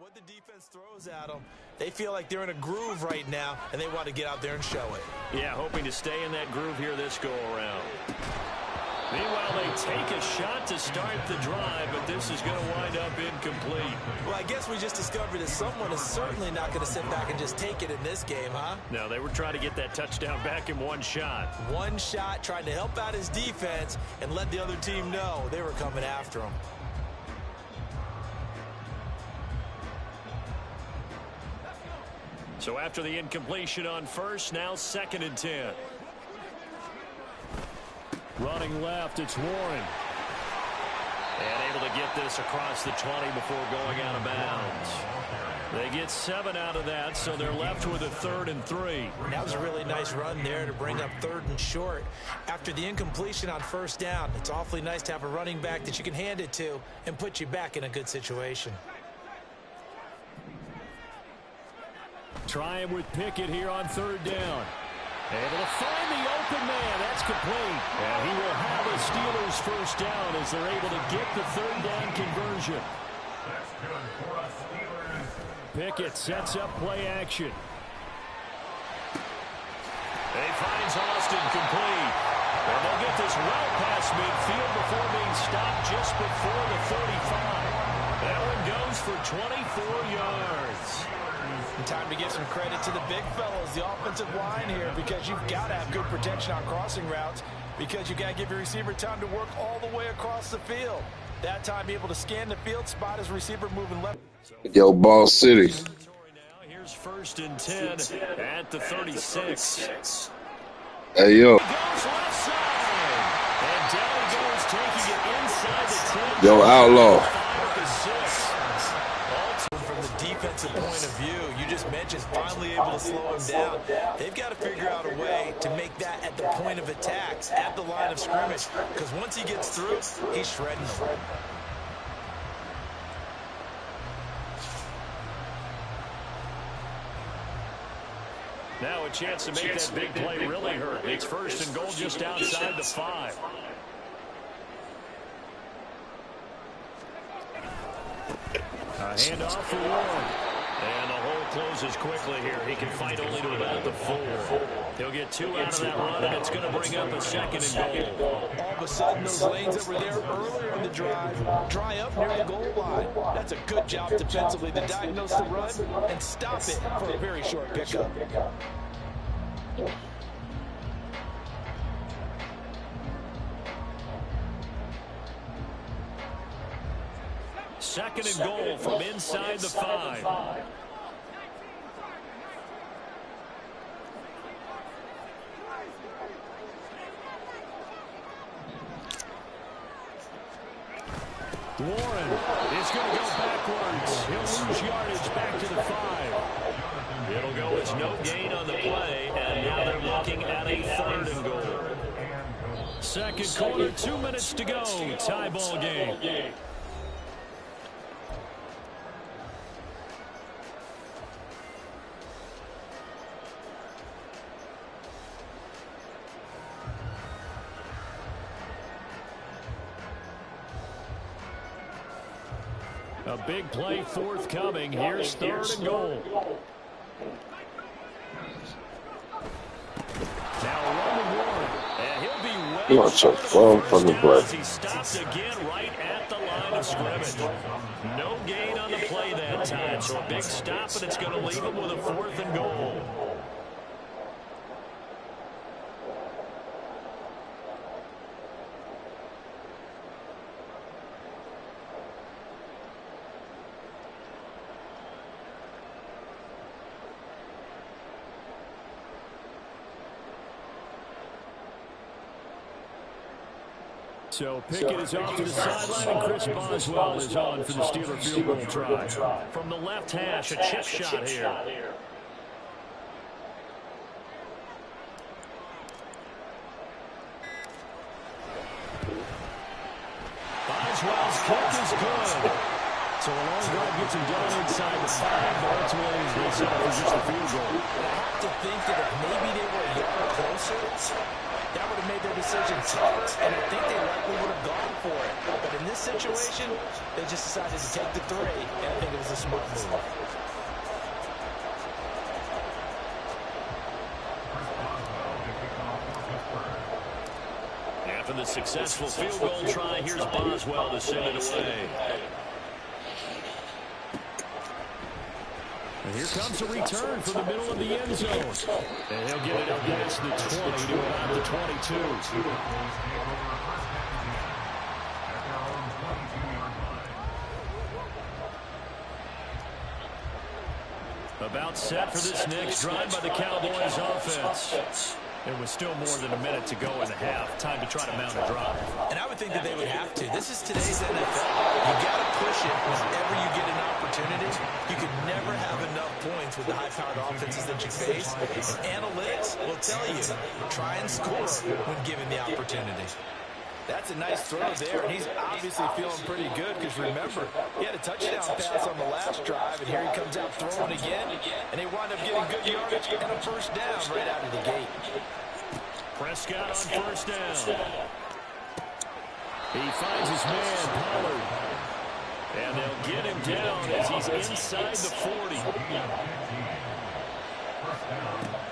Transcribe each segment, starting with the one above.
What the defense throws at them, they feel like they're in a groove right now, and they want to get out there and show it. Yeah, hoping to stay in that groove here this go-around. Meanwhile, they take a shot to start the drive, but this is going to wind up incomplete. Well, I guess we just discovered that someone is certainly not going to sit back and just take it in this game, huh? No, they were trying to get that touchdown back in one shot. One shot, trying to help out his defense and let the other team know they were coming after him. So after the incompletion on first, now 2nd and 10. Running left, it's Warren. And able to get this across the 20 before going out of bounds. They get 7 out of that, so they're left with a 3rd and 3. That was a really nice run there to bring up 3rd and short. After the incompletion on 1st down, it's awfully nice to have a running back that you can hand it to and put you back in a good situation. Try him with Pickett here on 3rd down. Able to find the open man. That's complete. And he will have a Steelers 1st down as they're able to get the 3rd down conversion. Pickett sets up play action. And he finds Austin complete. And they'll get this well past midfield before being stopped just before the 35. That one goes for 24 yards. Time to give some credit to the big fellows, the offensive line here, because you've got to have good protection on crossing routes, because you got to give your receiver time to work all the way across the field. That time, be able to scan the field, spot his receiver moving left. Yo, Ball City. Here's 1st and 10 at the 36. Hey, yo. He goes left side. And down he goes, taking it inside the 10. Yo, Outlaw. Defensive point of view, you just mentioned finally able to slow him down. They've got to figure out a way to make that at the point of attack, at the line of scrimmage, because once he gets through, he's shredding them. Now a chance to make that big play really hurt. It's 1st and goal just outside the 5. A handoff for Warren. And the hole closes quickly here. He can fight only to about the 4. He'll get 2 out of that run, and it's going to bring up a 2nd and goal. All of a sudden, those lanes that were there earlier in the drive dry up near the goal line. That's a good job defensively to diagnose the run and stop it for a very short pickup. 2nd and goal from inside the 5. Warren is going to go backwards. He'll lose yardage back to the 5. It'll go as no gain on the play, and now they're looking at a 3rd and goal. 2nd quarter, 2 minutes to go. Tie ball game. A big play forthcoming. Here's 3rd and goal. Now running Warren. And he'll be well short of the first down. He stopped again right at the line of scrimmage. No gain on the play that time. So a big stop, and it's going to leave him with a 4th and goal. So Pickett is off to the sideline, and Chris Boswell is on for the Steeler field goal try. From the left hash, a chip shot here. Boswell's kick is good. So a long drive gets him down inside the 5, but ultimately they settle for just a field goal. I have to think that if maybe they were a yard closer, That would have made their decision tougher, and I think they likely would have gone for it. But in this situation, they just decided to take the 3, and I think it was a smart move. After the successful field goal try, here's Boswell to send it away. And here comes a return from the middle of the end zone. And he'll get it against the 20 to about the 22. About set for this next drive by the Cowboys offense. There was still more than a minute to go in the half. Time to try to mount a drive. And I would think that they would have to. This is today's NFL. You got to push it whenever you get an opportunity. You can never have enough points with the high-powered offenses that you face. And analytics will tell you, try and score when given the opportunity. That's a nice throw there, and he's obviously feeling pretty good because, remember, he had a touchdown pass on the last drive, and here he comes out throwing again, and they wind up getting good yardage and a first down right out of the gate. Prescott on first down. He finds his man, Pollard. And they'll get him down as he's inside the 40.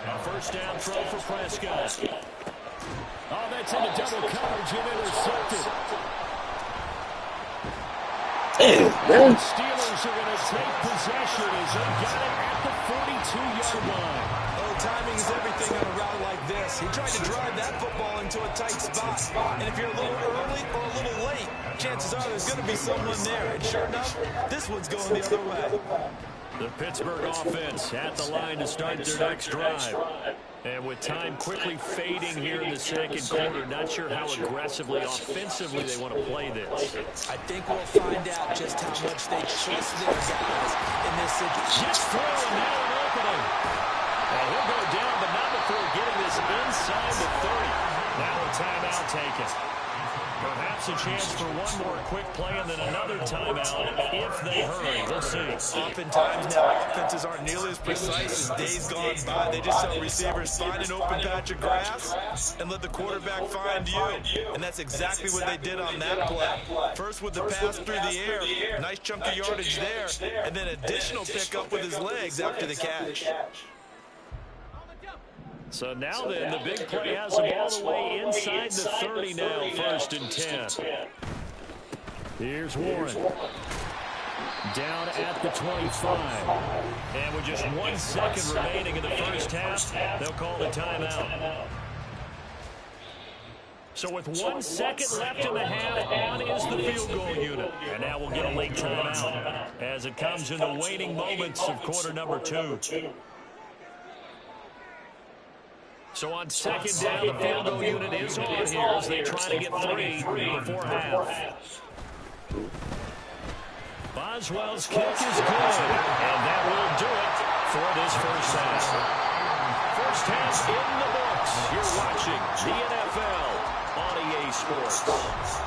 A first down throw for Prescott. Oh, that's into double coverage and intercepted. The Steelers are going to take possession as they got it at the 42-yard line. Oh, timing is everything on a route like this. He tried to drive that football into a tight spot. And if you're a little early or a little late, chances are there's going to be someone there. And sure enough, this one's going the other way. The Pittsburgh offense at the line to start their next drive. And with time quickly fading here in the second quarter, not sure how aggressively, offensively they want to play this. I think we'll find out just how much they trust their guys in this situation. Just throwing now an opening. And he'll go down, but not before getting this inside the 30. Now a timeout taken. Perhaps a chance for one more quick play and then another timeout if they hurry. We'll see. Oftentimes now offenses aren't nearly as precise as days gone by. They just tell receivers, find an open patch of grass and let the quarterback find you. And that's exactly what they did on that play. First with the pass through the air, nice chunk of yardage there, and then additional pickup with his legs after the catch. So now then, the big play has them all the way inside the 30 now, 1st and 10. Here's Warren. Down at the 25. And with just 1 second remaining in the first half, they'll call the timeout. So with 1 second left in the half, on is the field goal unit. And now we'll get a late timeout as it comes in the waning moments of quarter number 2. So on second down, the field goal unit is on here as they try to get 3 before half. Boswell's kick is good, and that will do it for this first half. First half in the books. You're watching the NFL on EA Sports.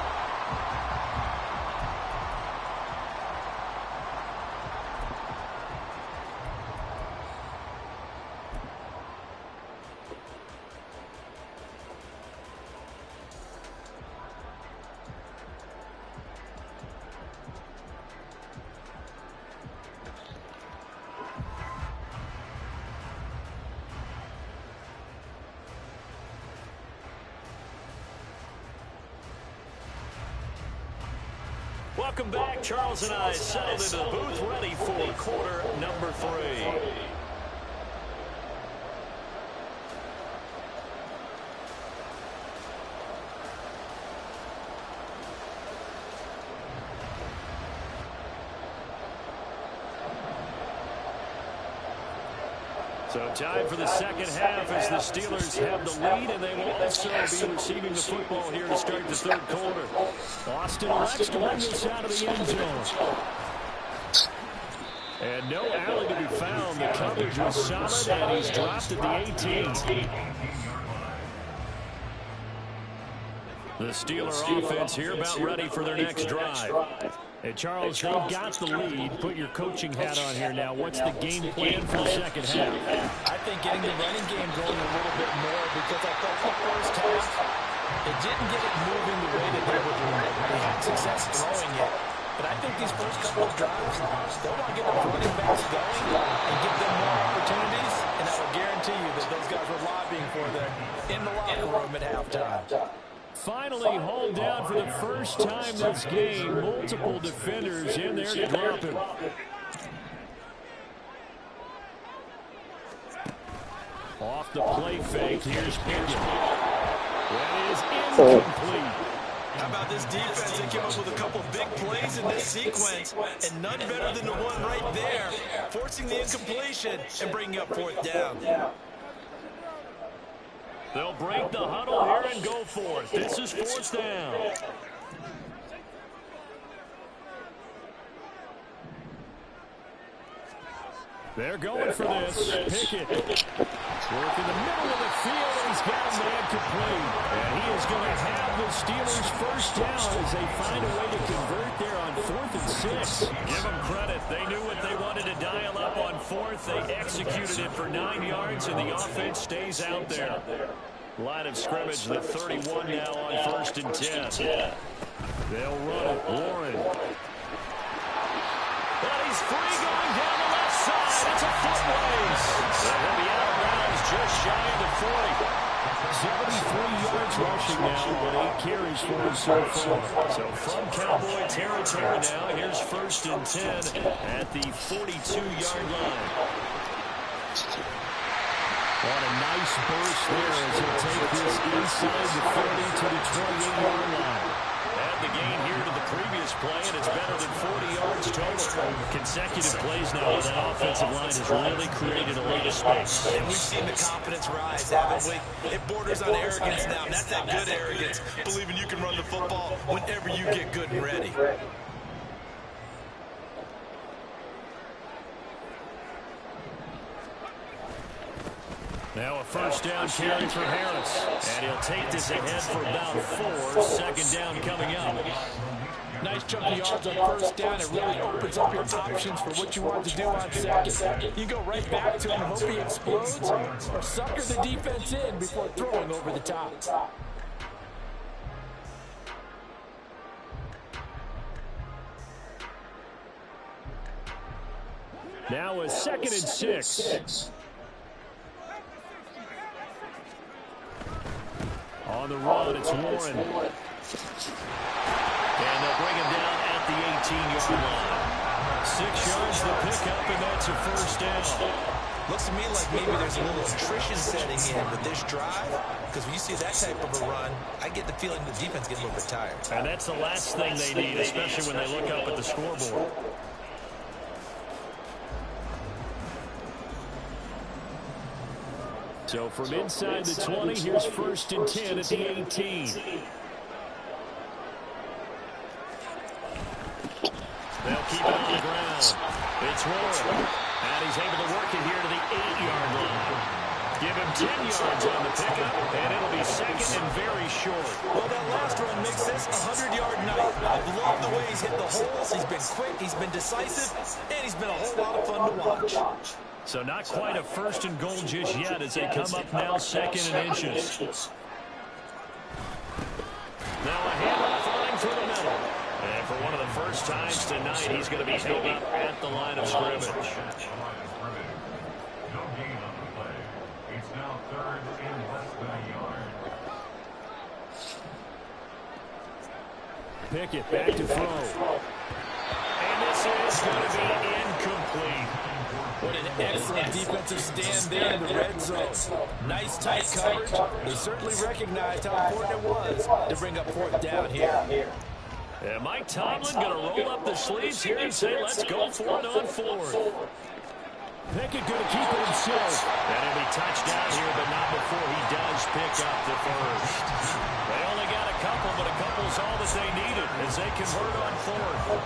Welcome back. Charles and I settled into the booth ready for quarter number 3. So time for the second half as the Steelers have the lead, and they will also be receiving the football here to start the third quarter. Austin elects to bring this out of the end zone. And no alley to be found. The coverage was solid, and he's dropped at the 18. The Steeler offense here about ready for their next drive. Hey, Charles, they've got the lead. Put your coaching hat on here now. What's the game plan for the second half? I think getting the running game going a little bit more, because I thought the first half, it didn't get it moving the way that they were doing it. They had success throwing it. But I think these first couple of drives, they'll want to get the running backs going and give them more opportunities. And I will guarantee you that those guys were lobbying for them in the locker room at halftime. Finally hauled down for the first time this game. Multiple defenders in there to drop him. Off the play fake, here's Pickett. That is incomplete. How about this defense? They came up with a couple big plays in this sequence, and none better than the one right there, forcing the incompletion and bringing up fourth down. They'll break the huddle here and go for it. This is fourth down. They're going for this. Pickett. Work in the middle of the field, and he's got a man complete. And he is going to have the Steelers first down as they find a way to convert there on 4th and 6. Give them credit. They knew what they wanted to dial up on 4th. They executed it for 9 yards, and the offense stays out there. Line of scrimmage, the 31 now on 1st and 10. They'll run it. Warren. But he's free going down the left side. It's a foot race. And he'll be out of bounds just shy of the 40. 73 yards rushing now, but 8 carries for him so far. So from Cowboy territory now, here's 1st and 10 at the 42-yard line. What a nice burst there as he'll take this inside the 30 to the 28-yard line. Add the gain here to the previous play, and it's better than 40 yards total. Consecutive plays now where that offensive line has really created a lot of space. And we've seen the confidence rise, haven't we? It borders on arrogance now, and that's that good arrogance, believing you can run the football whenever you get good and ready. Now a first down carry for Harris. And he'll take this ahead for about 4. Second down coming up. Nice chunky yards on first down. It really opens up your options for what you want to do on second. You go right back to him and hope he explodes, or sucker the defense in before throwing over the top. Now a 2nd and 6. On the run, it's Warren. And they'll bring him down at the 18-yard line. 6 yards to pick up, and that's a first down. Looks to me like maybe there's a little attrition setting in with this drive, because when you see that type of a run, I get the feeling the defense gets a little bit tired. And that's the last thing they need, especially when they look up at the scoreboard. So from inside the 20, here's 1st and 10 at the 18. They'll keep it on the ground. It's Warren. And he's able to work it here to the 8-yard line. Give him 10 yards on the pickup, and it'll be 2nd and very short. Well, that last run makes this a 100-yard night. I love the way he's hit the holes. He's been quick, he's been decisive, and he's been a whole lot of fun to watch. So not quite a 1st and goal just yet as they come up now 2nd and inches. Now a handoff running for the middle. And for one of the first times tonight, he's going to be held up at the line of scrimmage. No gain on the play. It's now 3rd and less than a yard. Pickett back to throw. And this is going to be incomplete. What an excellent defensive stand there in the red zone. Nice tight coverage. They certainly recognized how important it was to bring up fourth down here. And Mike Tomlin going to roll up the sleeves here and say, let's go for it on 4th. Pickett going to keep it himself. And he'll be touched down here, but not before he does pick up the first. They only got a couple, but a couple's all that they needed as they convert on 4th.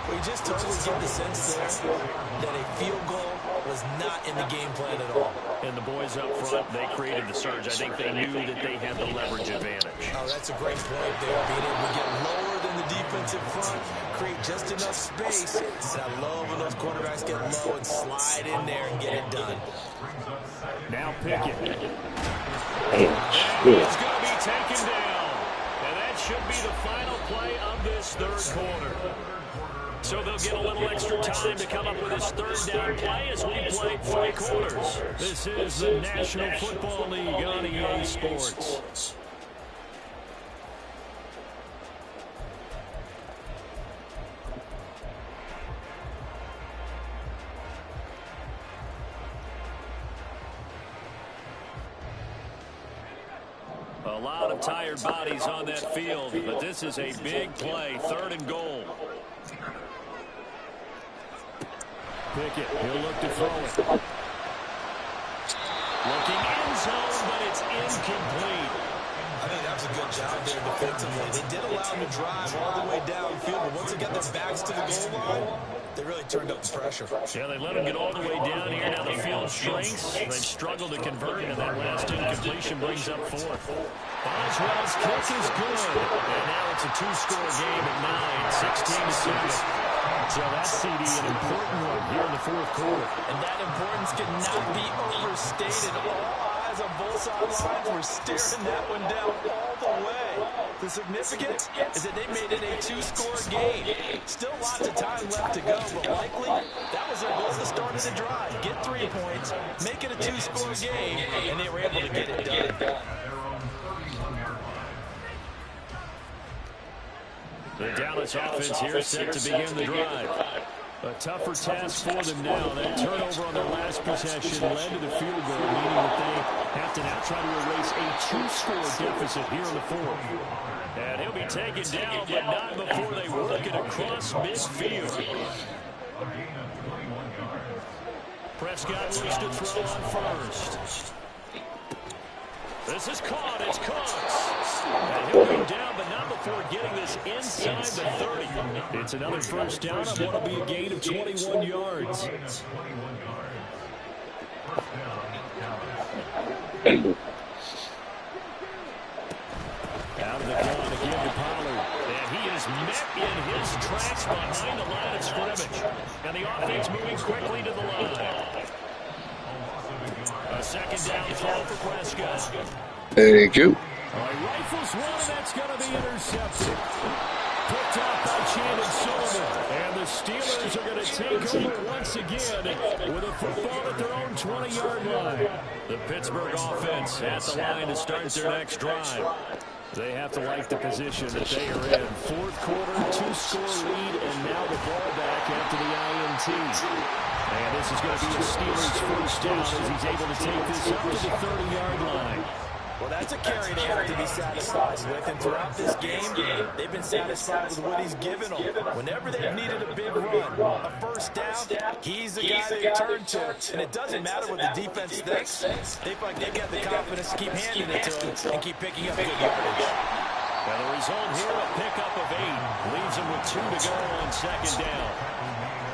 Well, you just totally get the sense there that a field goal was not in the game plan at all. And the boys up front, they created the surge. I think they knew that they had the leverage advantage. Oh, that's a great point there. Being able to get lower than the defensive front, create just enough space. And I love when those quarterbacks get low and slide in there and get it done. Now Pickett. He's going to be taken down. And that should be the final play of this third quarter. So they'll get a little extra time to come up with this third down play as we play 3 quarters. This is the National Football League on EA Sports. A lot of tired bodies on that field, but this is a big play, 3rd and goal. Pickett, he'll look to throw it. Looking end zone, but it's incomplete. I think that was a good job there defensively. They did allow them to drive all the way downfield, but once they got their backs to the goal line, they really turned up the pressure. Yeah, they let them get all the way down here. Now the field shrinks. They struggle to convert, and that last incompletion brings up 4th. Boswell's kick is good. And now it's a 2-score game at 9, 16-6. So that CD, an important one here in the 4th quarter. And that importance cannot be overstated. All eyes on both sidelines were staring that one down all the way. The significance is that they made it a 2-score game. Still lots of time left to go, but likely that was their goal at the start of the drive. Get 3 points, make it a 2-score game, and they were able to get it done. The Dallas offense here set to begin the drive. A tougher task for them now. That turnover on their last possession led to the field goal, meaning that they have to now try to erase a 2-score deficit here in the 4th. And he'll be taken down, but not before they work it across midfield. Prescott looks to throw on first. This is caught. It's caught. And he'll be down, but not before getting this inside the 30. It's another first down on what will be a gain of 21 yards. Out of the gun again to Pollard. And he is met in his tracks behind the line of scrimmage. And the offense moving quickly to the line. A 2nd down throw for Prescott. Thank you. Rifles one, and that's going to be intercepted. Picked out by Chandon Sullivan. And the Steelers are going to take over once again with a football at their own 20-yard line. The Pittsburgh offense at the line to start their next drive. They have to like the position that they are in. 4th quarter, 2-score lead, and now the ball back after the INT. And this is going to be a Steelers first down as he's able to take this up to the 30-yard line. Well, that's a carry they have to be satisfied with. And throughout this game, they've been satisfied with what he's given them. Whenever they've needed a big run, a first down, he's the guy they turn to. And it doesn't matter what the defense thinks. They feel like they've got the confidence to keep handing it to him and keep picking up good yardage. Now the result here, a pickup of 8. Leaves him with 2 to go on 2nd down.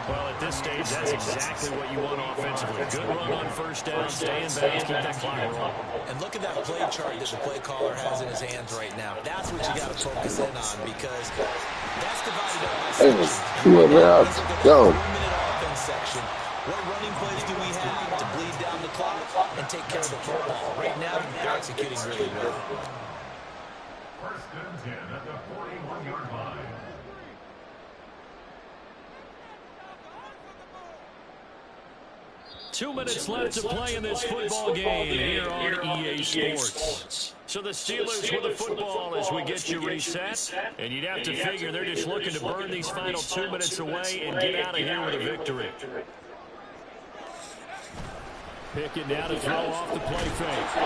Well, at this stage, that's exactly what you want offensively. Good run on first down, stay in bounds, keep that clock rolling. And look at that play chart that the play caller has in his hands right now. That's what you got to focus in on because that's divided up by sections. 2 and a half. Go. 1-minute offense section. What running plays do we have to bleed down the clock and take care of the football? Right now, they're executing really well. 1st and 10 at the 41-yard line. Two minutes left to play in this football game here on EA Sports. So the Steelers with the football as we get you reset. And you'd have to figure they're just looking to burn these final 2 minutes away and get out of here with a victory. Pickett now to throw off the play fake.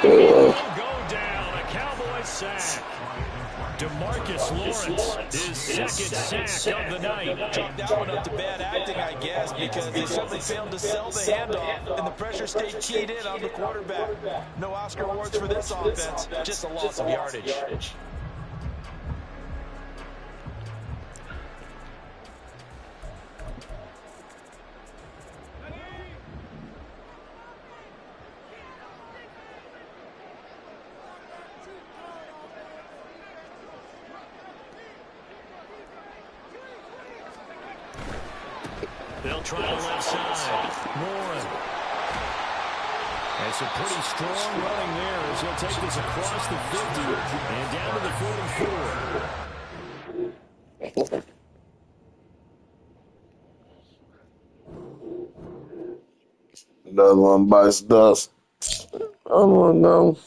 And he'll go down. A Cowboys sack. DeMarcus Lawrence, his 2nd sack of the night. Chalk that one up to bad acting, I guess, because they simply failed to sell the handoff, and the pressure stayed keyed in on the quarterback. No Oscar awards for this offense, just a loss of yardage. They'll try the left side. Warren. That's a pretty strong running there as he'll take this across the 50 and down to the 44. Another one bites dust. I don't know.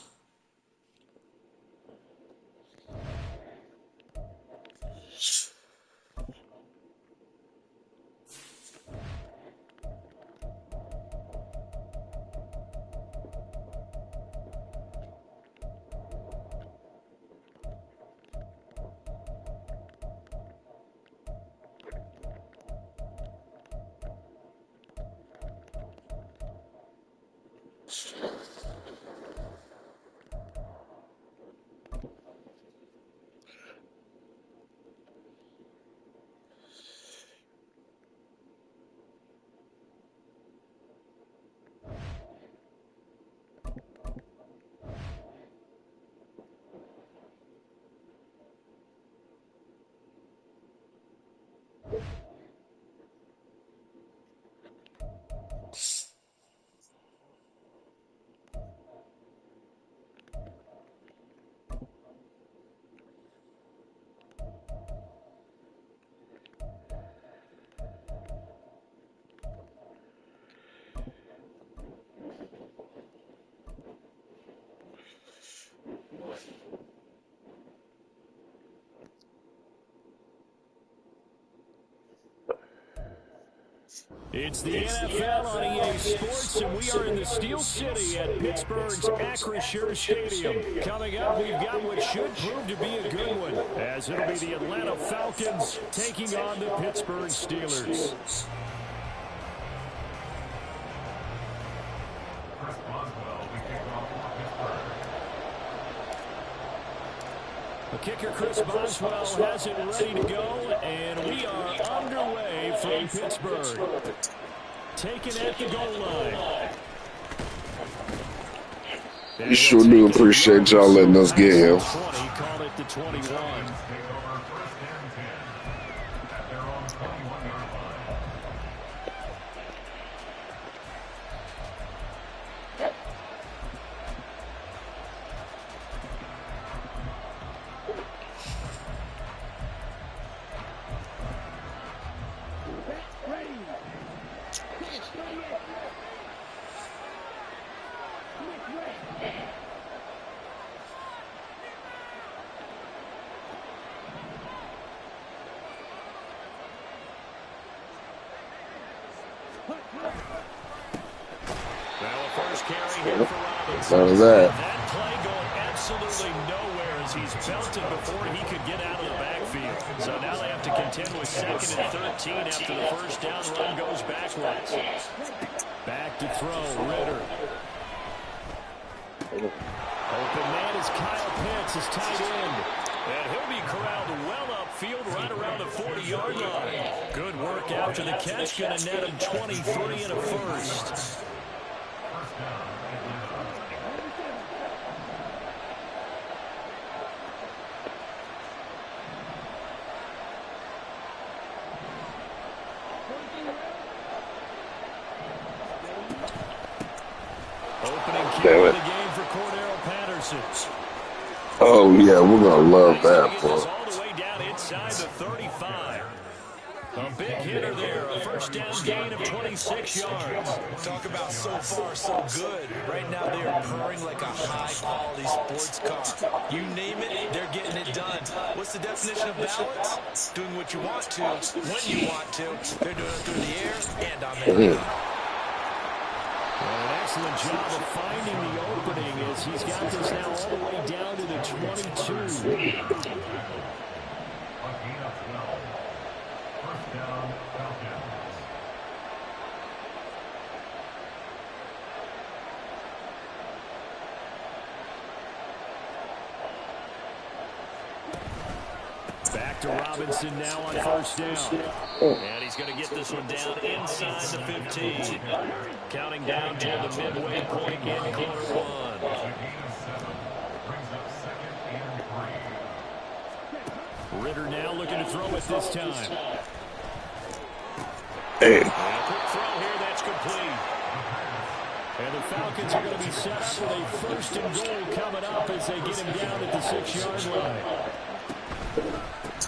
It's the NFL on EA Sports, and we are in the Steel City at Pittsburgh's Acrisure Stadium. Coming up, we've got what should prove to be a good one, as it'll be the Atlanta Falcons taking on the Pittsburgh Steelers. The kicker, Chris Boswell, has it ready to go, and we are underway from Pittsburgh. Taken at the goal line. We sure do appreciate y'all letting us get here. 20, call it the 21. None of that. That play going absolutely nowhere as he's belted before he could get out of the backfield. So now they have to contend with 2nd and 13 after the first down run goes backwards. Back to throw, Ritter. Open man is Kyle Pitts, his tight end. And he'll be corralled well upfield right around the 40-yard line. Good work after the catch, going to net him 23 and a first. Damn it. Oh, yeah, we're going to love that, boy. All the way down inside the 35. A big hitter there. A first down gain of 26 yards. Talk about so far so good. Right now they are purring like a high-quality sports car. You name it, they're getting it done. What's the definition of balance? Doing what you want to, when you want to. They're doing it through the air and on the ground. An excellent job of finding the opening as he's got this now all the way down to the 22. Back to Robinson now on first down. And he's going to get this one down inside the 15. Counting down to the midway point in quarter one. Ritter now looking to throw it this time. Damn. And a quick throw here that's complete. And the Falcons are going to be set up with a first and goal coming up as they get him down at the 6-yard line.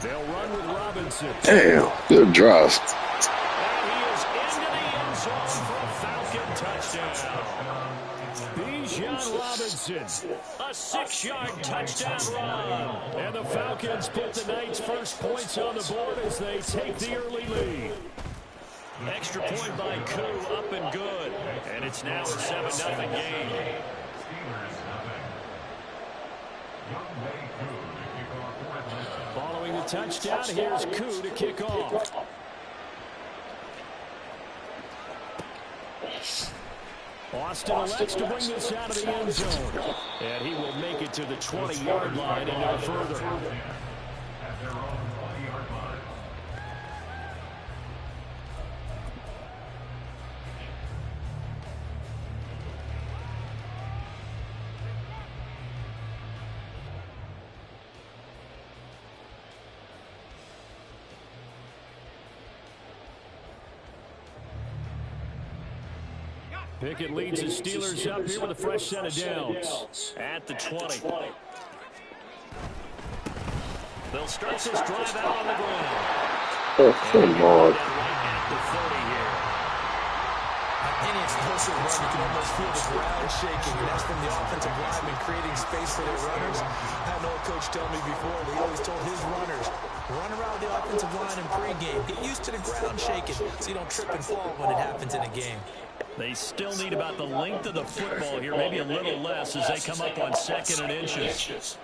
They'll run with Robinson. Damn. Good drive. And he is into the end zone for a Falcon touchdown. Bijan Robinson, a 6-yard touchdown run. And the Falcons put the night's first points on the board as they take the early lead. Extra point by Koo, up and good. And it's now a 7-0 game. Following the touchdown, here's Koo to kick off. Austin elects to bring this out of the end zone. And he will make it to the 20-yard line and no further. Pickett leads the Steelers up here with a fresh set of downs at the 20. They'll start this drive out on the ground. Oh, come on. Right at the 30 here. Any explosive run, you can almost feel the ground shaking, and that's from the offensive linemen creating space for their runners. I had an old coach tell me before, he always told his runners, run around the offensive line in pregame. Get used to the ground shaking so you don't trip and fall when it happens in a game. They still need about the length of the football here, maybe a little less as they come up on 2nd and inches.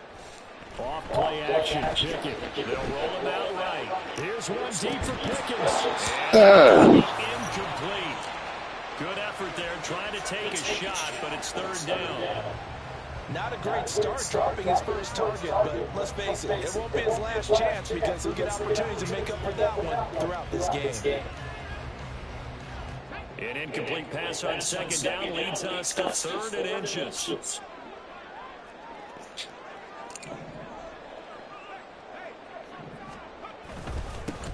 Off play action, Pickett. They'll roll him out right. Here's one deep for Pickens. Incomplete. Good effort there, trying to take a shot, but it's 3rd down. Not a great start dropping his first target, but let's face it, it won't be his last chance because he'll get opportunities to make up for that one throughout this game. An incomplete pass on 2nd down leads us to 3rd and inches.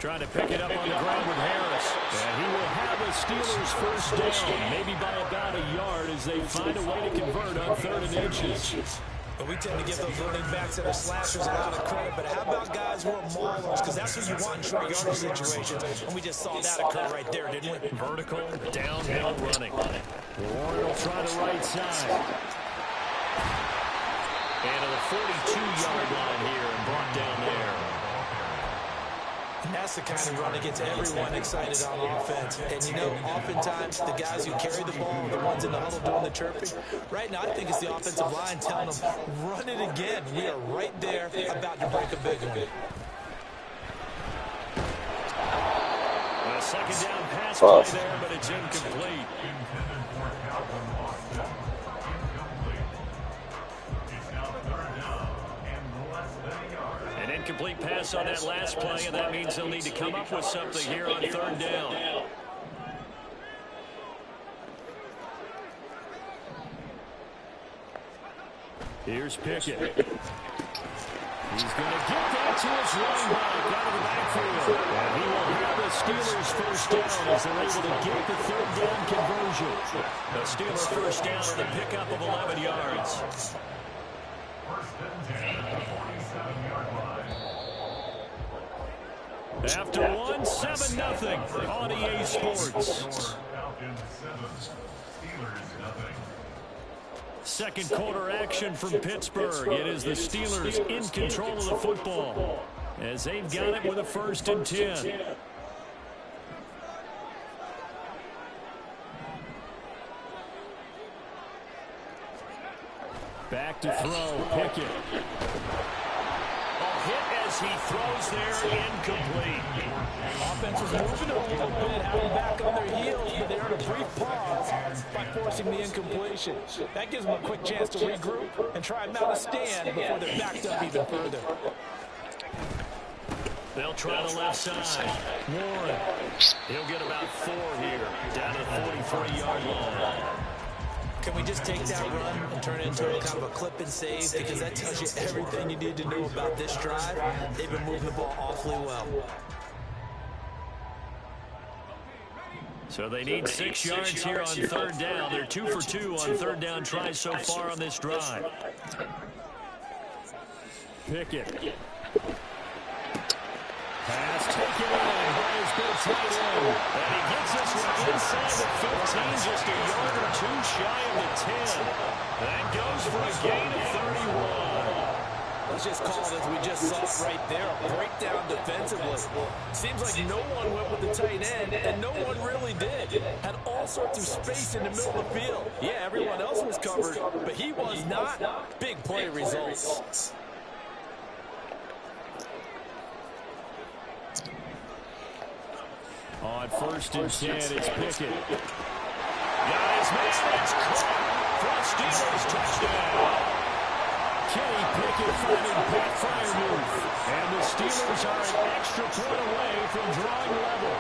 Trying to pick it up on the ground with Harris. And he will have a Steelers first down, maybe by about a yard as they find a way to convert on 3rd and inches. But we tend to give those running backs that are slashers a lot of credit. But how about guys who are maulers? Because that's what you want in short yardage situations. And we just saw that occur right there, didn't we? Vertical, downhill running. Warren will try the right side. And to the 42-yard line here and brought down there. And that's the kind of run that gets everyone excited on offense. And, you know, oftentimes the guys who carry the ball are the ones in the huddle doing the chirping. Right now, I think it's the offensive line telling them, run it again. We are right there about to break a big one. A 2nd down pass play there, but it's incomplete. An incomplete pass on that last play, and that means they'll need to come up with something here on 3rd down. Here's Pickett. He's going to get that to his running back out of the backfield. And he will have the Steelers first down as they're able to get the 3rd down conversion. The Steelers first down and a pickup of 11 yards. After one, 7-0 on EA Sports. 2nd quarter action from Pittsburgh. It is the Steelers in control of the football as they've got it with a 1st and 10. Back to throw, Pickett. Hit as he throws there, incomplete. Offense is moving a little bit, having back on their heels, but they're in a brief pause by forcing the incompletion. That gives them a quick chance to regroup and try and mount a stand before they're backed up even further. They'll try the left side. Warren. He'll get about 4 here, down to the 43-yard line. Can we just take that run and turn it into a kind of a clip and save? Because that tells you everything you need to know about this drive. They've been moving the ball awfully well. So they need 6 yards here on third down. They're 2 for 2 on third down tries so far on this drive. Pickett. Pass taken in by his big tight end. And he gets this one inside the 15, just a yard or 2 shy of the 10. That goes for a gain of 31. Let's just call it as we just saw right there, a breakdown defensively. Seems like no one went with the tight end, and no one really did. Had all sorts of space in the middle of the field. Yeah, everyone else was covered, but he was not. Big play results. On first and 10, it's Pickett. Got his man, it's caught for a Steelers touchdown. Kenny Pickett finding Pat Freiermuth. And the Steelers are an extra point away from drawing level.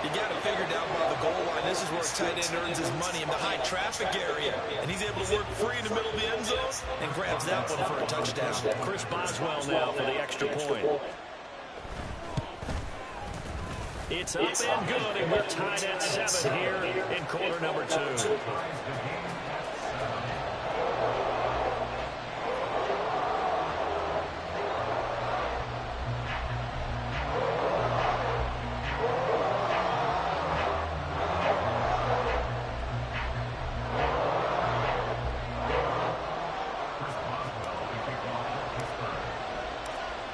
You got to figure down by the goal line. This is where a tight end earns his money in the high traffic area. And he's able to work free in the middle of the end zone and grabs that one for a touchdown. Chris Boswell now for the extra point. It's up and good, and we're tied at 7 here in quarter number 2.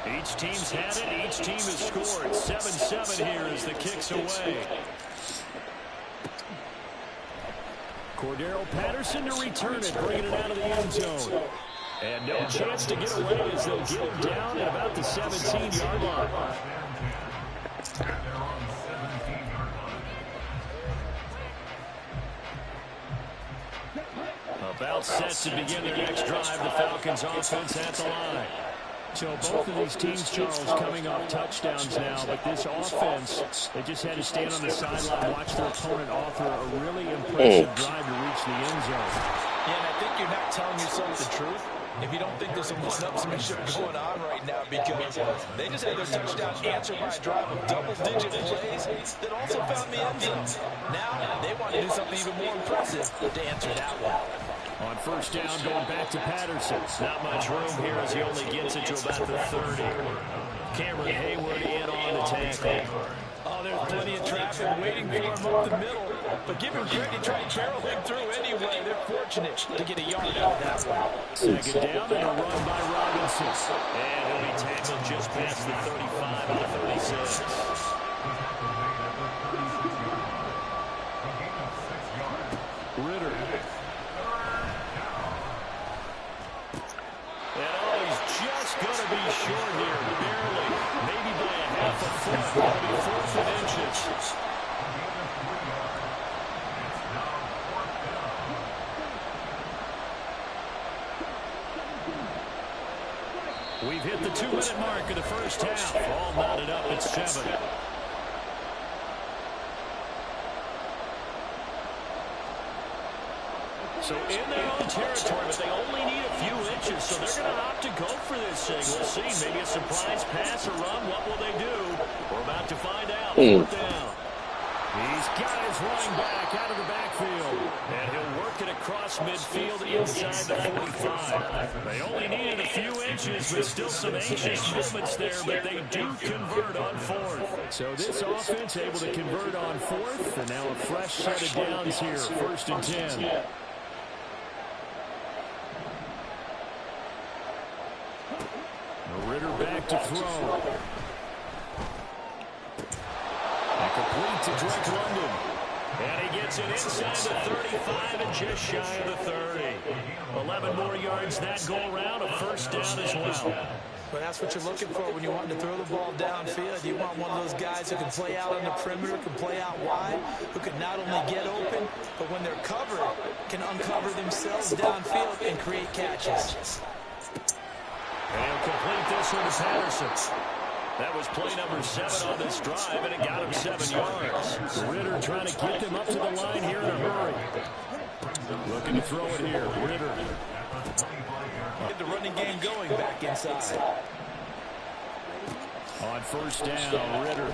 Each team's had it. Each team has scored. 7-7 here as the kick's away. Cordero Patterson to return it, bringing it out of the end zone. And no chance to get away as they'll get him down at about the 17-yard line. About set to begin the next drive. The Falcons offense at the line. So both of these teams, Charles, coming off touchdowns now, but this offense, they just had to stand on the sideline, watch their opponent offer a really impressive drive to reach the end zone. Yeah, and I think you're not telling yourself the truth if you don't think there's some one-upsmanship going on right now, because they just had their touchdown answered by a drive of double-digit plays that also found the end zone. Now they want to do something even more impressive to answer that one. On first down, going back to Patterson. Not much room here as he only gets it to about the 30. Cameron Hayward in on the tackle. Oh, there's plenty of traffic waiting for him up the middle. But give him credit, he tried barreling through anyway. They're fortunate to get a yard out of that one. Second down and a run by Robinson. And he'll be tackled just past the 35 of the 36. Ritter. Just going to be short here, barely, maybe by a half a foot, maybe 4 inches. We've hit the 2-minute mark of the first half. All knotted up at 7. So in their own territory, but they only need a few inches, so they're going to opt to go for this thing. We'll see. Maybe a surprise pass or run. What will they do? We're about to find out. Fourth down. He's got his running back out of the backfield. And he'll work it across midfield inside the 45. They only needed a few inches, but still some anxious moments there, but they do convert on 4th. So this offense able to convert on 4th, and now a fresh set of downs here, 1st and 10. Ritter back to throw. And complete to Drake London. And he gets it inside the 35 and just shy of the 30. 11 more yards that go around, a first down as well. But that's what you're looking for when you want to throw the ball downfield. You want one of those guys who can play out on the perimeter, can play out wide, who can not only get open, but when they're covered, can uncover themselves downfield and create catches. And he'll complete this one to Patterson. That was play number 7 on this drive, and it got him 7 yards. Ritter trying to get them up to the line here in a hurry. Looking to throw it here. Ritter. Get the running game going back inside. On first down, Ritter.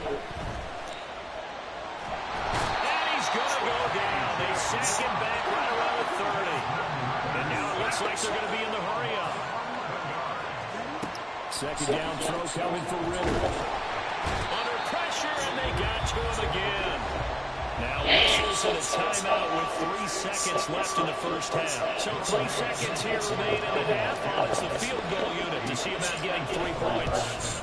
He's going to go down. They sack him back right around the 30. And now it looks like they're going to be in the hurry-up. Second down throw coming for Ritter. Under pressure, and they got to him again. Now whistles and a timeout with 3 seconds left in the first half. So 3 seconds here remain in the half. It's the field goal unit to see about getting 3 points.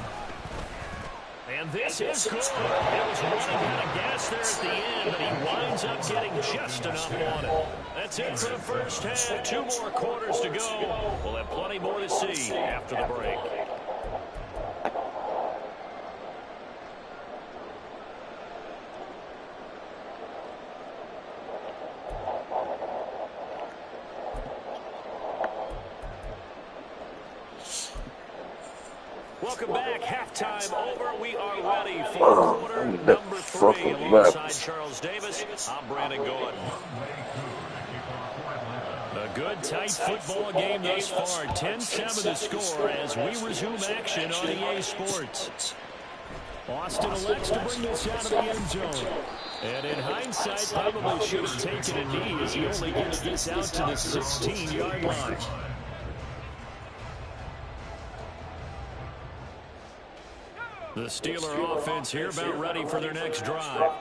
And this is good. It was running out of gas there at the end, but he winds up getting just enough on it. That's it for the first half. 2 more quarters to go. We'll have plenty more to see after the break. Welcome back. Halftime over. We are ready for quarter number 3 alongside Charles Davis. I'm Brandon Gordon. A good, tight football game thus far. 10-7 to score as we resume action on EA Sports. Austin elects to bring this out of the end zone. And in hindsight, probably should have taken a knee as he only gets this out to the 16-yard line. The Steeler offense here about ready for their next drive.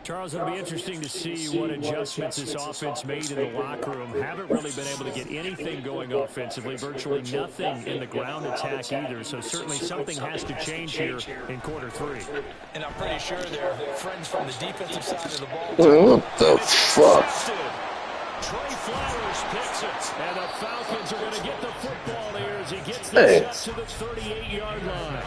Charles, it'll be interesting to see what adjustments this offense made in the locker room. Haven't really been able to get anything going offensively, virtually nothing in the ground attack either. So certainly something has to change here in quarter 3. And I'm pretty sure they're friends from the defensive side of the ball. What the fuck? Trey Flowers picks it, and the Falcons are going to get the football here as he gets this up to the 38-yard line.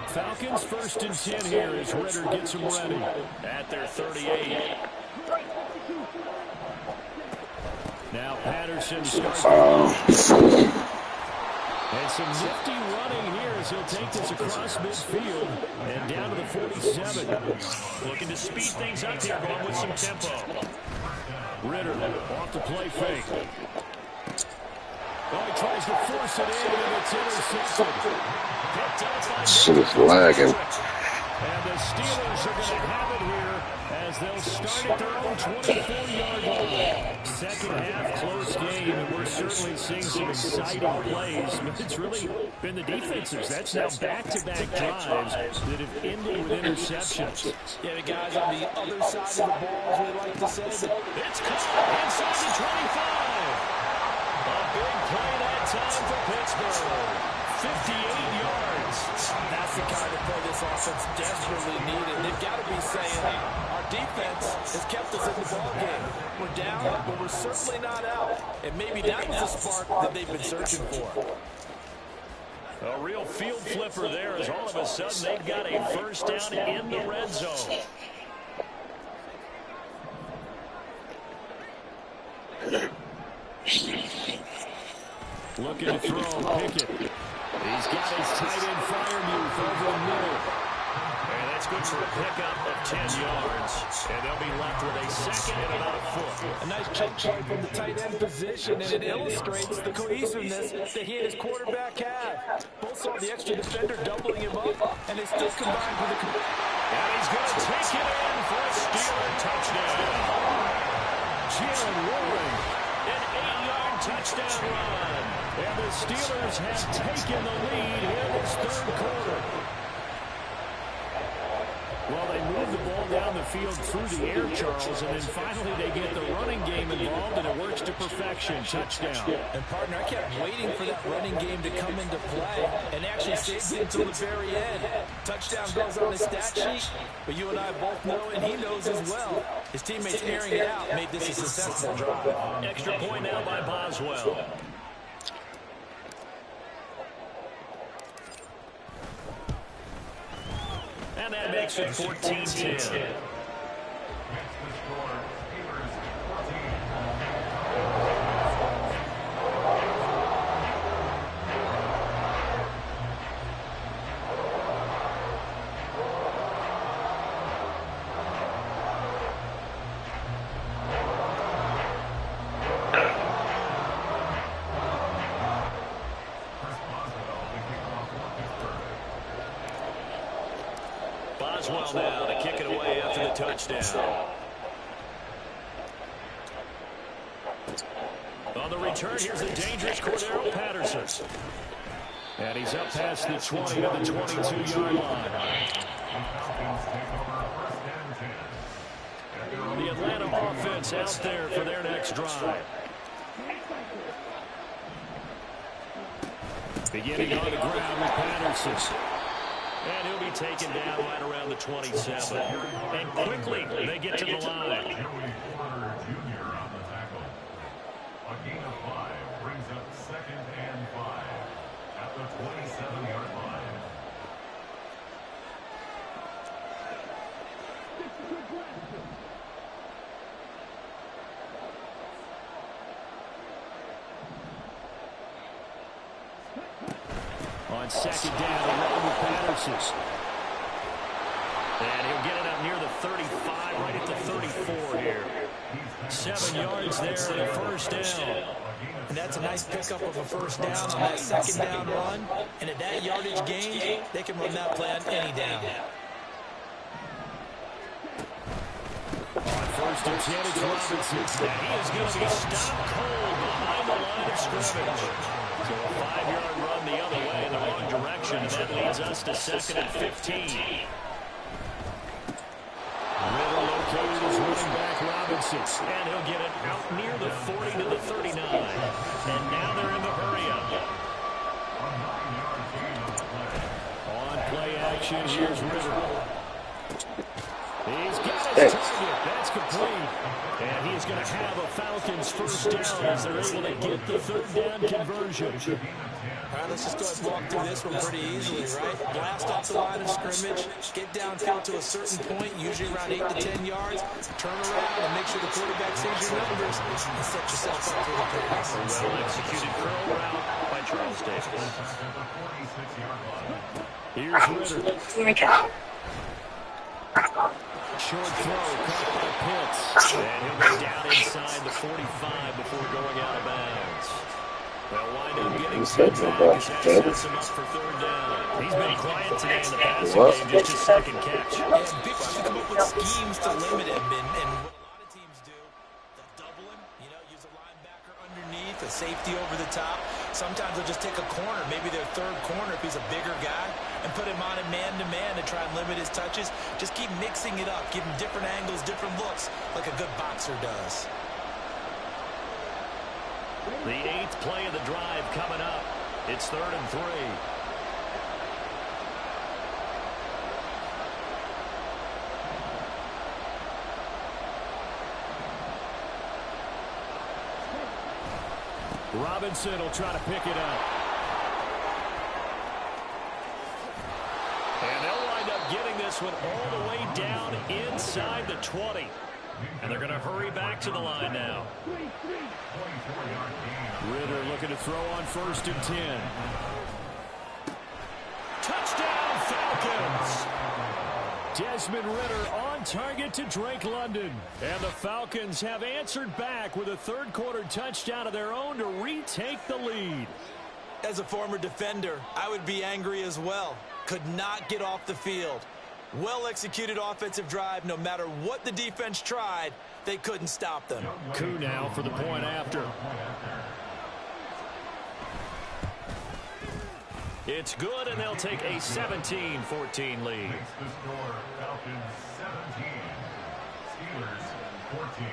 Falcons 1st and 10 here as Ritter gets them ready at their 38. Now Patterson starts. And some nifty running here as he'll take this across midfield and down to the 47. Looking to speed things up here, going with some tempo. Ritter off the play fake. Oh, he tries to force it in, and it's intercepted. Shit is lagging. And the Steelers are going to have it here as they'll start at their own 24-yard line. Second half, close game, and we're certainly seeing some exciting plays. But it's really been the defenses. That's now back-to-back drives that have ended with interceptions. Yeah, the guys on the other side of the ball, as we like to say. It's caught inside the 25. A big play that time for Pittsburgh. 58 yards. That's the kind of play this offense desperately needed. They've got to be saying, our defense has kept us in the ball game. We're down, but we're certainly not out. And maybe that was the spark that they've been searching for. A real field flipper there as all of a sudden they've got a first down in the red zone. Looking to throw, Pickett. He's got his tight end Freiermuth over the middle. And that's good for a pickup of 10 yards. And they'll be left with a second and about a foot. A nice chunk play from the tight end position, and it illustrates the cohesiveness that he and his quarterback have. Both saw the extra defender doubling him up, and they still combined with the... And he's going to take it in for a Steeler touchdown. Jalen Warren, an 8-yard touchdown run. And the Steelers have taken the lead in this third quarter. Well, they move the ball down the field through the air, Charles, and then finally they get the running game involved, and it works to perfection. Touchdown. And, partner, I kept waiting for that running game to come into play and actually saved it until the very end. Touchdown goes on his stat sheet, but you and I both know, and he knows as well, his teammates airing it out made this a successful drive. Extra point now by Boswell. And that makes it 14-10. Boswell now to kick it away after the touchdown. On the return, here's the dangerous Cordero Patterson. And he's up past the 20 to the 22-yard line. The Atlanta offense out there for their next drive. Beginning on the ground with Patterson. And he'll be taken down right around the 27. And quickly, they get to the line. A gain of 5 brings up 2nd and 5 at the 27-yard line. On 2nd down, along with Patterson. And he'll get it up near the 35, right at the 34 here. 7 yards there and a first down. And that's a nice pickup of a first down on that 2nd down run. And at that yardage gain, they can run that play on any down. On 1st and 10, it's Robinson. And he is going to be stopped cold behind the line of scrimmage. So a 5-yard run the other way in the wrong direction. And that leads us to 2nd and 15. Ritter located his running back Robinson. And he'll get it out near the 40 to the 39. And now they're in the hurry-up. On play action, here's Ritter. He's got his target. That's complete. And he's going to have a Falcons first down as they're able to get the 3rd down conversion. All right, let's just go ahead and walk through this one pretty easily, right? Blast off the line of scrimmage, get downfield to a certain point, usually around 8 to 10 yards, turn around and make sure the quarterback sees your numbers and set yourself up for the pass. A well-executed curl route by Charles Davis. Here's Ritter. Here we go. Short throw caught by Pitts. And he'll go down inside the 45 before going out of bounds. They'll wind up getting set back as that sets him up for 3rd down. He's been quiet today in the passing game, just his 2nd catch. Yeah, people have to come up with schemes to limit him, and what a lot of teams do, they'll double him, use a linebacker underneath, a safety over the top. Sometimes they'll just take a corner, maybe their 3rd corner if he's a bigger guy, and put him on a man-to-man to try and limit his touches. Just keep mixing it up, give him different angles, different looks, like a good boxer does. The 8th play of the drive coming up. It's 3rd and 3. Robinson will try to pick it up. And they'll wind up getting this one all the way down inside the 20. And they're going to hurry back to the line now. Ritter looking to throw on 1st and 10. Touchdown, Falcons! Desmond Ritter on target to Drake London. And the Falcons have answered back with a 3rd quarter touchdown of their own to retake the lead. As a former defender, I would be angry as well. Could not get off the field. Well-executed offensive drive. No matter what the defense tried, they couldn't stop them. Coup now for the point after. It's good, and they'll take a 17-14 lead. Makes the score Falcons 17, Steelers 14.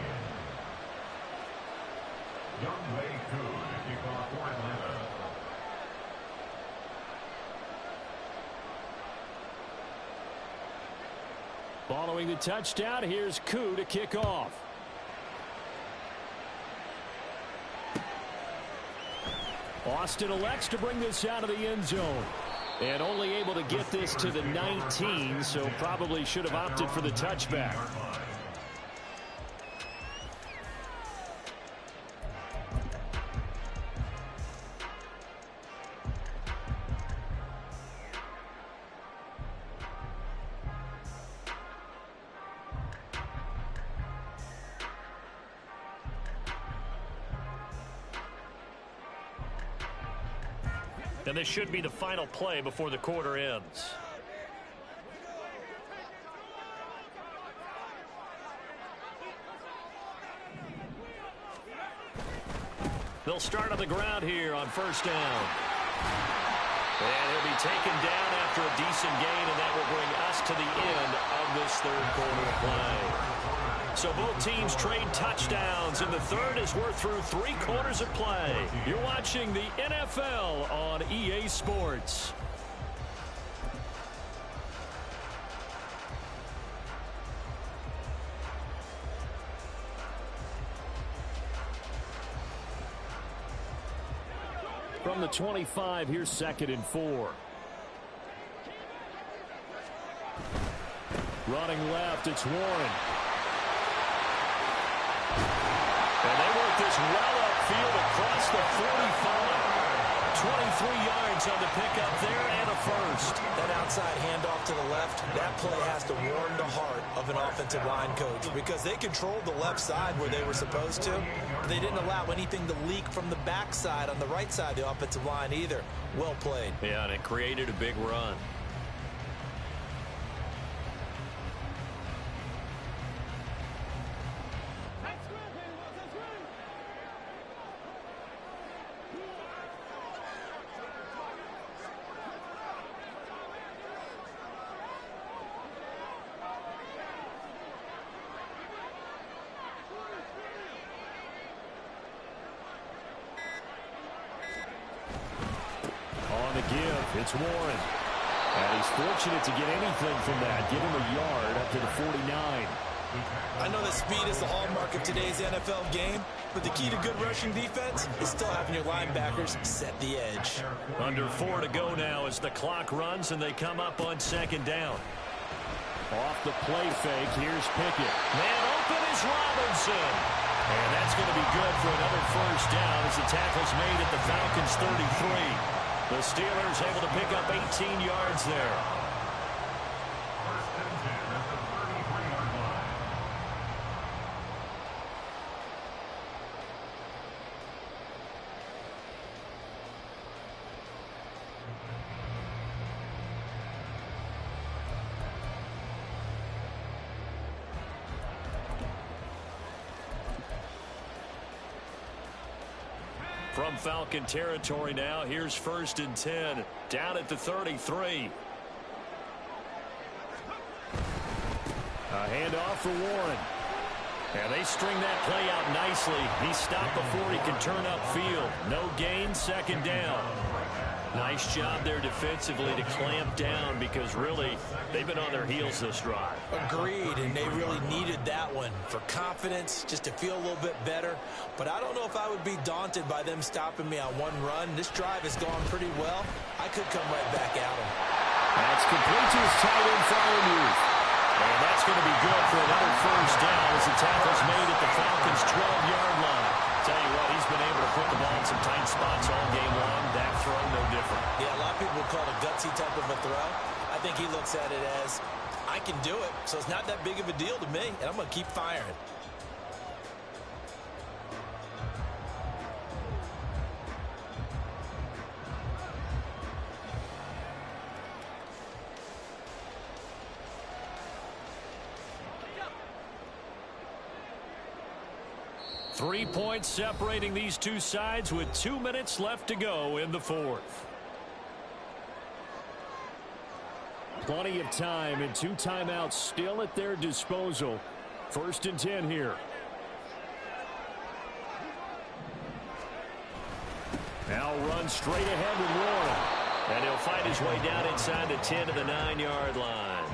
Younghoe Koo to kick off for Atlanta. Following the touchdown, here's Koo to kick off. Austin elects to bring this out of the end zone. And only able to get this to the 19, so probably should have opted for the touchback. And this should be the final play before the quarter ends. They'll start on the ground here on first down. And he'll be taken down after a decent gain, and that will bring us to the end of this third quarter of play. So both teams trade touchdowns, and the third as we're through 3 quarters of play. You're watching the NFL on EA Sports. From the 25, here's 2nd and 4. Running left, it's Warren. And they work this well upfield across the 45. 23 yards on the pickup there and a first. That outside handoff to the left, that play has to warm the heart of an offensive line coach because they controlled the left side where they were supposed to. They didn't allow anything to leak from the backside on the right side of the offensive line either. Well played. Yeah, and it created a big run. It's Warren. And he's fortunate to get anything from that. Give him a yard up to the 49. I know that speed is the hallmark of today's NFL game, but the key to good rushing defense is still having your linebackers set the edge. Under 4 to go now as the clock runs and they come up on 2nd down. Off the play fake, here's Pickett. Man open is Robinson. And that's going to be good for another first down as the tackle's made at the Falcons' 33. The Steelers able to pick up 18 yards there. First and 10 at the 33-yard line. From Falcon territory now, here's 1st and 10, down at the 33. A handoff for Warren. And they string that play out nicely. He's stopped before he can turn upfield. No gain, 2nd down. Nice job there defensively to clamp down because really they've been on their heels this drive. Agreed, and they really needed that one for confidence, just to feel a little bit better. But I don't know if I would be daunted by them stopping me on one run. This drive has gone pretty well. I could come right back at them. That's complete to his tight end, Freiermuth. And that's going to be good for another first down as the tackle's made at the Falcons' 12-yard line. Tell you what, he's been able to put the ball in some tight spots all game long. That throw, no different. Yeah, a lot of people would call it a gutsy type of a throw. I think he looks at it as, I can do it, so it's not that big of a deal to me, and I'm going to keep firing. Three points separating these two sides with 2 minutes left to go in the fourth. Plenty of time and 2 timeouts still at their disposal. 1st and 10 here. Now run straight ahead with Warren. And he'll find his way down inside the 10 to the 9-yard line.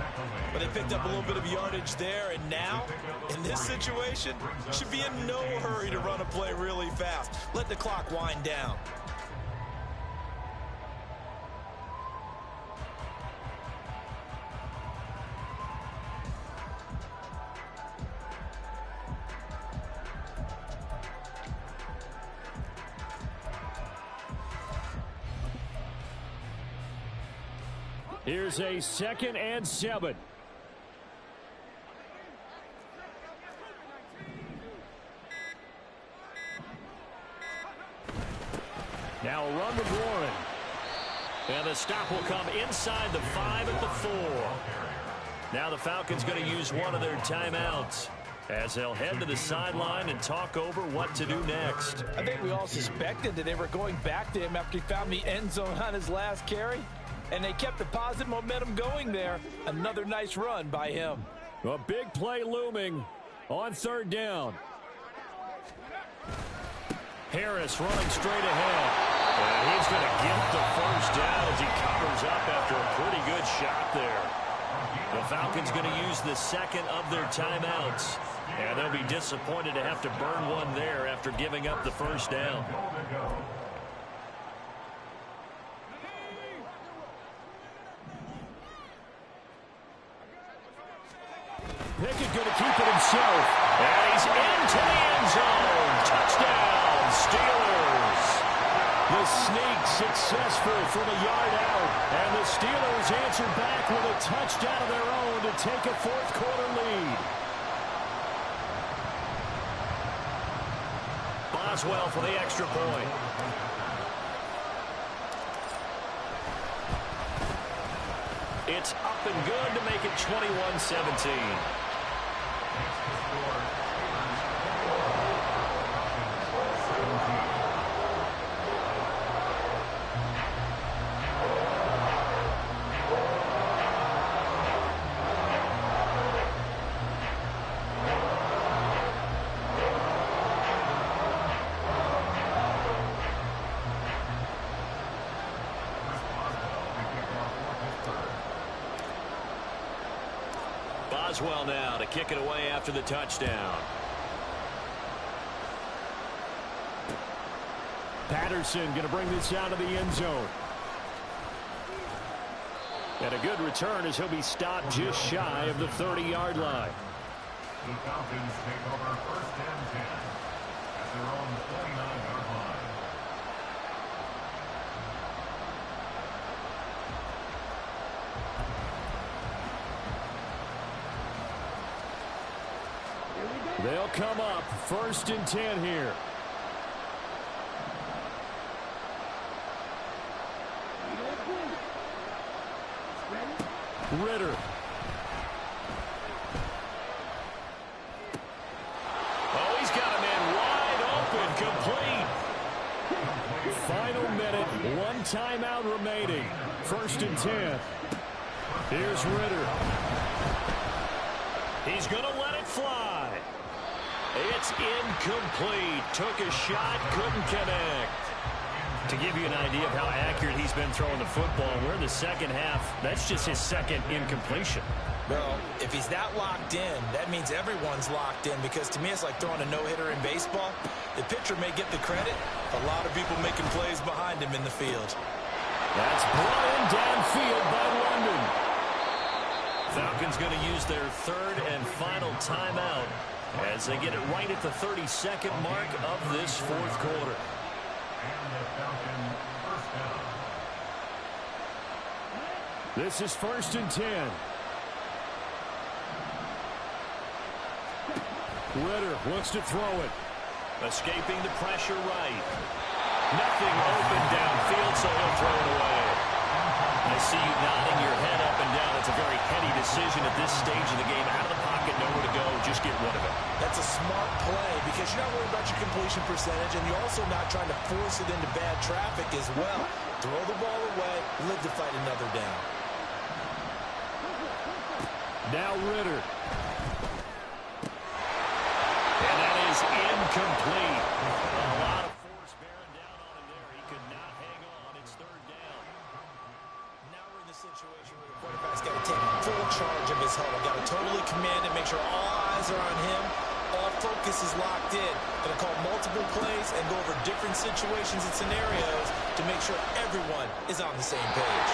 But they picked up a little bit of yardage there, and now, in this situation, should be in no hurry to run a play really fast. Let the clock wind down. Here's a 2nd and 7. Now a run with Warren. And the stop will come inside the 5 at the 4. Now the Falcons going to use one of their timeouts. as they'll head to the sideline and talk over what to do next. I think we all suspected that they were going back to him after he found the end zone on his last carry, and they kept the positive momentum going there. Another nice run by him. A big play looming on third down. Harris running straight ahead. And he's going to get the first down as he covers up after a pretty good shot there. The Falcons going to use the second of their timeouts. And they'll be disappointed to have to burn one there after giving up the first down. Pickett going to keep it himself. And he's into the end zone. Touchdown, Steelers. The sneak successful from a yard out. And the Steelers answer back with a touchdown of their own to take a fourth-quarter lead. Boswell for the extra point. It's up and good to make it 21-17. Boswell now to kick it away after the touchdown. Patterson going to bring this out of the end zone. And a good return as he'll be stopped just shy of the 30-yard line. The Falcons take over first and 10 at their own 49-yard line. They'll come up first and 10 here. Ritter. Oh, he's got a man wide open, complete. Final minute, one timeout remaining. First and 10. Here's Ritter. He's going to let it fly. It's incomplete. Took a shot, couldn't connect. To give you an idea of how accurate he's been throwing the football, we're in the second half. That's just his second incompletion. Well, if he's that locked in, that means everyone's locked in, because to me it's like throwing a no-hitter in baseball. The pitcher may get the credit, a lot of people making plays behind him in the field. That's brought in downfield by London. Falcons going to use their third and final timeout as they get it right at the 32nd mark of this fourth quarter. And the Falcon first down. This is first and 10. Ritter wants to throw it. Escaping the pressure right. Nothing open downfield, so he'll throw it away. I see you nodding your head up and down. It's a very heady decision at this stage of the game. Out of the pocket, nowhere to go. Just get rid of it. That's a smart play, because you're not worried about your completion percentage, and you're also not trying to force it into bad traffic as well. Throw the ball away, live to fight another down. Now Ritter. And that is incomplete. A lot of force bearing down on him there. He could not hang on. It's third down. Now we're in the situation where the quarterback's got to take full charge of his huddle. Got to totally command it, make sure all eyes are on him. All focus is locked in. Going to call multiple plays and go over different situations and scenarios to make sure everyone is on the same page.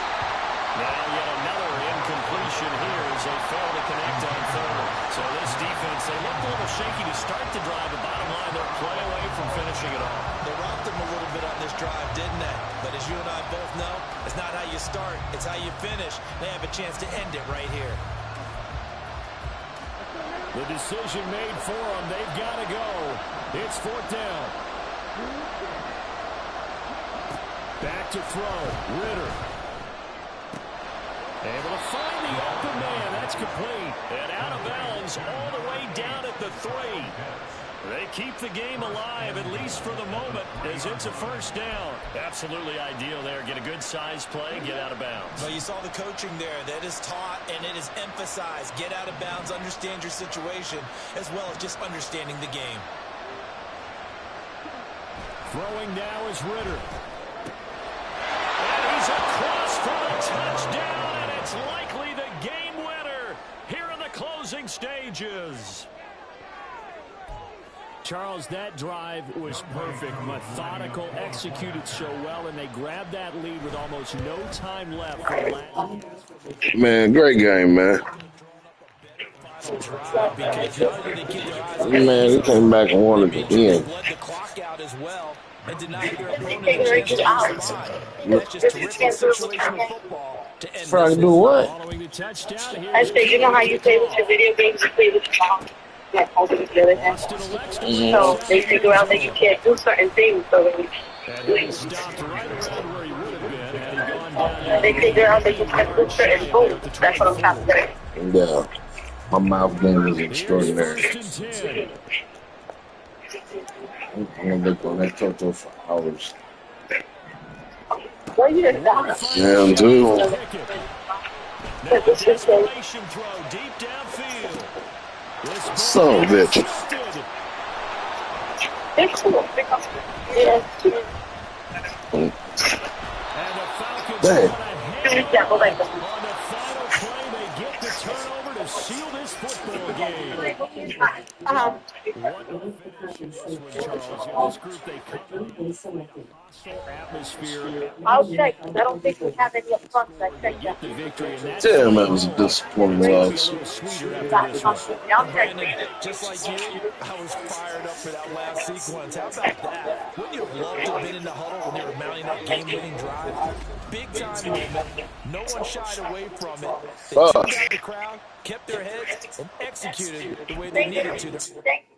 Now yet another incompletion here as they fail to connect on third. So this defense, they looked a little shaky to start the drive. The bottom line, they're play away from finishing it off. They rocked them a little bit on this drive, didn't they? But as you and I both know, it's not how you start, it's how you finish. They have a chance to end it right here. The decision made for them. They've got to go. It's fourth down. Back to throw. Ritter. Able to find the open man. That's complete. And out of bounds is all the way down at the 3. They keep the game alive, at least for the moment, as it's a first down. Absolutely ideal there. Get a good size play, get out of bounds. Well, you saw the coaching there. That is taught and it is emphasized. Get out of bounds, understand your situation, as well as just understanding the game. Throwing now is Ritter. And he's across for the touchdown, and it's likely the game winner here in the closing stages. Charles, that drive was perfect, methodical, executed so well, and they grabbed that lead with almost no time left. Man, great game, man. Man, he came back and won it again. Bled the clock out as well and denied their opponent a chance to respond. That's just terrific situational football to end Trying this. to do what? Following the touchdown here. I said, you know how you play with your video games, you play with your mom. Like holding the other hand. So they figure out that you can't do certain things, so when you they figure out that you can't do certain moves. That's what I'm trying to say. Yeah. My mouth game is extraordinary. I'm gonna look on that Toto for hours. Well, you just not. Yeah, I'm too. Desperation throw deep downfield. Son of a bitch. They're cool. Yeah. Dang. Example like that. On the final play, they get the turnover to seal this football game. What finishes this one, Charles? In this group, they come in a hostile atmosphere. I'll check. I don't think we have any up front. I checked that. The victory in that Damn, that was a disappointing loss. sweeter after this one. I'll check. Just like you, I was fired up for that last sequence. How about that? Wouldn't you have loved to have been in the huddle when they were mounting that game-winning drive? Big time moment. No one shied away from it. They tuned out the crowd, kept their heads, and executed the way they needed to.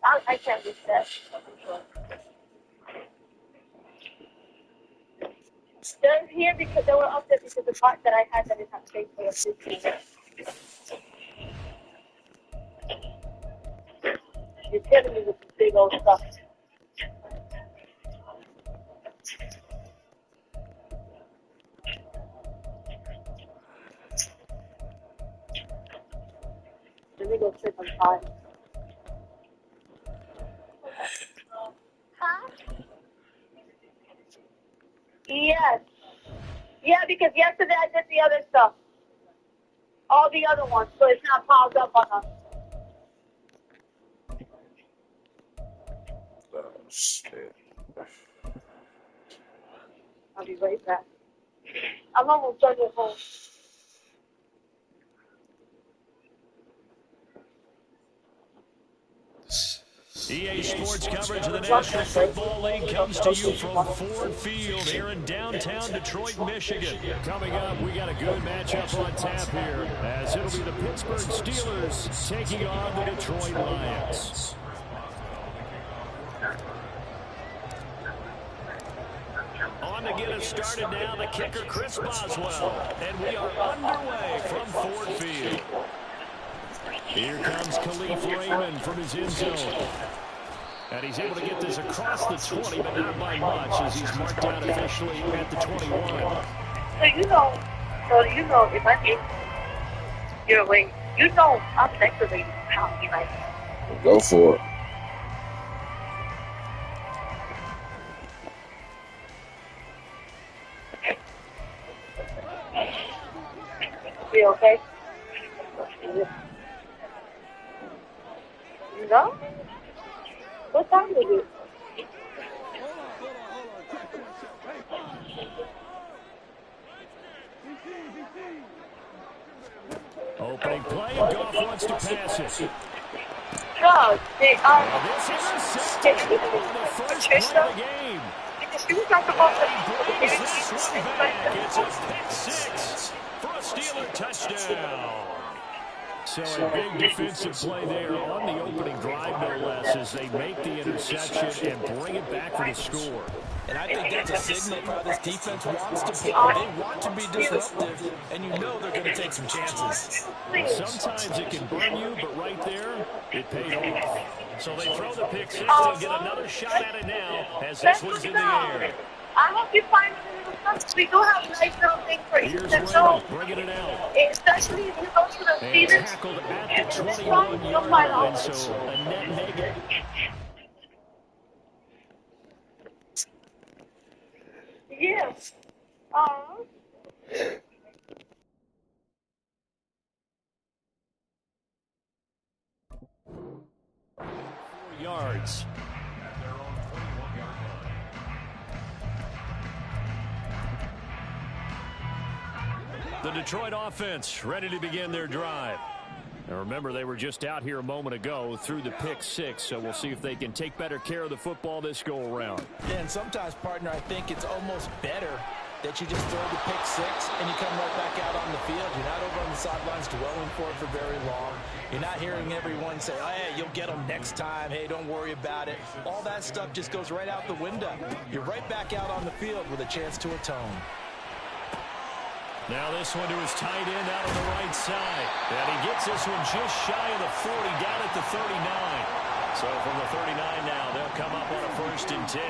I can't do that. They're here because they were up there because the part that I had that is not safe for the system. You're killing me with this big old stuff. Let me go sit on time. Huh? Yes. Yeah, because yesterday I did the other stuff. All the other ones, so it's not piled up on us. Oh, shit. I'll be right back. I'm almost done with home. EA Sports coverage of the National Football League comes to you from Ford Field here in downtown Detroit, Michigan. Coming up, we got a good matchup on tap here, as it'll be the Pittsburgh Steelers taking on the Detroit Lions. On to get us started now, the kicker, Chris Boswell. And we are underway from Ford Field. Here comes Khalif Raymond from his end zone. And he's able to get this across the 20, but not by much, as he's marked down officially at the 21. So you know, if I get your way, you know I'm decorating how he like. Go for it. Be okay? No? What time is it? Opening play, and Goff wants to pass it. No, they are. This intercepted on the first play of the game. Because she was not supposed to Brings this one back. It's a pick six for a Steeler touchdown. So a big defensive play there on the opening drive, no less, as they make the interception and bring it back for the score. And I think that's a signal for how this defense wants to play. They want to be disruptive, and you know they're going to take some chances. Sometimes it can burn you, but right there, it paid off. So they throw the pick six. They'll get another shot at it now as this one's in the air. I hope you find a little stuff. We do have a nice little thing for you. Bringing it out. Especially if you go to the theaters. Tackled at the 21-yard line, so a net negative. Yes. 4 yards. The Detroit offense ready to begin their drive. Now remember, they were just out here a moment ago through the pick six, so we'll see if they can take better care of the football this go-around. Yeah, and sometimes, partner, I think it's almost better that you just throw the pick six and you come right back out on the field. You're not over on the sidelines dwelling for it for very long. You're not hearing everyone say, oh, hey, you'll get them next time. Hey, don't worry about it. All that stuff just goes right out the window. You're right back out on the field with a chance to atone. Now this one to his tight end out on the right side. And he gets this one just shy of the 40, down at the 39. So from the 39 now, they'll come up on a 1st and 10.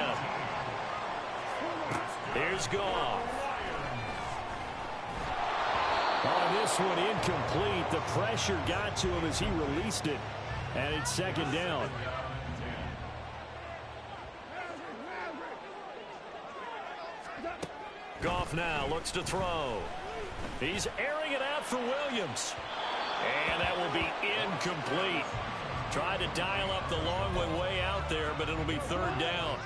Here's Goff. On this one, incomplete. The pressure got to him as he released it. And it's 2nd down. Goff now looks to throw. He's airing it out for Williams. And that will be incomplete. Tried to dial up the long way out there, but it'll be 3rd down.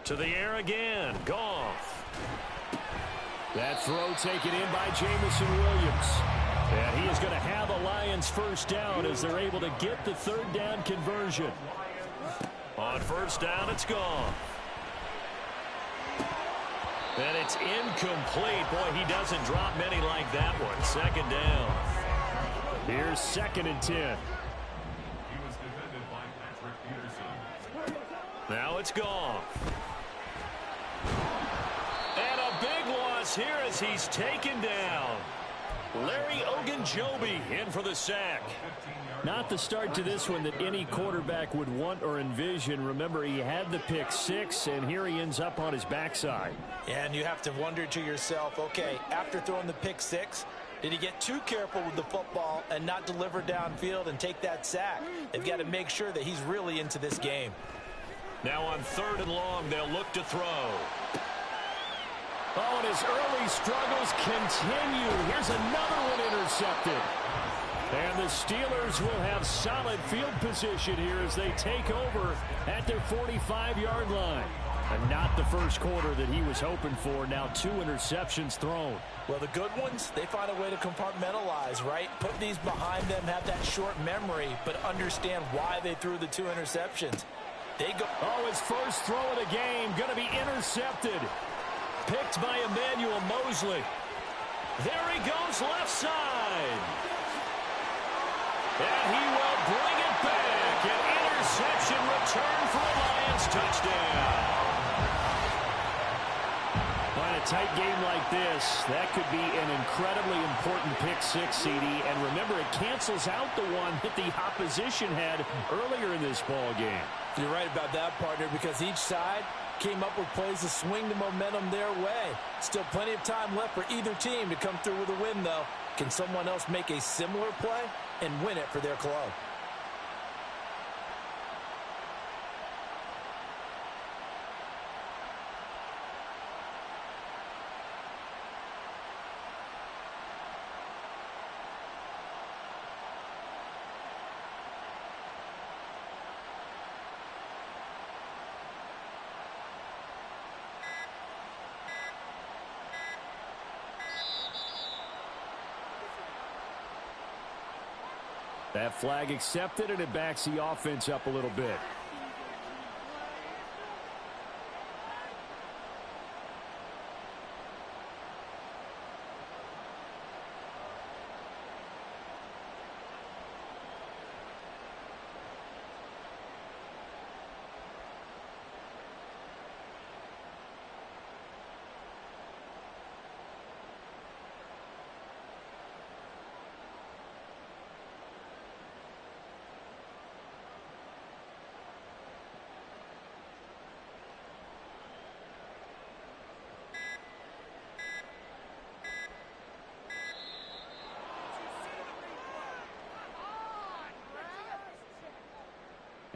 To the air again. Goff. That throw taken in by Jamison Williams. And he is going to have a Lions 1st down as they're able to get the 3rd down conversion. On 1st down, it's Goff. And it's incomplete. Boy, he doesn't drop many like that one. 2nd down. Here's 2nd and 10. Now it's Goff. And a big loss here as he's taken down. Larry Ogunjobi in for the sack. Not the start to this one that any quarterback would want or envision. Remember, he had the pick six, and here he ends up on his backside. And you have to wonder to yourself, okay, after throwing the pick six, did he get too careful with the football and not deliver downfield and take that sack? They've got to make sure that he's really into this game. Now on 3rd and long, they'll look to throw. Oh, and his early struggles continue. Here's another one intercepted. And the Steelers will have solid field position here as they take over at their 45-yard line. And not the first quarter that he was hoping for. Now 2 interceptions thrown. Well, the good ones, they find a way to compartmentalize, right? Put these behind them, have that short memory, but understand why they threw the 2 interceptions. They go. Oh, his first throw of the game going to be intercepted. Picked by Emmanuel Mosley. There he goes, left side. And he will bring it back. An interception return for a Lions touchdown. On a tight game like this, that could be an incredibly important pick six, CD. And remember, it cancels out the one that the opposition had earlier in this ball game. You're right about that, partner, because each side came up with plays to swing the momentum their way. Still plenty of time left for either team to come through with a win, though. Can someone else make a similar play and win it for their club? That flag accepted, and it backs the offense up a little bit.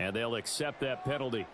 And they'll accept that penalty.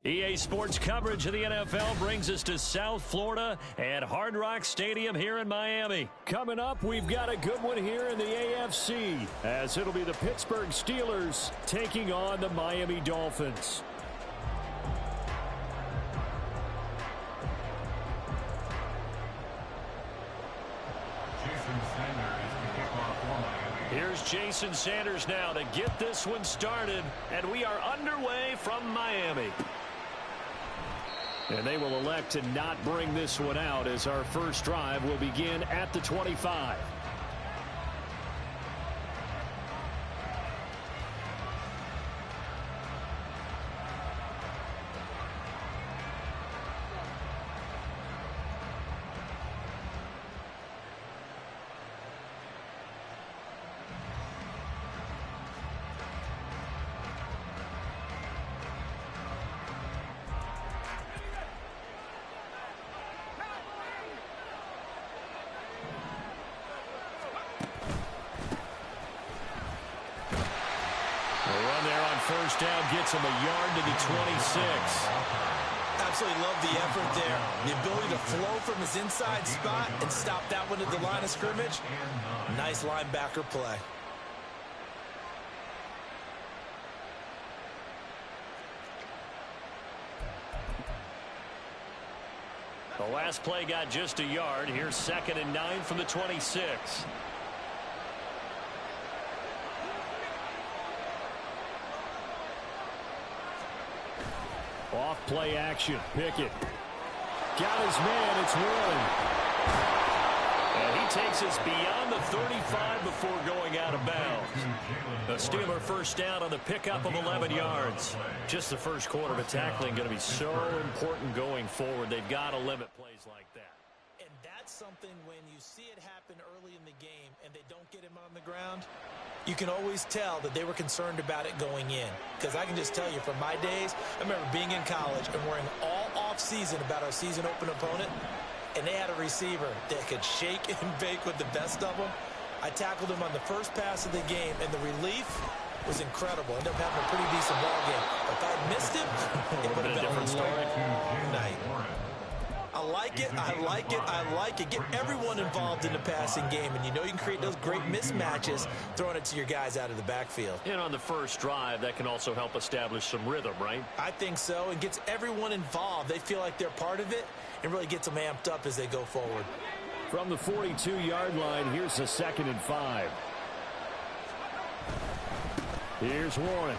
EA Sports coverage of the NFL brings us to South Florida at Hard Rock Stadium here in Miami. Coming up, we've got a good one here in the AFC, as it'll be the Pittsburgh Steelers taking on the Miami Dolphins. Here's Jason Sanders now to get this one started, and we are underway from Miami. And they will elect to not bring this one out as our first drive will begin at the 25. First down gets him a yard to the 26. Absolutely love the effort there. The ability to flow from his inside spot and stop that one at the line of scrimmage. Nice linebacker play. The last play got just a yard. Here's 2nd and 9 from the 26. Off play action. Pickett. Got his man. It's Warren. And he takes us beyond the 35 before going out of bounds. A Steeler first down on the pickup of 11 yards. Just the first quarter of tackling going to be so important going forward. They've got to limit plays like that. And that's something when you see it happen early in the game and they don't get him on the ground, you can always tell that they were concerned about it going in. Because I can just tell you from my days, I remember being in college and worrying all off-season about our season open opponent, and they had a receiver that could shake and bake with the best of them. I tackled him on the first pass of the game, and the relief was incredible. Ended up having a pretty decent ball game. If I had missed him, it would have been a different story. Night. I like it, I like it, I like it. Get everyone involved in the passing game, and you know you can create those great mismatches throwing it to your guys out of the backfield. And on the first drive, that can also help establish some rhythm, right? I think so. It gets everyone involved. They feel like they're part of it and really gets them amped up as they go forward. From the 42-yard line, here's a 2nd and 5. Here's Warren.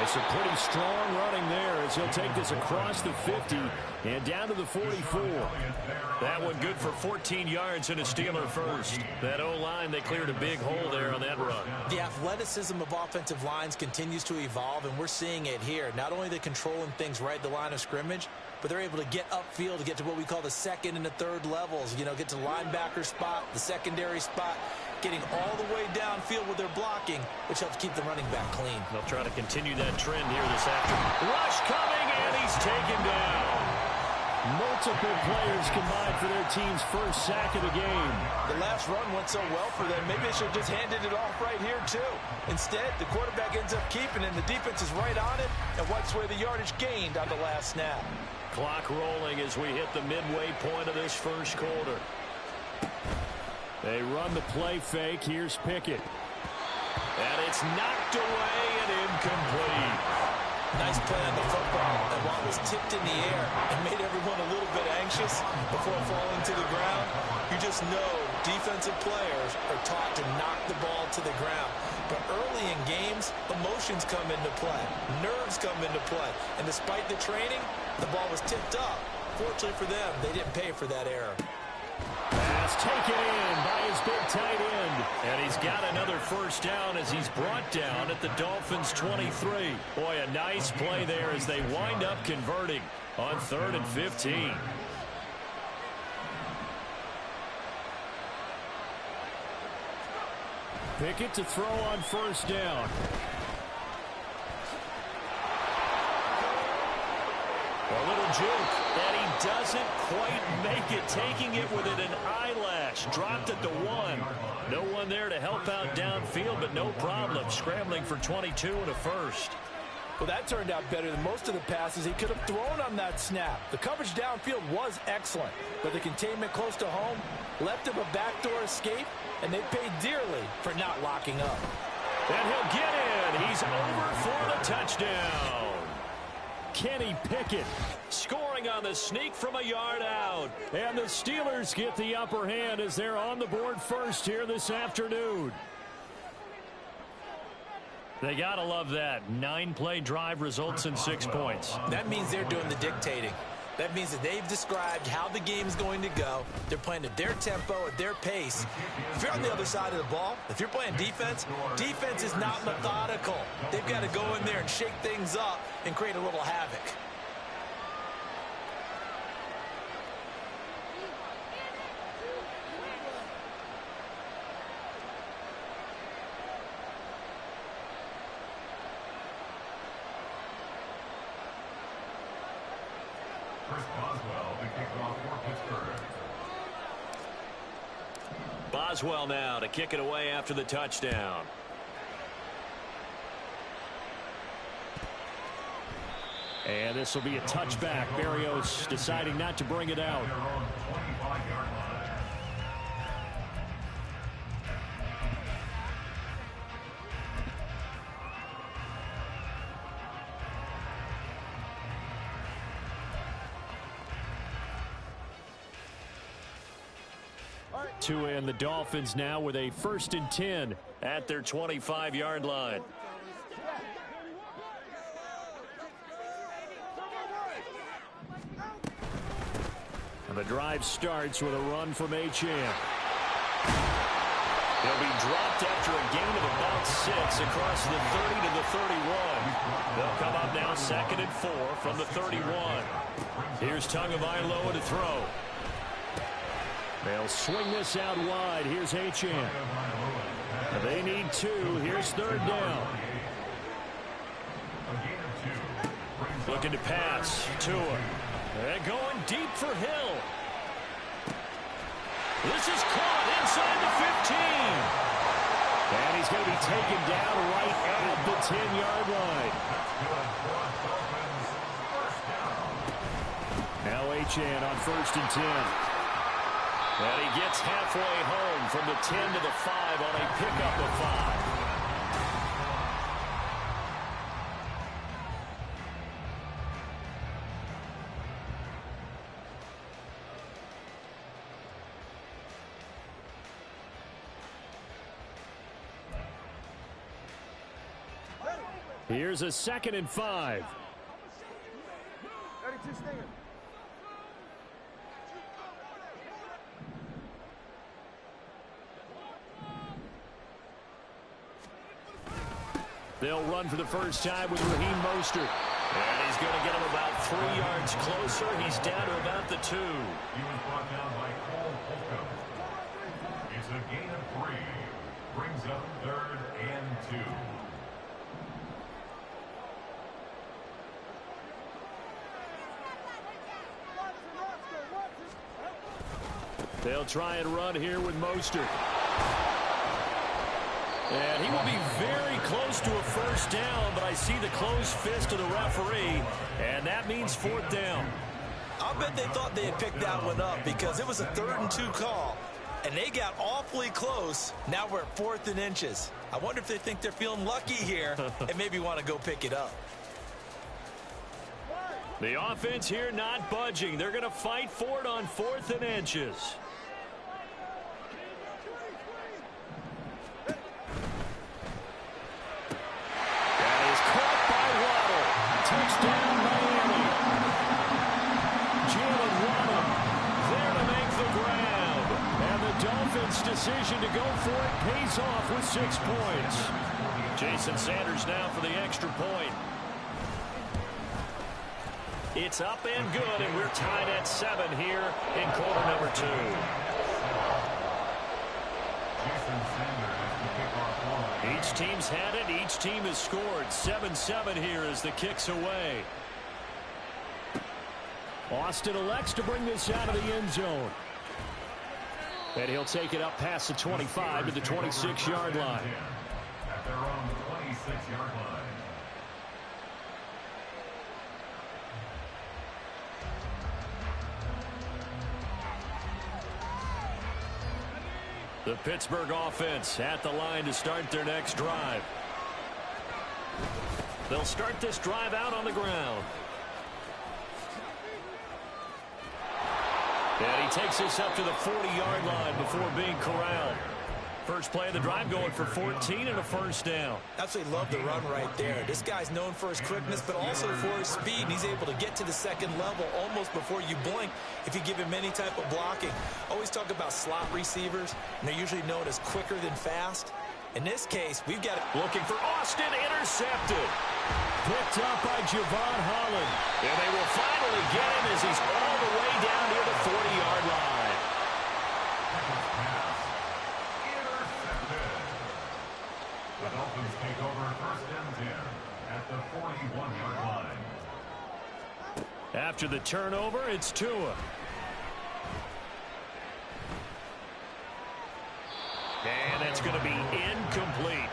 It's a pretty strong running there as he'll take this across the 50 and down to the 44. That one good for 14 yards and a Steeler first. That O-line, they cleared a big hole there on that run. The athleticism of offensive lines continues to evolve, and we're seeing it here. Not only are they controlling things right at the line of scrimmage, but they're able to get upfield to get to what we call the 2nd and the 3rd levels. You know, get to the linebacker spot, the secondary spot, getting all the way downfield with their blocking, which helps keep the running back clean. They'll try to continue that trend here this afternoon. Rush coming, and he's taken down. Multiple players combined for their team's first sack of the game. The last run went so well for them, maybe they should have just handed it off right here, too. Instead, the quarterback ends up keeping it, and the defense is right on it and wipes away the yardage gained on the last snap. Clock rolling as we hit the midway point of this first quarter. They run the play fake. Here's Pickett. And it's knocked away and incomplete. Nice play on the football. And while it was tipped in the air and made everyone a little bit anxious before falling to the ground, you just know defensive players are taught to knock the ball to the ground. But early in games, emotions come into play. Nerves come into play. And despite the training, the ball was tipped up. Fortunately for them, they didn't pay for that error. Pass taken in by his big tight end. And he's got another first down as he's brought down at the Dolphins' 23. Boy, a nice play there as they wind up converting on 3rd and 15. Pickett to throw on first down. A little juke, and he doesn't quite make it, taking it within an eyelash. Dropped at the 1. No one there to help out downfield, but no problem. Scrambling for 22 and a first. Well, that turned out better than most of the passes he could have thrown on that snap. The coverage downfield was excellent, but the containment close to home left him a backdoor escape, and they paid dearly for not locking up. And he'll get in. He's over for the touchdown. Kenny Pickett scoring on the sneak from a yard out. And the Steelers get the upper hand as they're on the board first here this afternoon. They got to love that. 9-play drive results in 6 points. That means they're doing the dictating. That means that they've described how the game's going to go. They're playing at their tempo, at their pace. If you're on the other side of the ball, if you're playing defense, defense is not methodical. They've got to go in there and shake things up and create a little havoc. Boswell now to kick it away after the touchdown. And this will be a touchback. Berrios deciding not to bring it out. 2 and the Dolphins now with a 1st and 10 at their 25-yard line. And the drive starts with a run from Achane. He'll be dropped after a gain of about 6 across the 30 to the 31. They'll come up now 2nd and 4 from the 31. Here's Tagovailoa to throw. They'll swing this out wide. Here's Achane. They need 2. Here's 3rd down. Looking to pass. Tua. And going deep for Hill. This is caught inside the 15. And he's going to be taken down right at the 10-yard line. Now Achane on 1st and 10. And he gets halfway home from the 10 to the 5 on a pickup of 5. Here's a 2nd and 5. They'll run for the first time with Raheem Mostert. And he's going to get him about 3 yards closer. He's down to about the 2. He was brought down by Cole Holcomb. It's a gain of 3. Brings up 3rd and 2. They'll try and run here with Mostert. And he will be very close to a first down, but I see the closed fist of the referee, and that means 4th down. I'll bet they thought they had picked that one up because it was a 3rd and 2 call, and they got awfully close. Now we're at 4th and inches. I wonder if they think they're feeling lucky here and maybe want to go pick it up. The offense here not budging. They're going to fight for it on 4th and inches. Touchdown, Miami. Jalen Waddle there to make the grab. And the Dolphins' decision to go for it pays off with 6 points. Jason Sanders now for the extra point. It's up and good, and we're tied at 7 here in quarter number 2. Each team's had it. Each team has scored. 7-7 here as the kick's away. Austin elects to bring this out of the end zone. And he'll take it up past the 25 to the 26-yard line. At their own 26-yard line. The Pittsburgh offense at the line to start their next drive. They'll start this drive out on the ground. And he takes this up to the 40-yard line before being corralled. First play of the drive going for 14 and a first down. Absolutely love the run right there. This guy's known for his quickness, but also for his speed. And he's able to get to the second level almost before you blink if you give him any type of blocking. Always talk about slot receivers, and they're usually known as quicker than fast. In this case, we've got it. Looking for Austin, intercepted. Picked up by Javon Holland. And they will finally get him as he's all the way down near the 40-yard line. The Dolphins take over first and 10 at the 41-yard line. After the turnover, it's Tua. And that's going to be incomplete.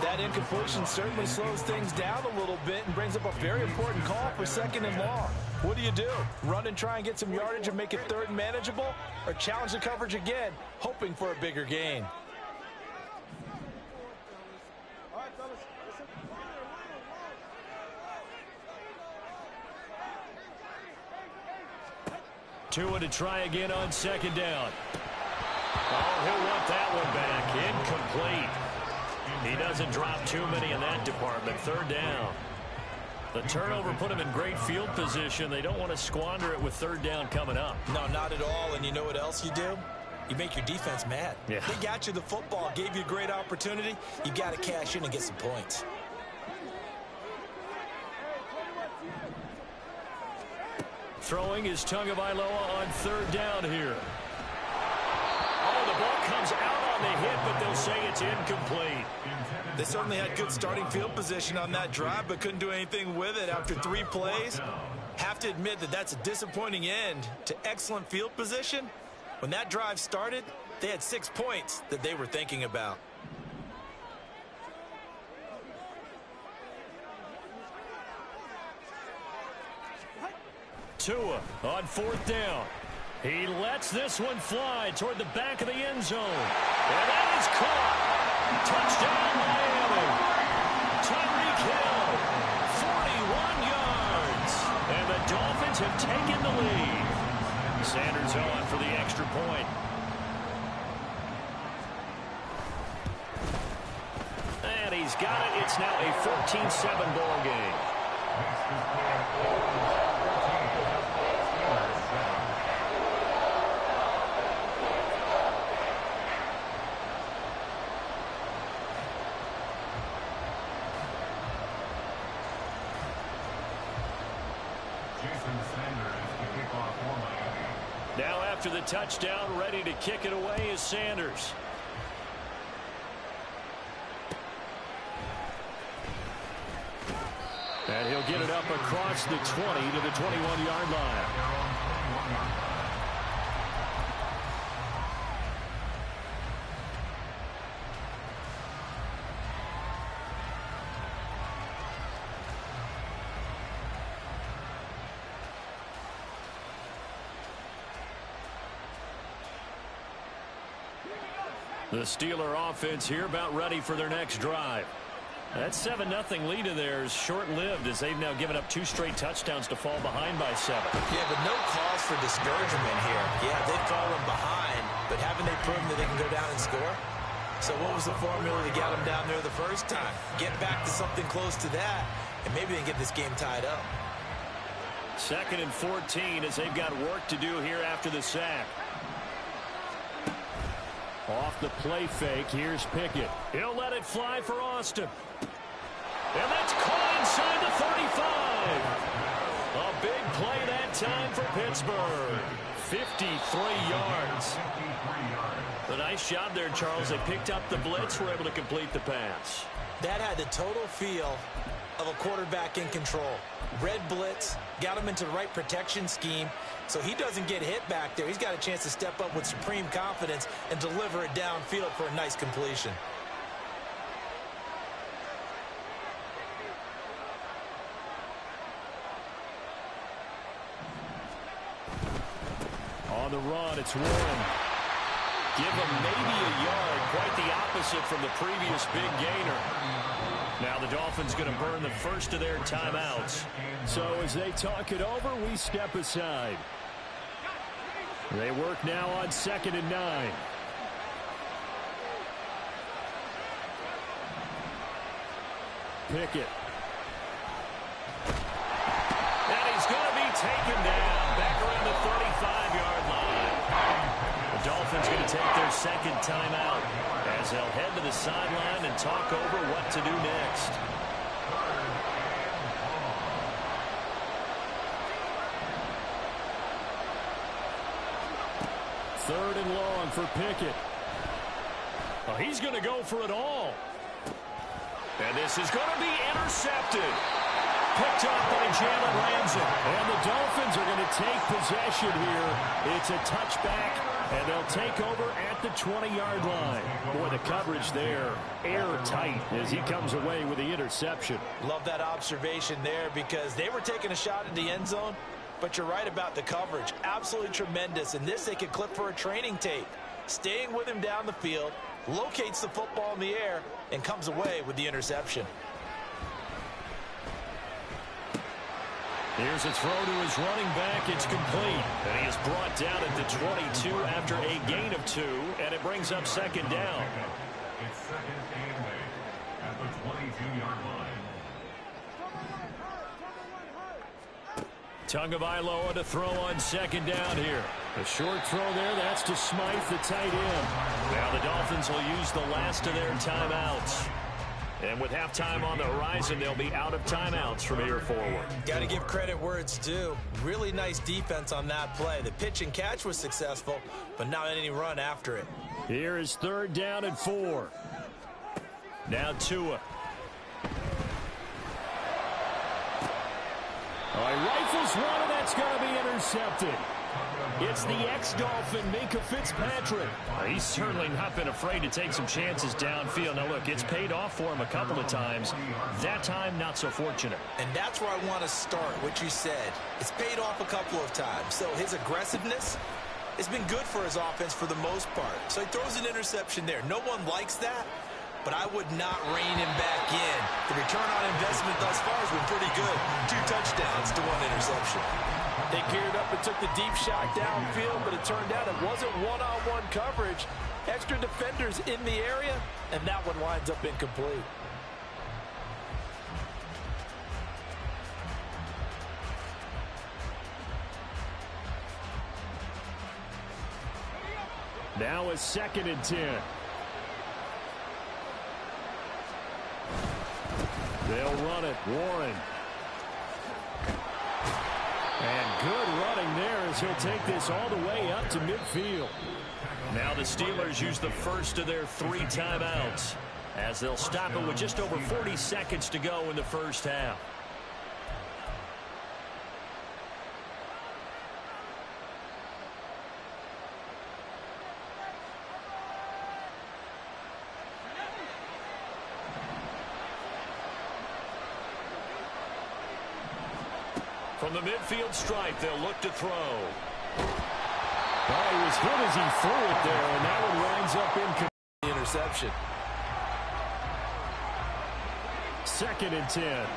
That incompletion certainly slows things down a little bit and brings up a very important call for second and long. What do? Run and try and get some yardage and make it third and manageable? Or challenge the coverage again, hoping for a bigger gain? Tua to try again on second down. Oh, he'll want that one back. Incomplete. He doesn't drop too many in that department. Third down. The turnover put him in great field position. They don't want to squander it with third down coming up. No, not at all. And you know what else you do? You make your defense mad. Yeah. They got you the football, gave you a great opportunity. You got to cash in and get some points. Throwing is Tagovailoa on third down here. Oh, the ball comes out on the hit, but they'll say it's incomplete. They certainly had good starting field position on that drive, but couldn't do anything with it after 3 plays. Have to admit that that's a disappointing end to excellent field position. When that drive started, they had 6 points that they were thinking about. Tua on fourth down. He lets this one fly toward the back of the end zone. And that is caught. Touchdown, Miami. Tyreek Hill, 41 yards. And the Dolphins have taken the lead. Sanders on for the extra point. And he's got it. It's now a 14-7 ball game. Now after the touchdown, ready to kick it away is Sanders. And he'll get it up across the 20 to the 21-yard line. The Steeler offense here about ready for their next drive. That 7-0 lead of theirs short-lived as they've now given up 2 straight touchdowns to fall behind by 7. Yeah, but no cause for discouragement here. Yeah, they've fallen behind, but haven't they proven that they can go down and score? So what was the formula that got them down there the first time? Get back to something close to that, and maybe they can get this game tied up. 2nd and 14 as they've got work to do here after the sack. Off the play fake, here's Pickett. He'll let it fly for Austin. And that's caught inside the 35. A big play that time for Pittsburgh. 53 yards. A nice job there, Charles. They picked up the blitz, were able to complete the pass. That had the total feel of a quarterback in control. Red blitz, got him into the right protection scheme, so he doesn't get hit back there. He's got a chance to step up with supreme confidence and deliver it downfield for a nice completion. On the run, it's Warren. Give him maybe a yard, quite the opposite from the previous big gainer. Now the Dolphins going to burn the first of their timeouts. So as they talk it over, we step aside. They work now on 2nd and 9. Pickett. And he's going to be taken down back around the 35-yard line. The Dolphins going to take their second timeout as they'll head to the sideline and talk over what to do next. Third and long for Pickett. Oh, he's going to go for it all. And this is going to be intercepted. Picked up by Jalen Ramsey. And the Dolphins are going to take possession here. It's a touchback, and they'll take over at the 20-yard line. Boy, the coverage there, airtight as he comes away with the interception. Love that observation there because they were taking a shot at the end zone, but you're right about the coverage. Absolutely tremendous. And this they could clip for a training tape. Staying with him down the field, locates the football in the air, and comes away with the interception. Here's a throw to his running back. It's complete. And he is brought down at the 22 after a gain of 2, and it brings up 2nd down. It's 2nd and 8 at the 22-yard line. Tagovailoa to throw on 2nd down here. A short throw there. That's to Smythe, the tight end. Now the Dolphins will use the last of their timeouts. And with halftime on the horizon, they'll be out of timeouts from here forward. Got to give credit where it's due. Really nice defense on that play. The pitch and catch was successful, but not any run after it. Here is 3rd down and 4. Now Tua. Oh, he rifles one, and that's going to be intercepted. It's the ex-Dolphin, Minkah Fitzpatrick. He's certainly not been afraid to take some chances downfield. Now, look, it's paid off for him a couple of times. That time, not so fortunate. And that's where I want to start, what you said. It's paid off a couple of times. So his aggressiveness has been good for his offense for the most part. So he throws an interception there. No one likes that, but I would not rein him back in. The return on investment thus far has been pretty good. 2 touchdowns to 1 interception. They geared up and took the deep shot downfield, but it turned out it wasn't one-on-one coverage. Extra defenders in the area, and that one winds up incomplete. Now it's 2nd and 10. They'll run it. Warren. And good running there as he'll take this all the way up to midfield. Now the Steelers use the first of their 3 timeouts as they'll stop it with just over 40 seconds to go in the first half. From the midfield stripe, they'll look to throw. Oh, he was hit as he threw it there, and that one winds up in interception. 2nd and 10.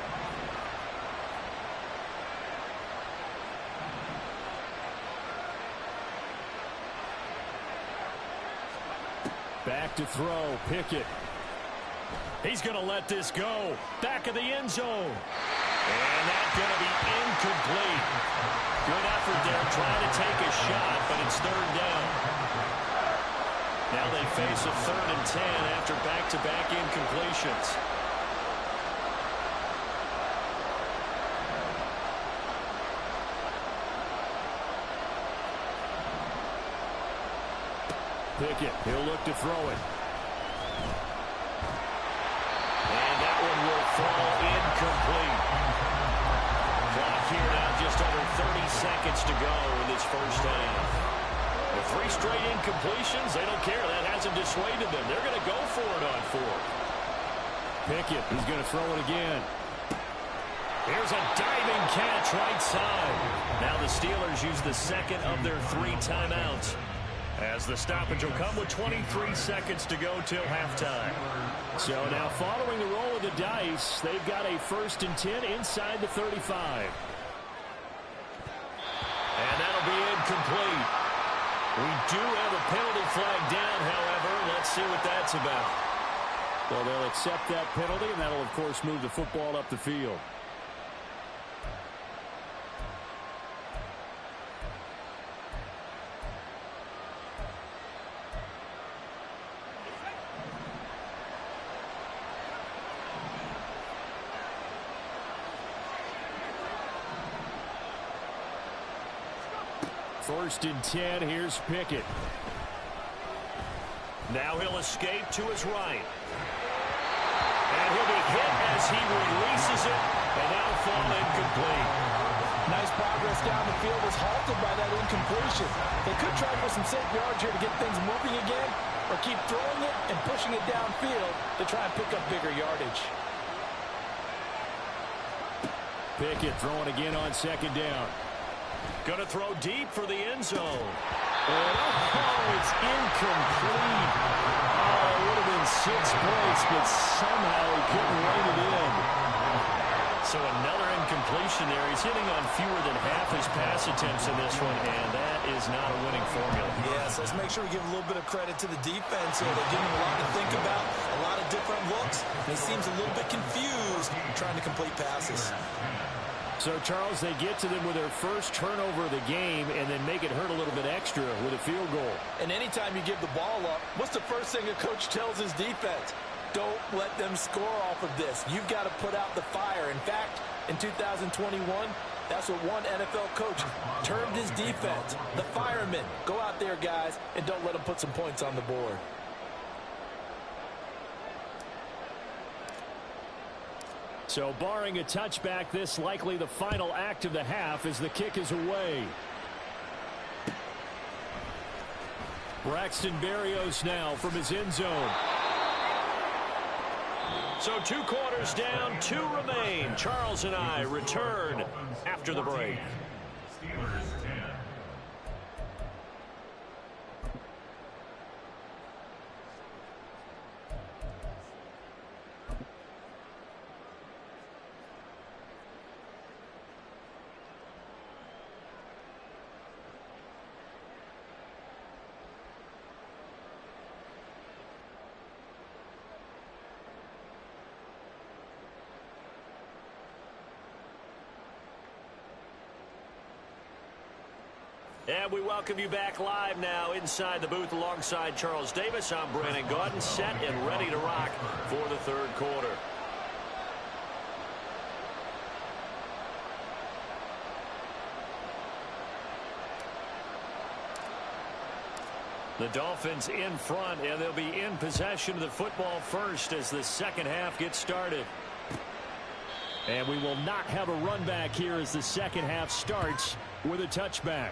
Back to throw, Pickett. He's going to let this go. Back of the end zone. And that's going to be incomplete. Good effort there trying to take a shot, but it's 3rd down. Now they face a 3rd and 10 after back-to-back incompletions. Pickett, he'll look to throw it. And that one will fall incomplete. just under 30 seconds to go in this first half. With 3 straight incompletions, they don't care. That hasn't dissuaded them. They're going to go for it on 4th. Pickett, he's going to throw it again. Here's a diving catch right side. Now the Steelers use the second of their 3 timeouts, as the stoppage will come with 23 seconds to go till halftime. So now following the roll of the dice, they've got a 1st and 10 inside the 35. And that'll be incomplete. We do have a penalty flag down, however. Let's see what that's about. Well, they'll accept that penalty, and that'll, of course, move the football up the field. First and 10, here's Pickett. Now he'll escape to his right. And he'll be hit as he releases it, and that'll fall incomplete. Nice progress down the field was halted by that incompletion. They could try for some safe yards here to get things moving again, or keep throwing it and pushing it downfield to try and pick up bigger yardage. Pickett throwing again on 2nd down. Going to throw deep for the end zone. Oh, it's incomplete. Oh, it would have been 6 points, but somehow he couldn't rein it in. So another incompletion there. He's hitting on fewer than half his pass attempts in this one, and that is not a winning formula. Yes, let's make sure we give a little bit of credit to the defense here. They're giving him a lot to think about, a lot of different looks. And he seems a little bit confused trying to complete passes. So, Charles, they get to them with their first turnover of the game and then make it hurt a little bit extra with a field goal. And anytime you give the ball up, what's the first thing a coach tells his defense? Don't let them score off of this. You've got to put out the fire. In fact, in 2021, that's what one NFL coach termed his defense. The firemen. Go out there, guys, and don't let them put some points on the board. So barring a touchback, this likely the final act of the half as the kick is away. Braxton Berrios now from his end zone. So 2 quarters down, 2 remain. Charles and I return after the break. Steelers 10. And we welcome you back live now inside the booth alongside Charles Davis. I'm Brandon Gaudin, set and ready to rock for the 3rd quarter. The Dolphins in front, and they'll be in possession of the football first as the 2nd half gets started. And we will not have a run back here as the 2nd half starts with a touchback.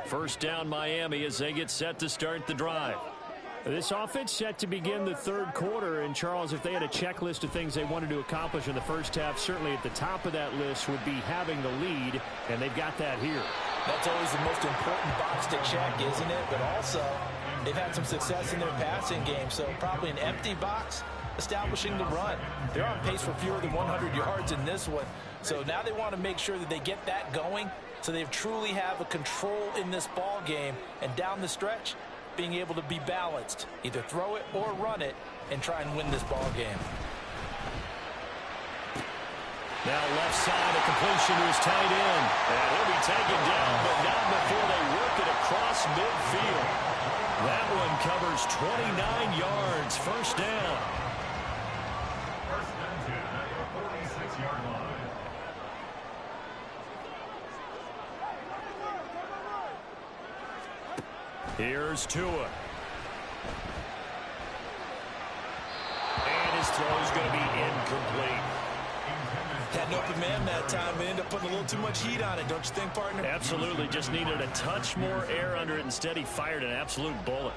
First down Miami as they get set to start the drive. This offense set to begin the 3rd quarter, and Charles, if they had a checklist of things they wanted to accomplish in the first half, certainly at the top of that list would be having the lead, and they've got that here. That's always the most important box to check, isn't it? But also, they've had some success in their passing game, so probably an empty box establishing the run. They're on pace for fewer than 100 yards in this one, so now they want to make sure that they get that going so they truly have a control in this ball game, and down the stretch, being able to be balanced, either throw it or run it, and try and win this ball game. Now left side, a completion to his tight end. And he'll be taken down, but not before they work it across midfield. That one covers 29 yards, first down. First and 10 at the 46-yard line. Here's Tua. throw is going to be incomplete. Had an open man that time and ended up putting a little too much heat on it, don't you think, partner? Absolutely. Just needed a touch more air under it. Instead, he fired an absolute bullet.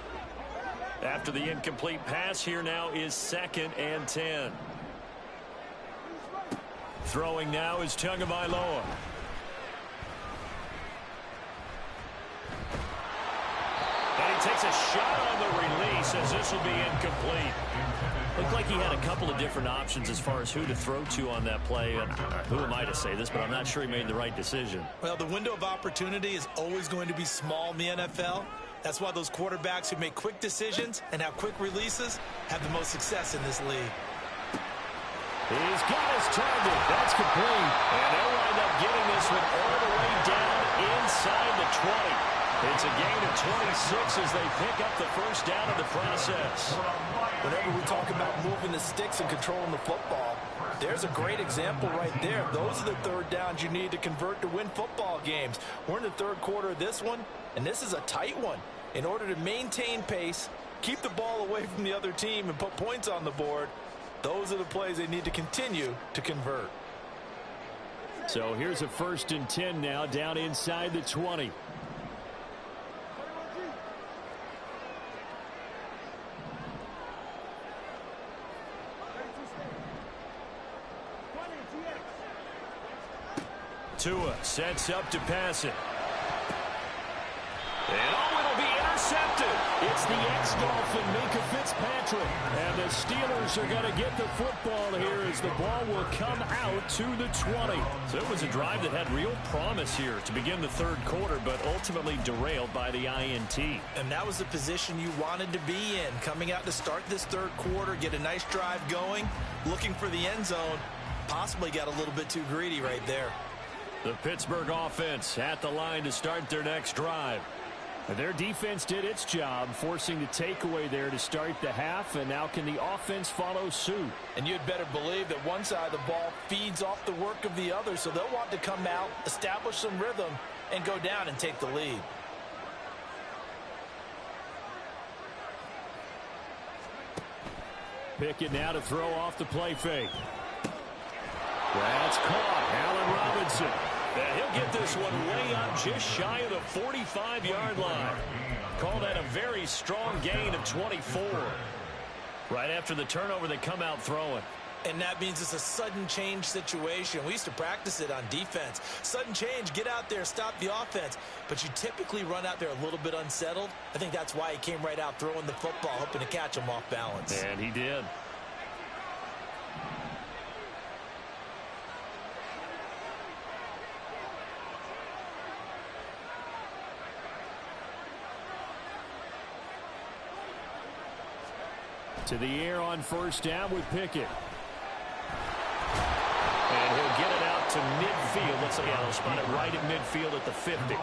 After the incomplete pass, here now is 2nd and 10. Throwing now is Tagovailoa. And he takes a shot on the release as this will be incomplete. Looked like he had a couple of different options as far as who to throw to on that play. And who am I to say this, but I'm not sure he made the right decision. Well, the window of opportunity is always going to be small in the NFL. That's why those quarterbacks who make quick decisions and have quick releases have the most success in this league. He's got his target. That's complete. And they'll wind up getting this one all the way down inside the 20. It's a gain of 26 as they pick up the first down in the process. Whenever we talk about moving the sticks and controlling the football, there's a great example right there. Those are the third downs you need to convert to win football games. We're in the third quarter of this one, and this is a tight one. In order to maintain pace, keep the ball away from the other team, and put points on the board, those are the plays they need to continue to convert. So here's a 1st and 10 now, down inside the 20. Tua sets up to pass it. And it'll be intercepted. It's the ex-Dolphin, Minka Fitzpatrick. And the Steelers are going to get the football here as the ball will come out to the 20. So it was a drive that had real promise here to begin the third quarter, but ultimately derailed by the INT. And that was the position you wanted to be in. Coming out to start this third quarter, get a nice drive going, looking for the end zone. Possibly got a little bit too greedy right there. The Pittsburgh offense at the line to start their next drive. Their defense did its job, forcing the takeaway there to start the half, and now can the offense follow suit? And you'd better believe that one side of the ball feeds off the work of the other, so they'll want to come out, establish some rhythm, and go down and take the lead. Pickett now to throw off the play fake. That's caught. Allen Robinson. And he'll get this one way up just shy of the 45-yard line. Call that a very strong gain of 24. Right after the turnover, they come out throwing. And that means it's a sudden change situation. We used to practice it on defense. Sudden change, get out there, stop the offense. But you typically run out there a little bit unsettled. I think that's why he came right out throwing the football, hoping to catch him off balance. And he did. To the air on 1st down with Pickett. And he'll get it out to midfield. Let's see, he'll spot it right at midfield at the 50.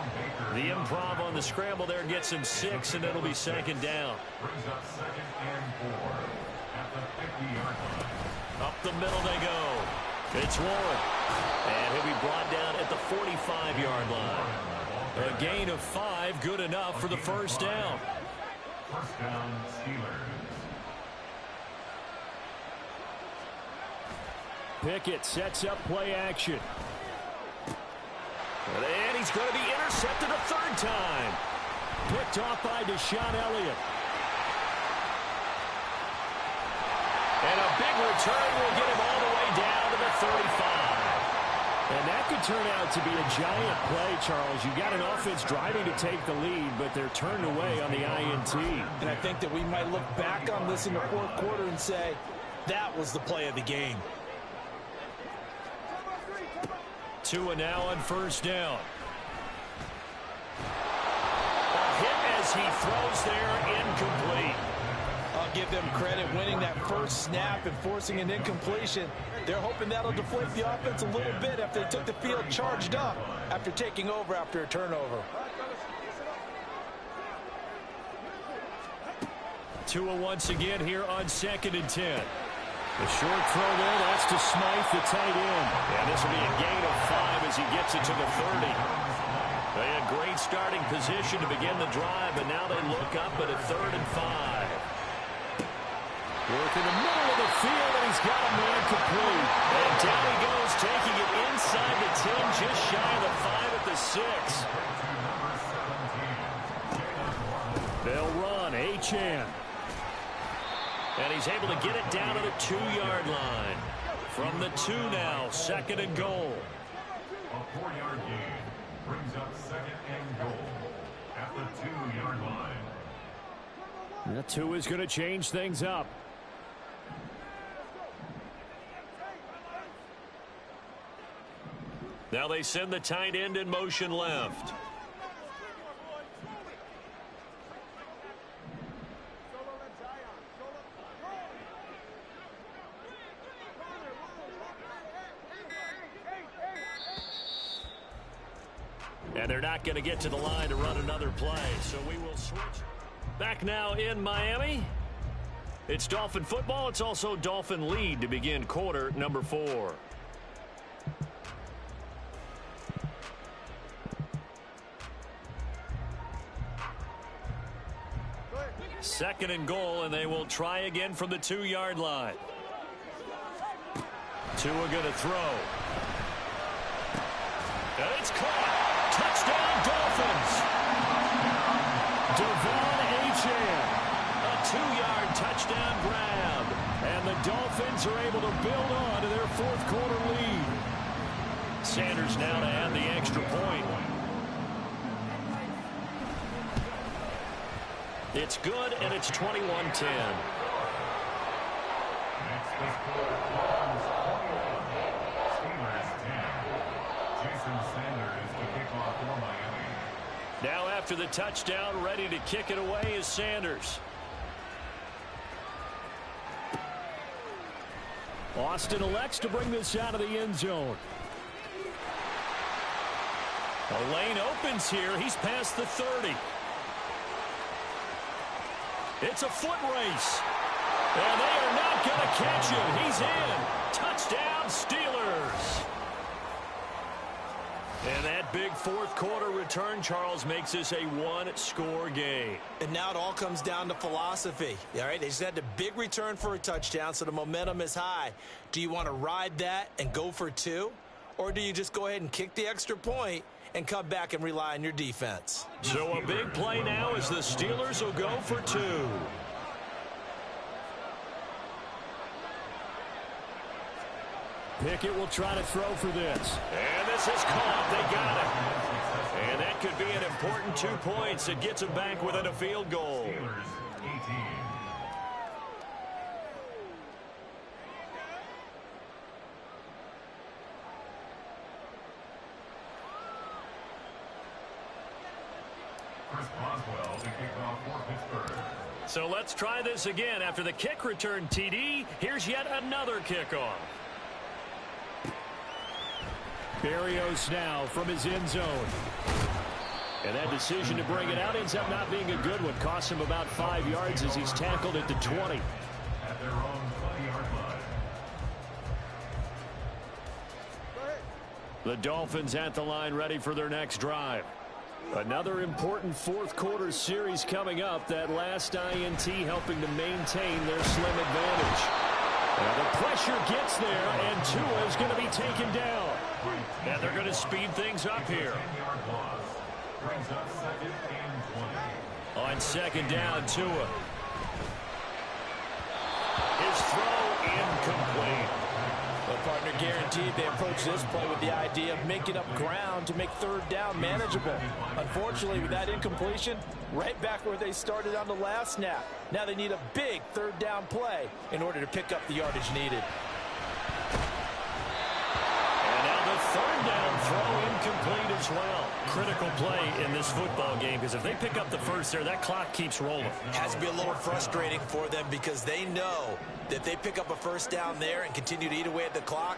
The improv on the scramble there gets him 6, and it'll be 2nd down. Brings up 2nd and 4 at the 50-yard line. Up the middle they go. It's Warren. And he'll be brought down at the 45-yard line. A gain of 5, good enough for the 1st down. 1st down, Steelers. Pickett sets up play action. And he's going to be intercepted a 3rd time. Picked off by Deshaun Elliott. And a big return will get him all the way down to the 35. And that could turn out to be a giant play, Charles. You've got an offense driving to take the lead, but they're turned away on the INT. And I think that we might look back on this in the 4th quarter and say, that was the play of the game. Tua now on 1st down. A hit as he throws there, incomplete. I'll give them credit winning that first snap and forcing an incompletion. They're hoping that'll deflate the offense a little bit after they took the field charged up after taking over after a turnover. Tua once again here on 2nd and 10. The short throw there, that's to Smythe, the tight end. And this will be a gain of 5 as he gets it to the 30. They had great starting position to begin the drive, but now they look up at a 3rd and 5. Work in the middle of the field, and he's got a man complete. And down he goes, taking it inside the 10, just shy of the 5 at the 6. They'll run Achane. And he's able to get it down to the 2-yard line. From the 2 now, 2nd and goal. A 4-yard gain brings up 2nd and goal at the 2-yard line. The 2 is going to change things up. Now they send the tight end in motion left. And they're not going to get to the line to run another play, so we will switch. Back now in Miami. It's Dolphin football. It's also Dolphin lead to begin quarter number 4. Second and goal, and they will try again from the 2-yard line. Tua going to throw. And it's caught. Touchdown, Dolphins. Devon Achane. A 2-yard touchdown grab. And the Dolphins are able to build on to their 4th quarter lead. Sanders now to add the extra point. It's good, and it's 21-10. Next, the score, Dolphins 21, Steelers 10. Jason Sanders to kick off for Miami. Now after the touchdown, ready to kick it away is Sanders. Austin elects to bring this out of the end zone. A lane opens here. He's past the 30. It's a foot race. And they are not going to catch him. He's in. Touchdown, Steelers. And that big 4th quarter return, Charles, makes this a 1-score game. And now it all comes down to philosophy. All right, they just had a big return for a touchdown, so the momentum is high. Do you want to ride that and go for 2? Or do you just go ahead and kick the extra point and come back and rely on your defense? So a big play now as the Steelers will go for 2. Pickett will try to throw for this. And this is caught. They got it. And that could be an important 2 points that gets them back within a field goal. Steelers 18. Chris Boswell to kick off for Pittsburgh. So let's try this again. After the kick return TD, here's yet another kickoff. Berrios now from his end zone. And that decision to bring it out ends up not being a good one. Costs him about 5 yards as he's tackled at the 20. At their own 20-yard line. The Dolphins at the line ready for their next drive. Another important 4th quarter series coming up. That last INT helping to maintain their slim advantage. And the pressure gets there, and Tua is going to be taken down. And they're going to speed things up here. 10-yard loss brings up 2nd and 20. On 2nd down, Tua. His throw incomplete. Well, partner, guaranteed they approach this play with the idea of making up ground to make 3rd down manageable. Unfortunately, with that incompletion, right back where they started on the last snap. Now they need a big 3rd down play in order to pick up the yardage needed. And now the 3rd down throw incomplete as well. Critical play in this football game, because if they pick up the first there, that clock keeps rolling. Has to be a little frustrating for them because they know that they pick up a 1st down there and continue to eat away at the clock,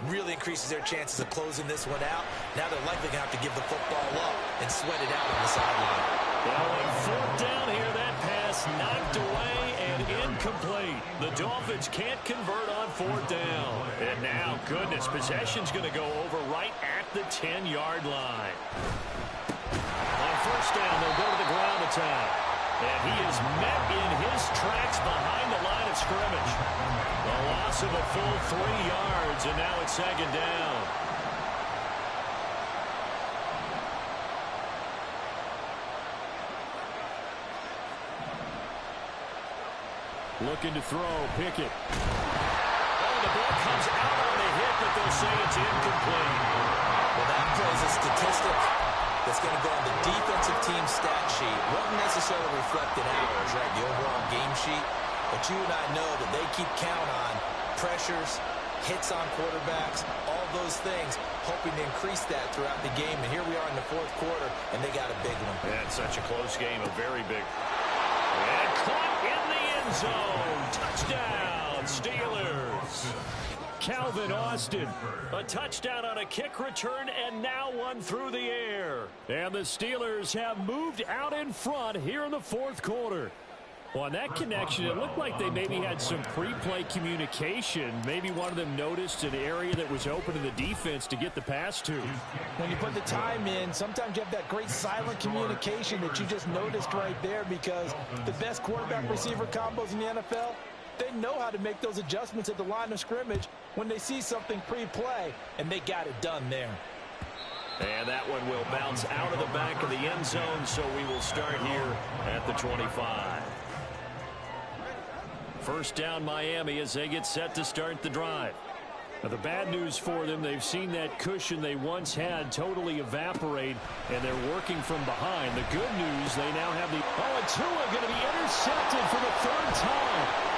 really increases their chances of closing this one out. Now they're likely going to have to give the football up and sweat it out on the sideline. Well, on 4th down here, that pass knocked away and incomplete. The Dolphins can't convert on 4th down. And now, goodness, possession's going to go over right at the 10-yard line. On 1st down, they'll go to the ground attack. And he is met in his tracks behind the line of scrimmage. The full 3 yards, and now it's 2nd down. Looking to throw, Pickett. Oh, the ball comes out on the hit, but they'll say it's incomplete. Well, that plays a statistic that's going to go on the defensive team stat sheet. Won't necessarily reflect in ours, right, the overall game sheet. But you and I know that they keep count on pressures, hits on quarterbacks, all those things, hoping to increase that throughout the game. And here we are in the 4th quarter, and they got a big one. Yeah, it's such a close game, a very big. And caught in the end zone. Touchdown, Steelers. Calvin Austin, a touchdown on a kick return, and now one through the air. And the Steelers have moved out in front here in the 4th quarter. On that connection, it looked like they maybe had some pre-play communication. Maybe one of them noticed an area that was open to the defense to get the pass to. When you put the time in, sometimes you have that great silent communication that you just noticed right there, because the best quarterback-receiver combos in the NFL, they know how to make those adjustments at the line of scrimmage when they see something pre-play, and they got it done there. And that one will bounce out of the back of the end zone, so we will start here at the 25. First down, Miami, as they get set to start the drive. Now, the bad news for them, they've seen that cushion they once had totally evaporate, and they're working from behind. The good news, they now have the... Oh, and Tua going to be intercepted for the 3rd time.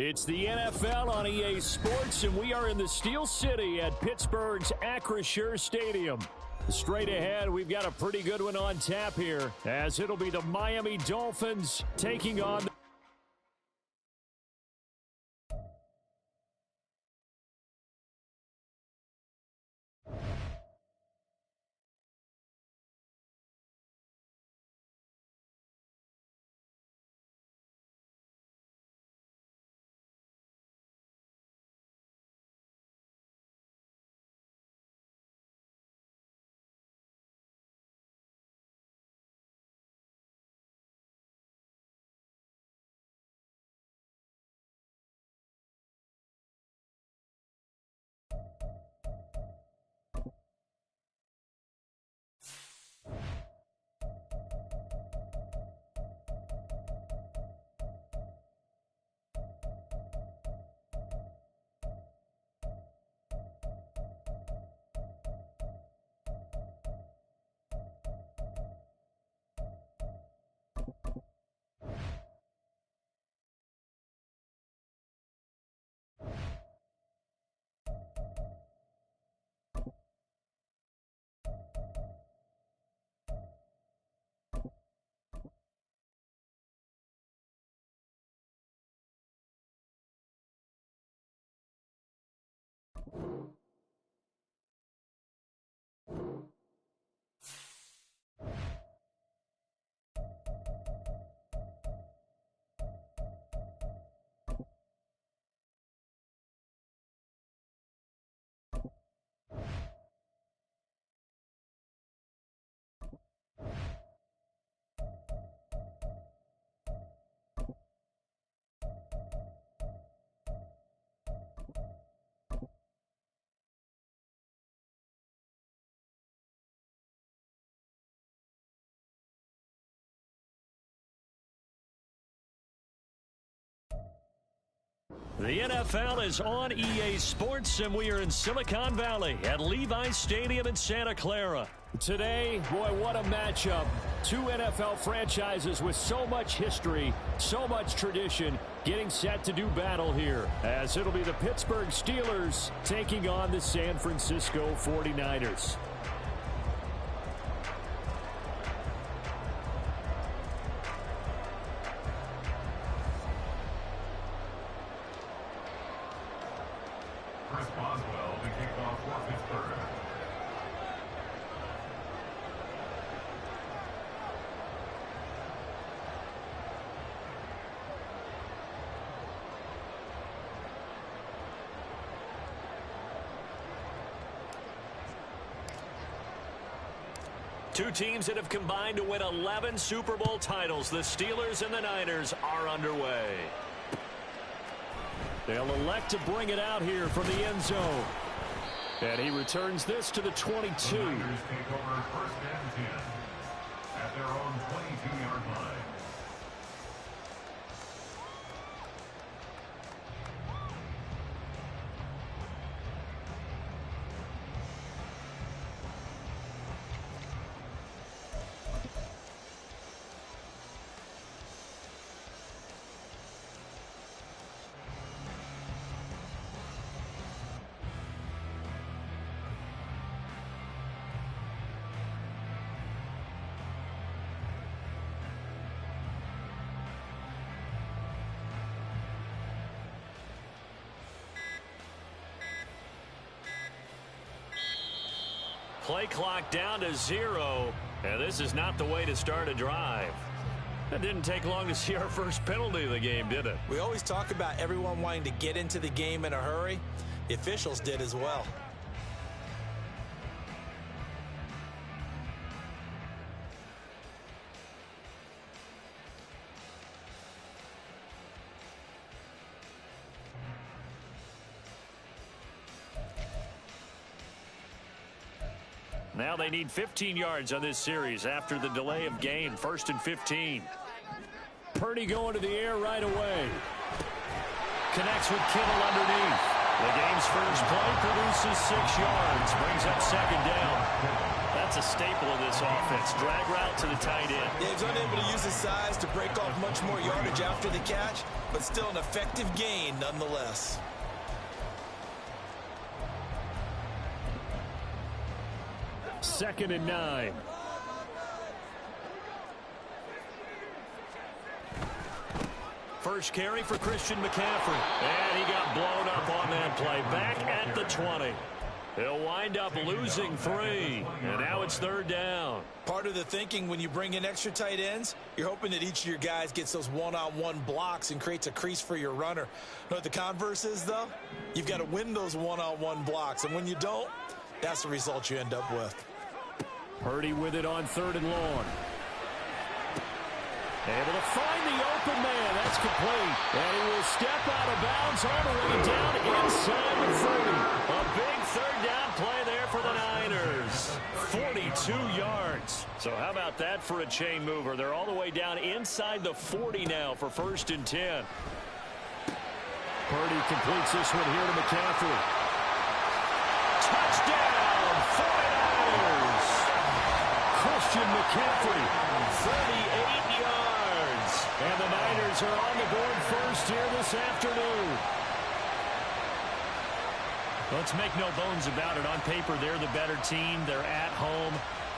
It's the NFL on EA Sports, and we are in the Steel City at Pittsburgh's Acrisure Stadium. Straight ahead, we've got a pretty good one on tap here, as it'll be the Miami Dolphins taking on the The NFL is on EA Sports, and we are in Silicon Valley at Levi's Stadium in Santa Clara. Today, boy, what a matchup. Two NFL franchises with so much history, so much tradition, getting set to do battle here, as it'll be the Pittsburgh Steelers taking on the San Francisco 49ers. Two teams that have combined to win 11 Super Bowl titles. The Steelers and the Niners are underway. They'll elect to bring it out here from the end zone. And he returns this to the 22. The Niners take over first and 10 at their own 22-yard line. Play clock down to 0, and this is not the way to start a drive. It didn't take long to see our first penalty of the game, did it? We always talk about everyone wanting to get into the game in a hurry. The officials did as well. Now they need 15 yards on this series after the delay of game. 1st and 15. Purdy going to the air right away. Connects with Kittle underneath. The game's first play produces 6 yards. Brings up 2nd down. That's a staple of this offense. Drag route to the tight end. Yeah, he's unable to use his size to break off much more yardage after the catch, but still an effective gain nonetheless. Second and 9. First carry for Christian McCaffrey. And he got blown up on that play. Back at the 20. He'll wind up losing 3. And now it's third down. Part of the thinking when you bring in extra tight ends, you're hoping that each of your guys gets those one-on-one blocks and creates a crease for your runner. You know what the converse is, though? You've got to win those one-on-one blocks. And when you don't, that's the result you end up with. Purdy with it on third and long. Able to find the open man. That's complete. And he will step out of bounds all the way down inside the 30. A big third down play there for the Niners. 42 yards. So how about that for a chain mover? They're all the way down inside the 40 now for first and 10. Purdy completes this one here to McCaffrey. Touchdown, 49ers. Christian McCaffrey, 38 yards. And the Niners are on the board first here this afternoon. Let's make no bones about it. On paper, they're the better team. They're at home.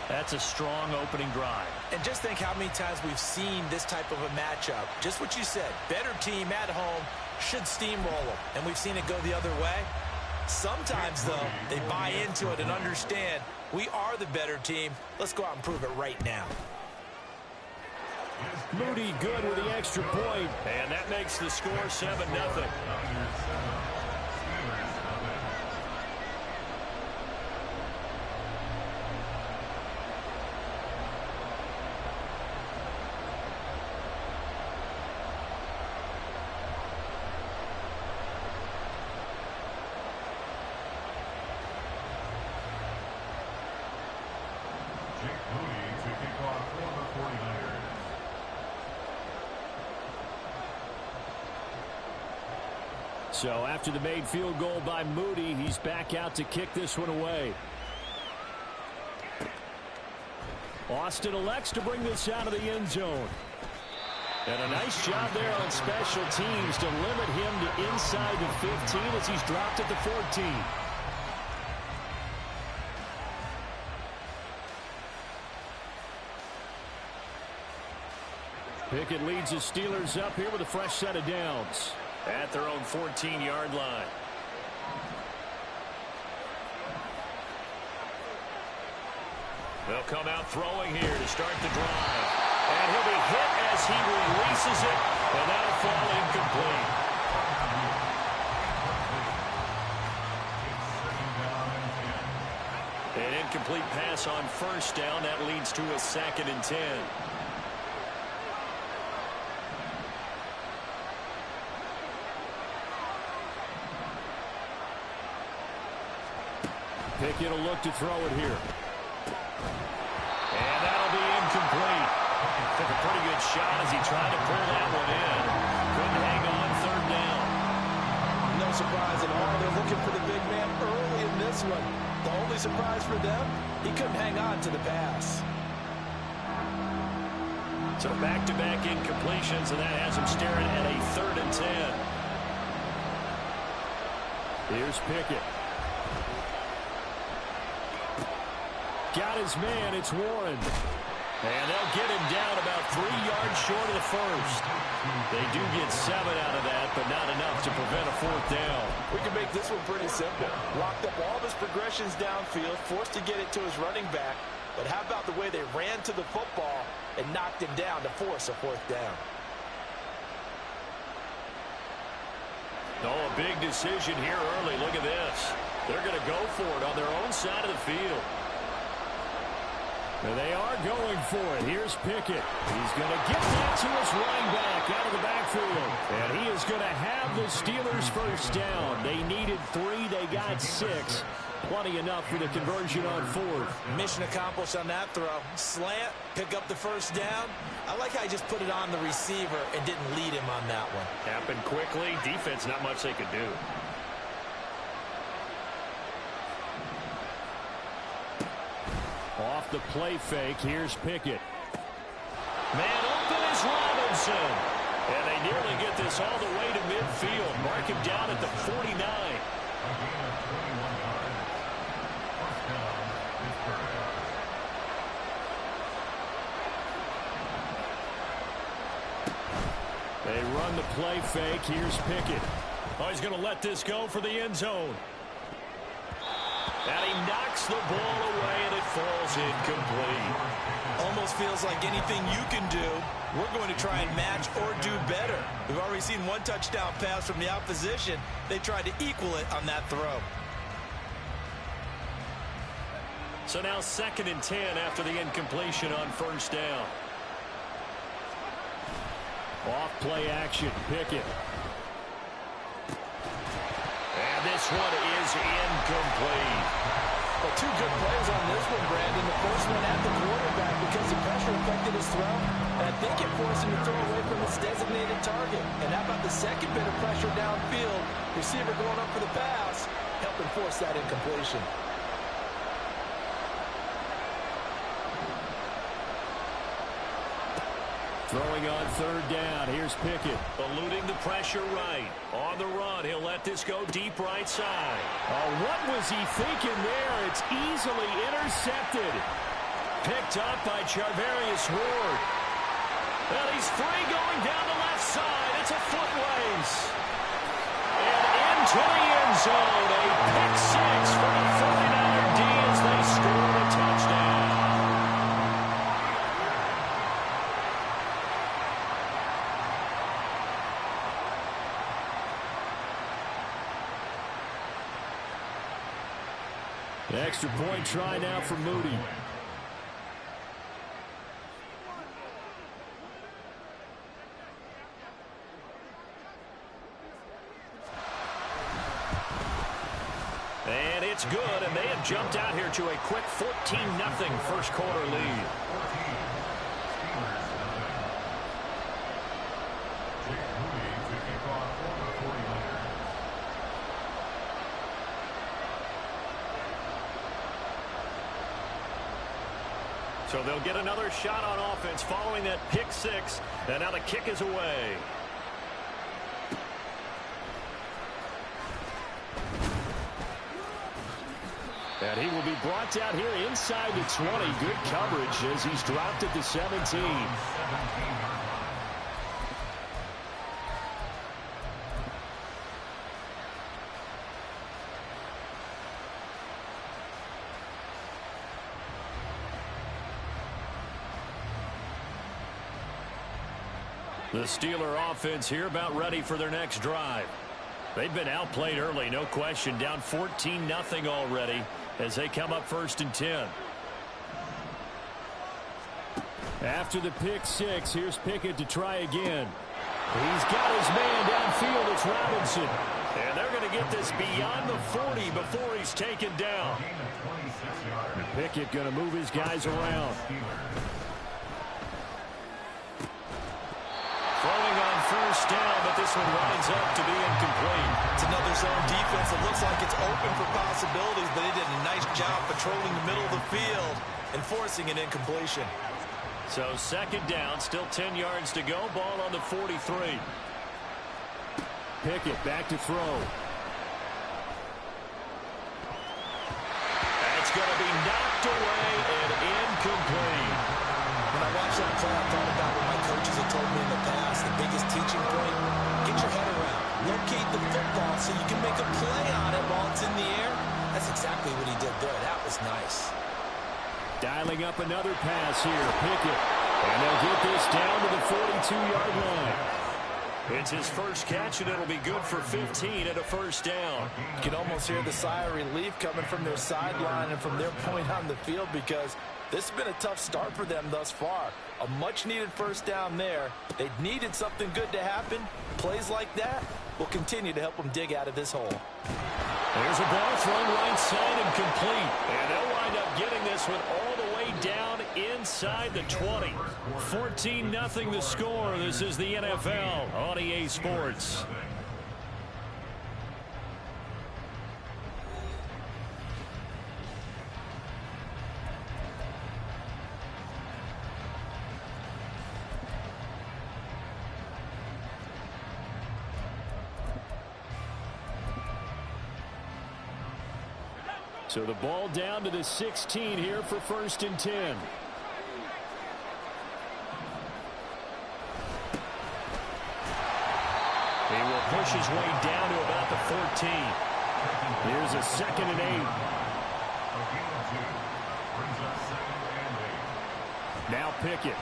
That's a strong opening drive. And just think how many times we've seen this type of a matchup. Just what you said. Better team at home should steamroll them. And we've seen it go the other way. Sometimes, though, they buy into it and understand we are the better team. Let's go out and prove it right now. Moody good with the extra point. And that makes the score 7-0. So after the made field goal by Moody, he's back out to kick this one away. Austin elects to bring this out of the end zone. And a nice job there on special teams to limit him to inside the 15 as he's dropped at the 14. Pickett leads his Steelers up here with a fresh set of downs at their own 14-yard line. They'll come out throwing here to start the drive. And he'll be hit as he releases it, and that'll fall incomplete. An incomplete pass on first down. That leads to a 2nd and 10. Pickett will look to throw it here. And that'll be incomplete. Took a pretty good shot as he tried to pull that one in. Couldn't hang on third down. No surprise at all. They're looking for the big man early in this one. The only surprise for them, he couldn't hang on to the pass. So back-to-back incompletions, and that has him staring at a 3rd and 10. Here's Pickett. Got his man, it's Warren. And they'll get him down about 3 yards short of the first. They do get 7 out of that, but not enough to prevent a 4th down. We can make this one pretty simple. Locked up all of his progressions downfield, forced to get it to his running back. But how about the way they ran to the football and knocked him down to force a 4th down? Oh, a big decision here early. Look at this. They're going to go for it on their own side of the field. And they are going for it. Here's Pickett. He's going to get that to his running back out of the backfield. And he is going to have the Steelers first down. They needed 3. They got 6. Plenty enough for the conversion on 4th. Mission accomplished on that throw. Slant, pick up the first down. I like how he just put it on the receiver and didn't lead him on that one. Happened quickly. Defense, not much they could do. off the play fake. Here's Pickett. Man open is Robinson. And they nearly get this all the way to midfield. Mark him down at the 49. They run the play fake. Here's Pickett. Oh, he's going to let this go for the end zone. And he knocks the ball away, and it falls incomplete. Almost feels like anything you can do, we're going to try and match or do better. We've already seen one touchdown pass from the opposition. They tried to equal it on that throw. So now 2nd and 10 after the incompletion on first down. Off play action, Pickett. And this one is incomplete. But two good plays on this one, Brandon. The first one at the quarterback because the pressure affected his throw. And I think it forced him to throw away from his designated target. And how about the second bit of pressure downfield? Receiver going up for the pass, helping force that incompletion. Throwing on 3rd down. Here's Pickett. Eluding the pressure right. On the run. He'll let this go deep right side. Oh, what was he thinking there? It's easily intercepted. Picked up by Charvarius Ward. And he's free going down the left side. It's a foot race. And into the end zone. A pick six for the 49er D as they score a touchdown. The extra point try now for Moody. And it's good, and they have jumped out here to a quick 14-0 first quarter lead. So they'll get another shot on offense following that pick six. And now the kick is away. And he will be brought down here inside the 20. Good coverage as he's dropped at the 17. The Steeler offense here about ready for their next drive. They've been outplayed early, no question. Down 14-0 already as they come up 1st and 10. After the pick six, here's Pickett to try again. He's got his man downfield. It's Robinson. And they're going to get this beyond the 40 before he's taken down. Pickett going to move his guys around. Throwing on first down, but this one winds up to be incomplete. It's another zone defense that looks like it's open for possibilities, but they did a nice job patrolling the middle of the field and forcing an incompletion. So 2nd down, still 10 yards to go. Ball on the 43. Pickett back to throw. That's going to be knocked away and incomplete. When I watched that play, I thought about what my coaches have told me in the past. The biggest teaching point, get your head around. Locate the football so you can make a play on it while it's in the air. That's exactly what he did there. That was nice. Dialing up another pass here. Pickett. And they'll get this down to the 42-yard line. It's his first catch, and it'll be good for 15 at a first down. You can almost hear the sigh of relief coming from their sideline and from their point on the field because this has been a tough start for them thus far. A much-needed first down there. They needed something good to happen. Plays like that will continue to help them dig out of this hole. There's a ball thrown right side and complete. And they'll wind up getting this one all the way down inside the 20. 14-0 the score. This is the NFL on EA Sports. So the ball down to the 16 here for 1st and 10. He will push his way down to about the 14. Here's a 2nd and 8. Now Pickett.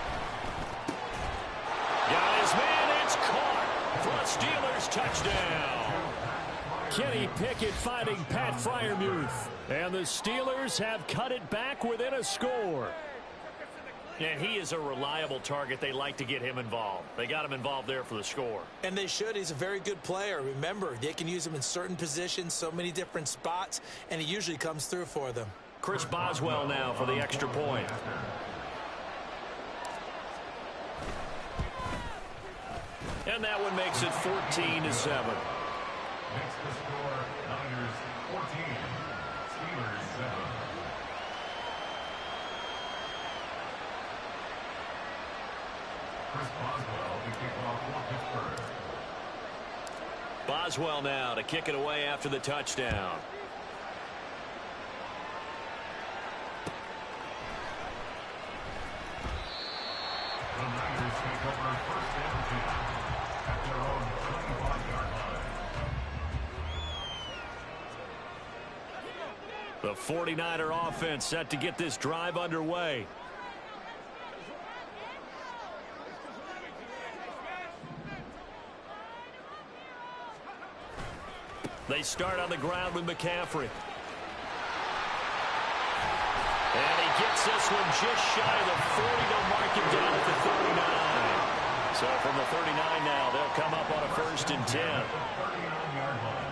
Got his man. It's caught for a Steelers touchdown. Kenny Pickett finding Pat Freiermuth. And the Steelers have cut it back within a score. And he is a reliable target. They like to get him involved. They got him involved there for the score. And they should. He's a very good player. Remember, they can use him in certain positions, so many different spots, and he usually comes through for them. Chris Boswell now for the extra point. And that one makes it 14-7. Makes the score Niners 14, Steelers 7. Chris Boswell to kick off for Pittsburgh. Boswell now to kick it away after the touchdown. The Niners take over 1st and 10 at their own 25-yard line. The 49er offense set to get this drive underway. They start on the ground with McCaffrey. And he gets this one just shy of the 40. They'll mark him down at the 39. So from the 39 now, they'll come up on a 1st and 10. 39-yard line.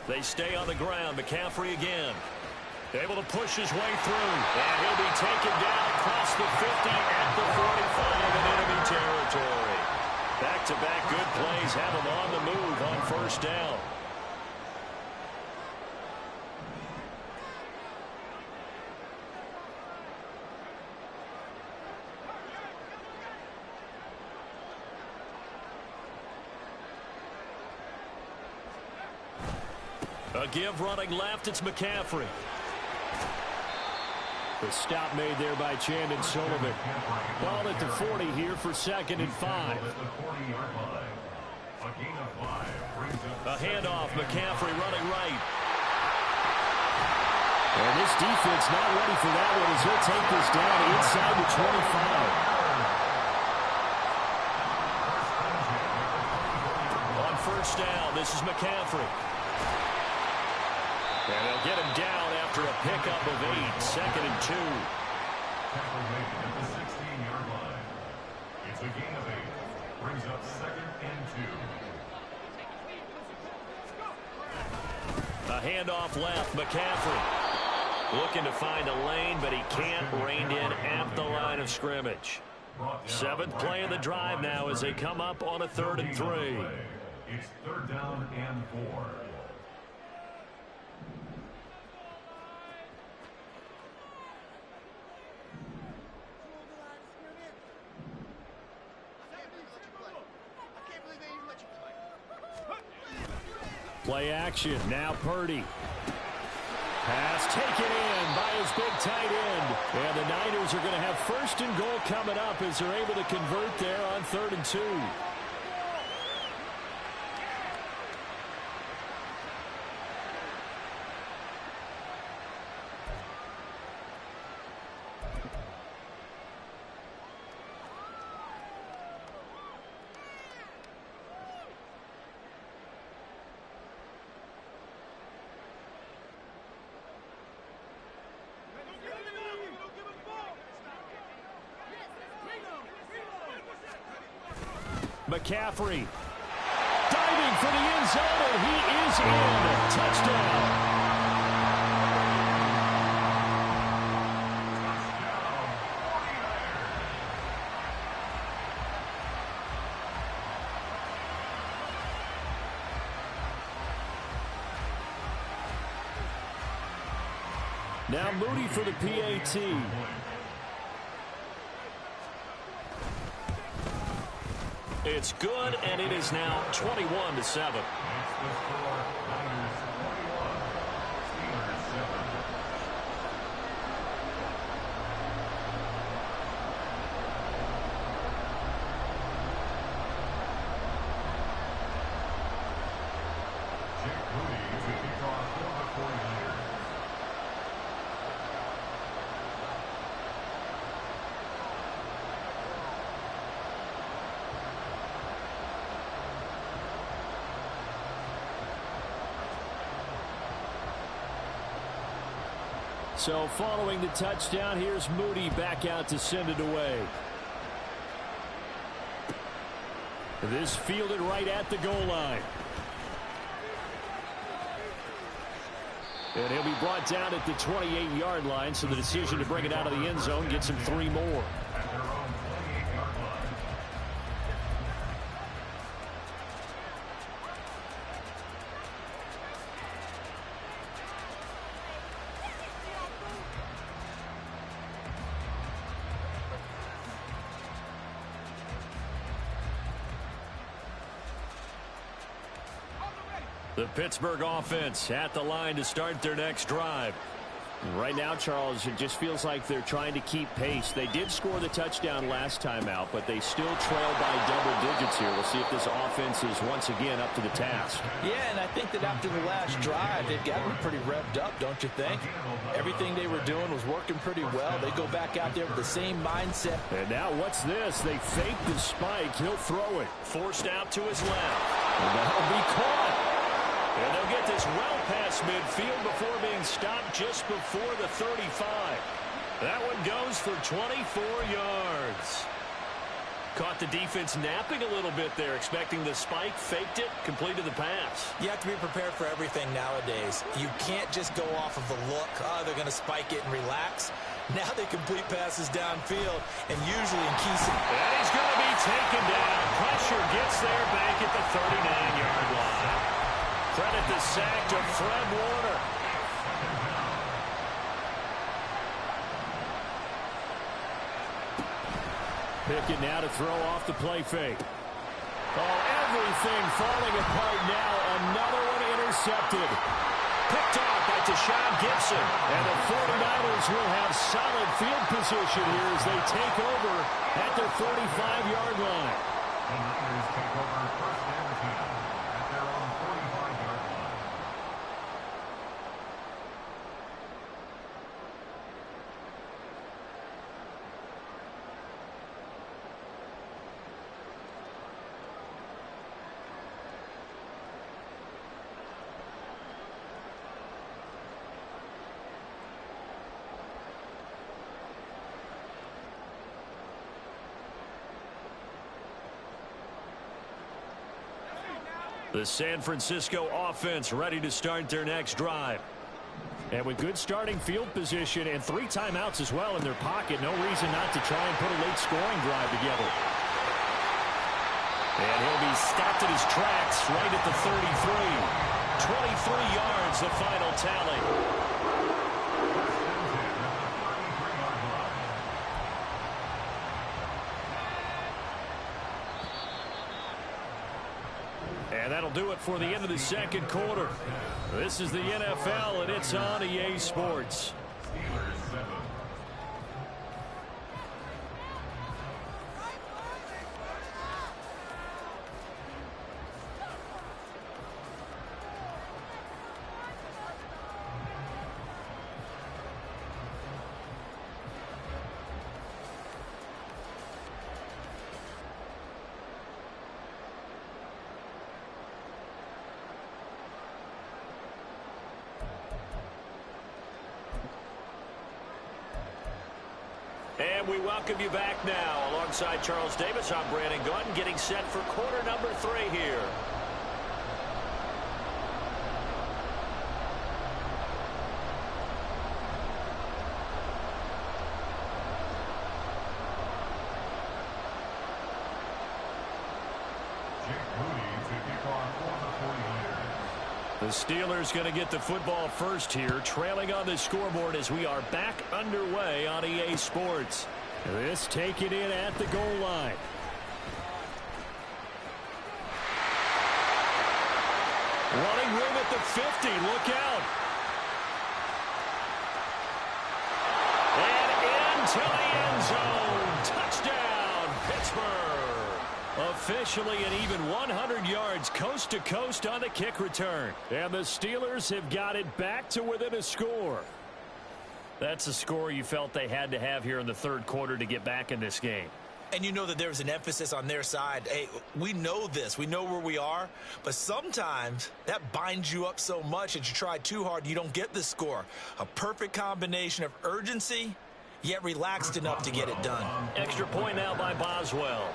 They stay on the ground. McCaffrey again. Able to push his way through. And he'll be taken down across the 50 at the 45 in enemy territory. Back-to-back good plays have him on the move on 1st down. A give running left. It's McCaffrey. The stop made there by Chandon Sullivan. Ball at the 40 here for 2nd and 5. At the 40-yard line. A gain of 5 brings up A handoff. McCaffrey running right. And this defense not ready for that one as he'll take this down inside the 25. On 1st down, this is McCaffrey. And they'll get him down after a pickup of 8. 2nd and 2. tackle made at the 16-yard line. It's a gain of 8. Brings up 2nd and 2. A handoff left. McCaffrey looking to find a lane, but he can't rein in at the line of scrimmage. 7th play of the drive now as they come up on a 3rd and 3. It's 3rd down and 4. Play action. Now Purdy. Pass taken in by his big tight end. And the Niners are going to have 1st and goal coming up as they're able to convert there on 3rd and 2. McCaffrey diving for the end zone, and he is in. Touchdown. Now Moody for the PAT. It's good, and it is now 21-7. Makes the score Niners 21, Steelers 7. Jake Moody to kick off for the 49ers. So following the touchdown, here's Moody back out to send it away. This fielded right at the goal line. And he'll be brought down at the 28-yard line, so the decision to bring it out of the end zone gets him 3 more. At their own 28-yard line. The Pittsburgh offense at the line to start their next drive. Right now, Charles, it just feels like they're trying to keep pace. They did score the touchdown last time out, but they still trail by double digits here. We'll see if this offense is once again up to the task. Yeah, and I think that after the last drive, they've got to be pretty revved up, don't you think? Everything they were doing was working pretty well. They go back out there with the same mindset. And now what's this? They fake the spike. He'll throw it. Forced out to his left. And that'll be caught. And they'll get this well past midfield before being stopped just before the 35. That one goes for 24 yards. Caught the defense napping a little bit there, expecting the spike, faked it, completed the pass. You have to be prepared for everything nowadays. You can't just go off of the look, they're going to spike it and relax. Now they complete passes downfield, and usually in key... And he's going to be taken down. Pressure gets there back at the 39-yard line. Credit the sack to Fred Warner. Pickett now to throw off the play fake. Oh, everything falling apart now. Another one intercepted. Picked off by Deshaun Gibson. And the 49ers will have solid field position here as they take over at their 45-yard line. The Niners take over first and 10 at their own 45-yard line. The San Francisco offense ready to start their next drive. And with good starting field position and 3 timeouts as well in their pocket, no reason not to try and put a late scoring drive together. And he'll be stopped at his tracks right at the 33. 23 yards, the final tally. And that'll do it for the end of the second quarter. This is the NFL, and it's on EA Sports. Steelers 7. And we welcome you back now. Alongside Charles Davis, I'm Brandon Gunn, getting set for quarter number 3 here. Jake Moody to kick off for the 49ers. The Steelers going to get the football first here, trailing on the scoreboard as we are back underway on EA Sports. This taken in at the goal line. Running room at the 50. Look out. And into the end zone. Touchdown, Pittsburgh. Officially an even 100 yards coast to coast on the kick return. And the Steelers have got it back to within a score. That's a score you felt they had to have here in the third quarter to get back in this game. And you know that there's an emphasis on their side. Hey, we know this. We know where we are. But sometimes that binds you up so much that you try too hard, you don't get the score. A perfect combination of urgency, yet relaxed enough to get it done. Extra point now by Boswell.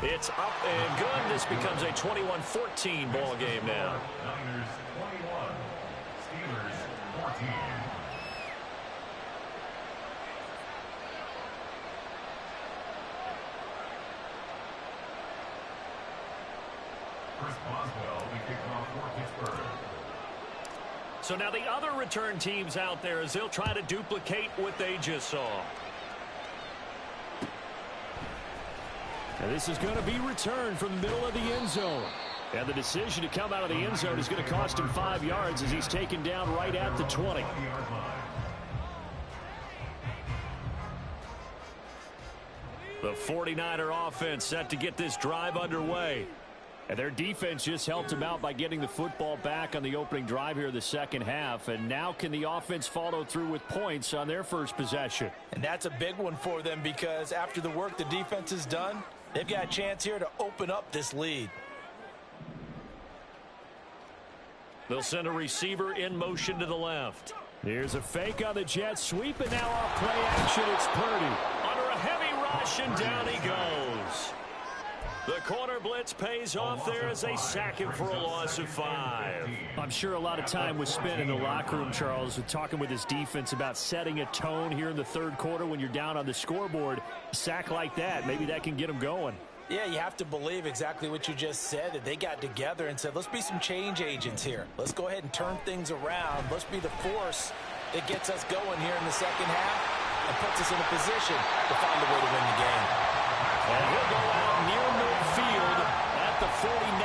It's up and good. This becomes a 21-14 ball game now. Niners 21, Steelers 14. Chris Boswell, the kickoff for Pittsburgh. So now the other return teams out there as they'll try to duplicate what they just saw. And this is going to be returned from the middle of the end zone. And the decision to come out of the end zone is going to cost him 5 yards as he's taken down right at the 20. The 49er offense set to get this drive underway. And their defense just helped them out by getting the football back on the opening drive here in the second half. And now can the offense follow through with points on their first possession? And that's a big one for them because after the work the defense has done, they've got a chance here to open up this lead. They'll send a receiver in motion to the left. Here's a fake on the jet sweep, and now off play action, it's Purdy. Under a heavy rush, and down he goes. The corner blitz pays off there as they sack him for a loss of 5. I'm sure a lot of time was spent in the locker room, Charles, with talking with his defense about setting a tone here in the third quarter when you're down on the scoreboard. A sack like that, maybe that can get them going. Yeah, you have to believe exactly what you just said, that they got together and said, let's be some change agents here. Let's go ahead and turn things around. Let's be the force that gets us going here in the second half and puts us in a position to find a way to win the game. And he'll go out near midfield at the 49.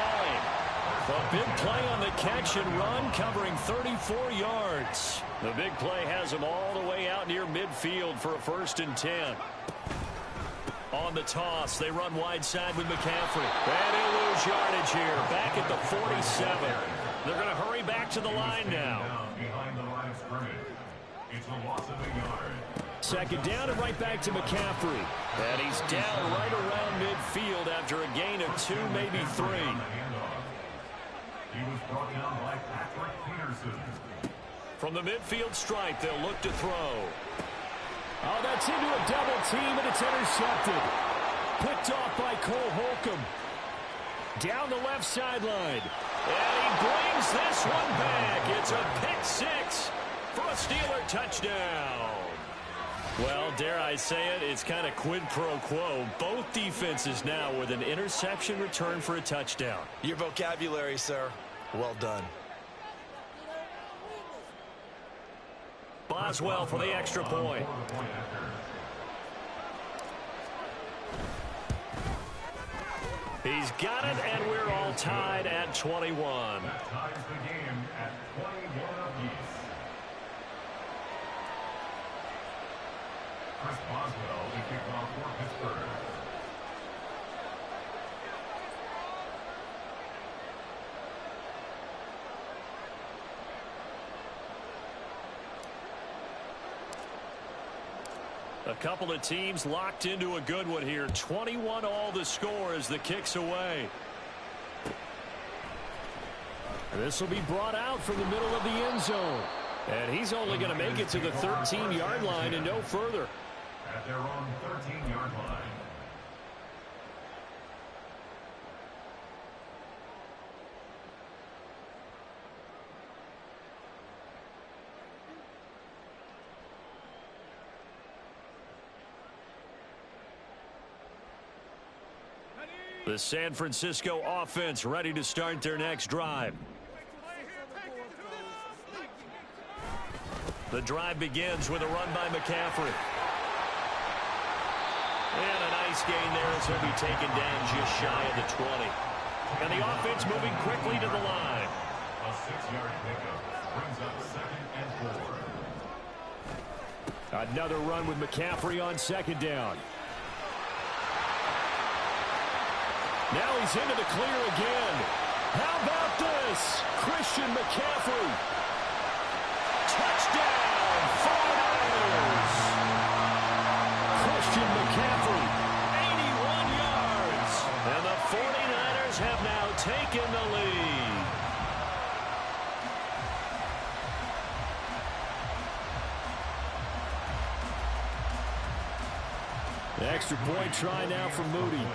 A big play on the catch and run, covering 34 yards. The big play has him all the way out near midfield for a 1st and 10. On the toss, they run wide side with McCaffrey. And he'll lose yardage here, back at the 47. They're going to hurry back to the line now. Behind the line of scrimmage. It's a loss of a yard. Second down and right back to McCaffrey. And he's down right around midfield after a gain of 2, maybe 3. He was brought down by Patrick Peterson. From the midfield stripe, they'll look to throw. Oh, that's into a double team, and it's intercepted. Picked off by Cole Holcomb. Down the left sideline. And he brings this one back. It's a pick 6 for a Steeler touchdown. Well, dare I say it, it's kind of quid pro quo. Both defenses now with an interception return for a touchdown. Your vocabulary, sir. Well done. Boswell for the extra point. He's got it, and we're all tied at 21. That ties the game at 21 apiece. Chris Boswell, the kickoff for Pittsburgh. A couple of teams locked into a good one here. 21 all the score as the kick's away. This will be brought out from the middle of the end zone. And he's only going to make it to the 13-yard line and no further. At their own 13-yard line. The San Francisco offense ready to start their next drive. The drive begins with a run by McCaffrey. And a nice gain there as he'll be taken down just shy of the 20. And the offense moving quickly to the line. A 6-yard pickup brings up 2nd and 4. Another run with McCaffrey on 2nd down. Now he's into the clear again. How about this? Christian McCaffrey. Touchdown, 49ers. Christian McCaffrey, 81 yards. And the 49ers have now taken the lead. The extra point try now from Moody.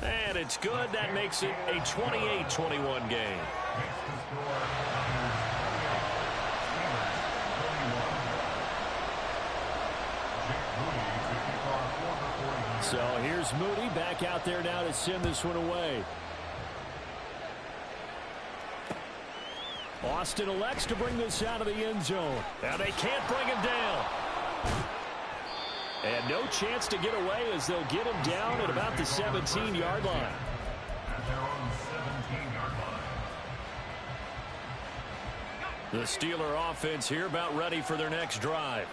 And it's good. That makes it a 28-21 game. So here's Moody back out there now to send this one away. Austin elects to bring this out of the end zone. Now they can't bring him down. And no chance to get away as they'll get him down at about the 17-yard line. At their own 17-yard line. The Steeler offense here about ready for their next drive.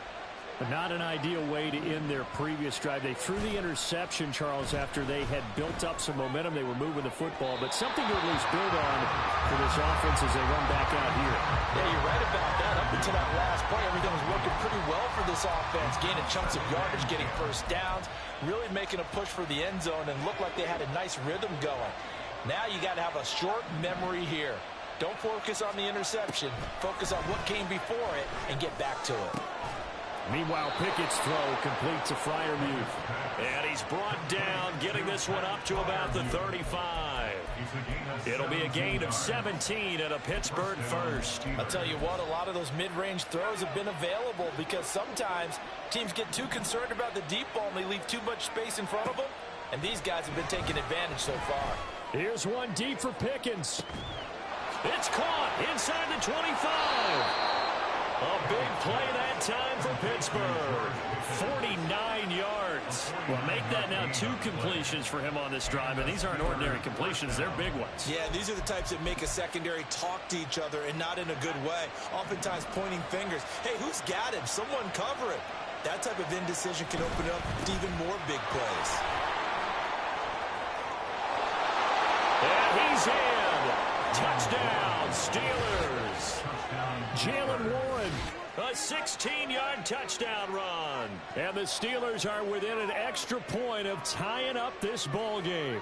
But not an ideal way to end their previous drive. They threw the interception, Charles, after they had built up some momentum. They were moving the football, but something to at least build on for this offense as they run back out here. Yeah, you're right about that. Up until that last play, everything was working pretty well for this offense, gaining chunks of yardage, getting first downs, really making a push for the end zone, and looked like they had a nice rhythm going. Now you got to have a short memory here. Don't focus on the interception. Focus on what came before it and get back to it. Meanwhile, Pickett's throw completes a Freiermuth. And he's brought down, getting this one up to about the 35. It'll be a gain of 17 and a Pittsburgh first. I'll tell you what, a lot of those mid-range throws have been available because sometimes teams get too concerned about the deep ball and they leave too much space in front of them. And these guys have been taking advantage so far. Here's one deep for Pickens. It's caught inside the 25. A big play that time for Pittsburgh. 49 yards. Well, make that now 2 completions for him on this drive, and these aren't ordinary completions. They're big ones. Yeah, these are the types that make a secondary talk to each other and not in a good way. Oftentimes pointing fingers. Hey, who's got him? Someone cover it. That type of indecision can open up to even more big plays. And he's in. Touchdown, Steelers. Jalen Warren. A 16-yard touchdown run. And the Steelers are within an extra point of tying up this ball game.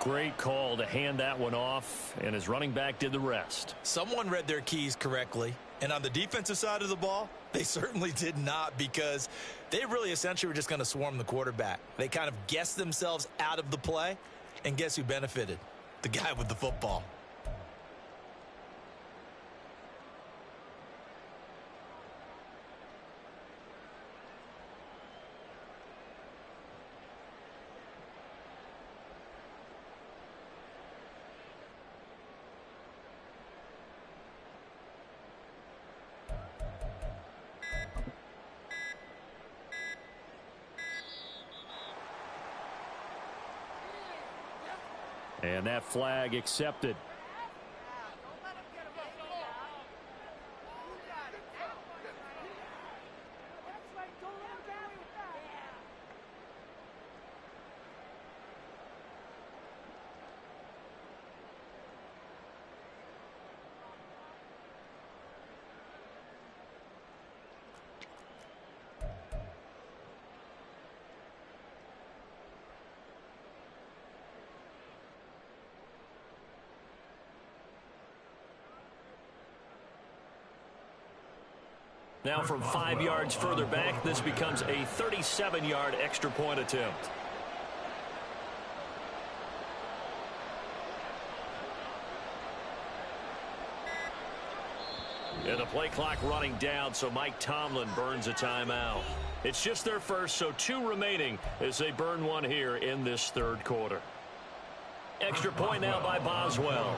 Great call to hand that one off, and his running back did the rest. Someone read their keys correctly, and on the defensive side of the ball, they certainly did not, because they really essentially were just going to swarm the quarterback. They kind of guessed themselves out of the play, and guess who benefited? The guy with the football. And that flag accepted. Now from 5 yards further back, this becomes a 37-yard extra point attempt. And the play clock running down, so Mike Tomlin burns a timeout. It's just their first, so 2 remaining as they burn one here in this third quarter. Extra point now by Boswell.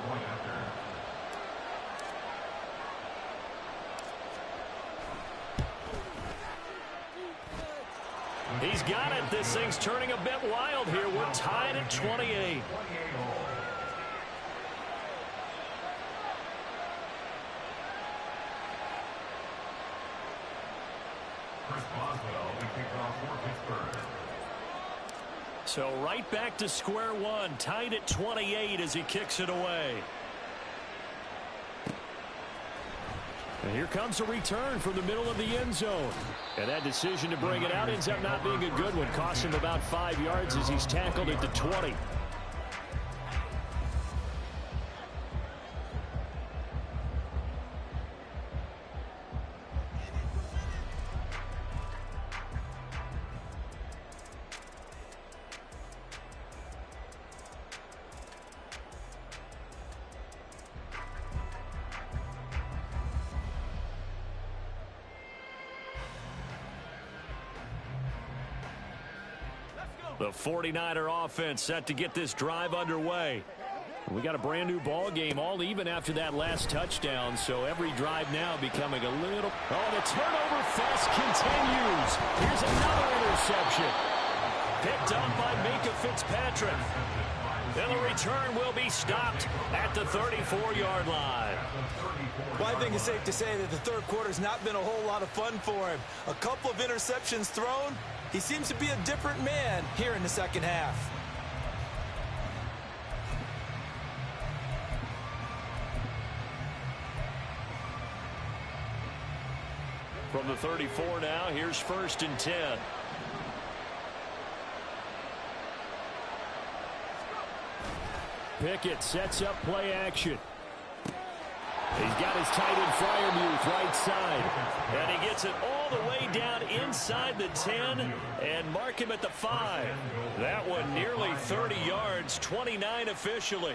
He's got it. This thing's turning a bit wild here. We're tied at 28. So right back to square one, tied at 28 as he kicks it away. And here comes a return from the middle of the end zone. And that decision to bring it out ends up not being a good one. Costs him about 5 yards as he's tackled at the 20. The 49er offense set to get this drive underway. We got a brand new ball game, all even after that last touchdown, so every drive now becoming a little... Oh, the turnover fest continues. Here's another interception. Picked up by Minka Fitzpatrick. And the return will be stopped at the 34-yard line. Well, I think it's safe to say that the third quarter's not been a whole lot of fun for him. A couple of interceptions thrown. He seems to be a different man here in the second half. From the 34 now, here's 1st and 10. Pickett sets up play action. He's got his tight end Fryermuth right side. And he gets it all the way down inside the 10 and mark him at the 5. That one nearly 30 yards, 29 officially.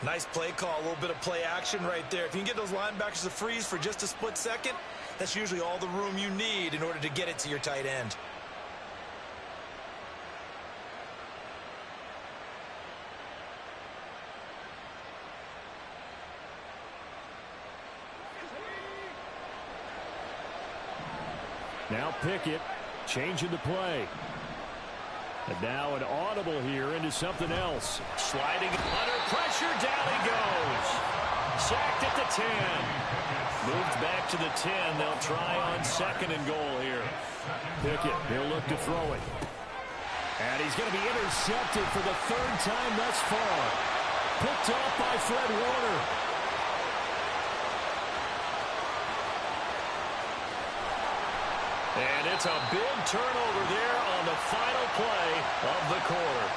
Nice play call, a little bit of play action right there. If you can get those linebackers to freeze for just a split second, that's usually all the room you need in order to get it to your tight end. Now Pickett changing the play. And now an audible here into something else. Sliding under pressure, down he goes. Sacked at the 10. Moved back to the 10. They'll try on 2nd and goal here. Pickett, he'll look to throw it. And he's going to be intercepted for the 3rd time thus far. Picked off by Fred Warner. And it's a big turnover there on the final play of the quarter.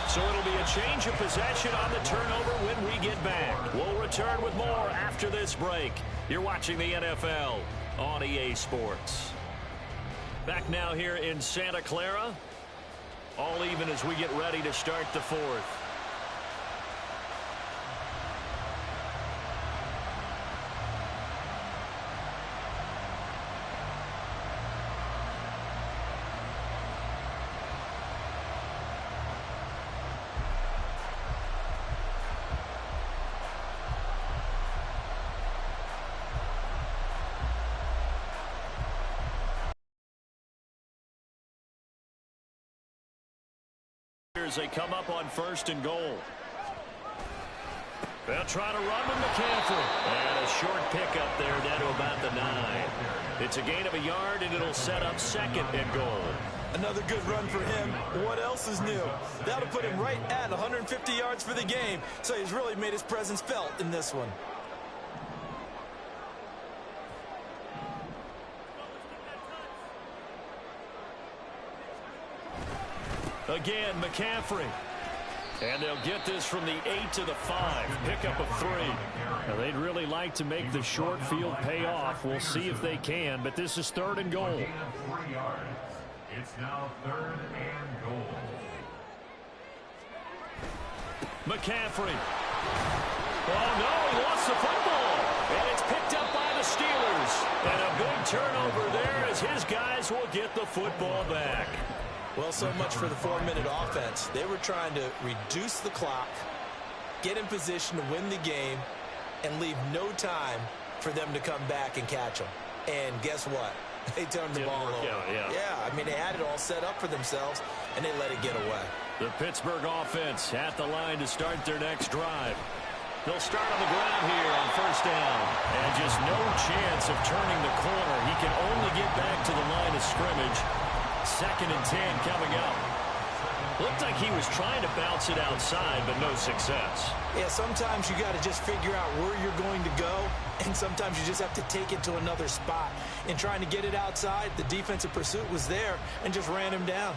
So it'll be a change of possession on the turnover when we get back. We'll return with more after this break. You're watching the NFL on EA Sports. Back now here in Santa Clara. All even as we get ready to start the 4th. As they come up on 1st and goal. They'll try to run with McCaffrey. And a short pickup there down to about the 9. It's a gain of a yard, and it'll set up 2nd and goal. Another good run for him. What else is new? That'll put him right at 150 yards for the game. So he's really made his presence felt in this one. Again, McCaffrey. And they'll get this from the 8 to the 5. Pickup of 3. Now, they'd really like to make the short field pay off. We'll see if they can, but this is 3rd and goal. It's now 3rd and goal. McCaffrey. Oh, no, he lost the football. And it's picked up by the Steelers. And a big turnover there as his guys will get the football back. Well, so much for the 4-minute offense. They were trying to reduce the clock, get in position to win the game, and leave no time for them to come back and catch them. And guess what? They turned the ball over. Yeah, I mean, they had it all set up for themselves, and they let it get away. The Pittsburgh offense at the line to start their next drive. They'll start on the ground here on first down. And just no chance of turning the corner. He can only get back to the line of scrimmage. 2nd and 10 coming up. Looked like he was trying to bounce it outside, but no success. Yeah, sometimes you got to just figure out where you're going to go, and sometimes you just have to take it to another spot. In trying to get it outside, the defensive pursuit was there and just ran him down.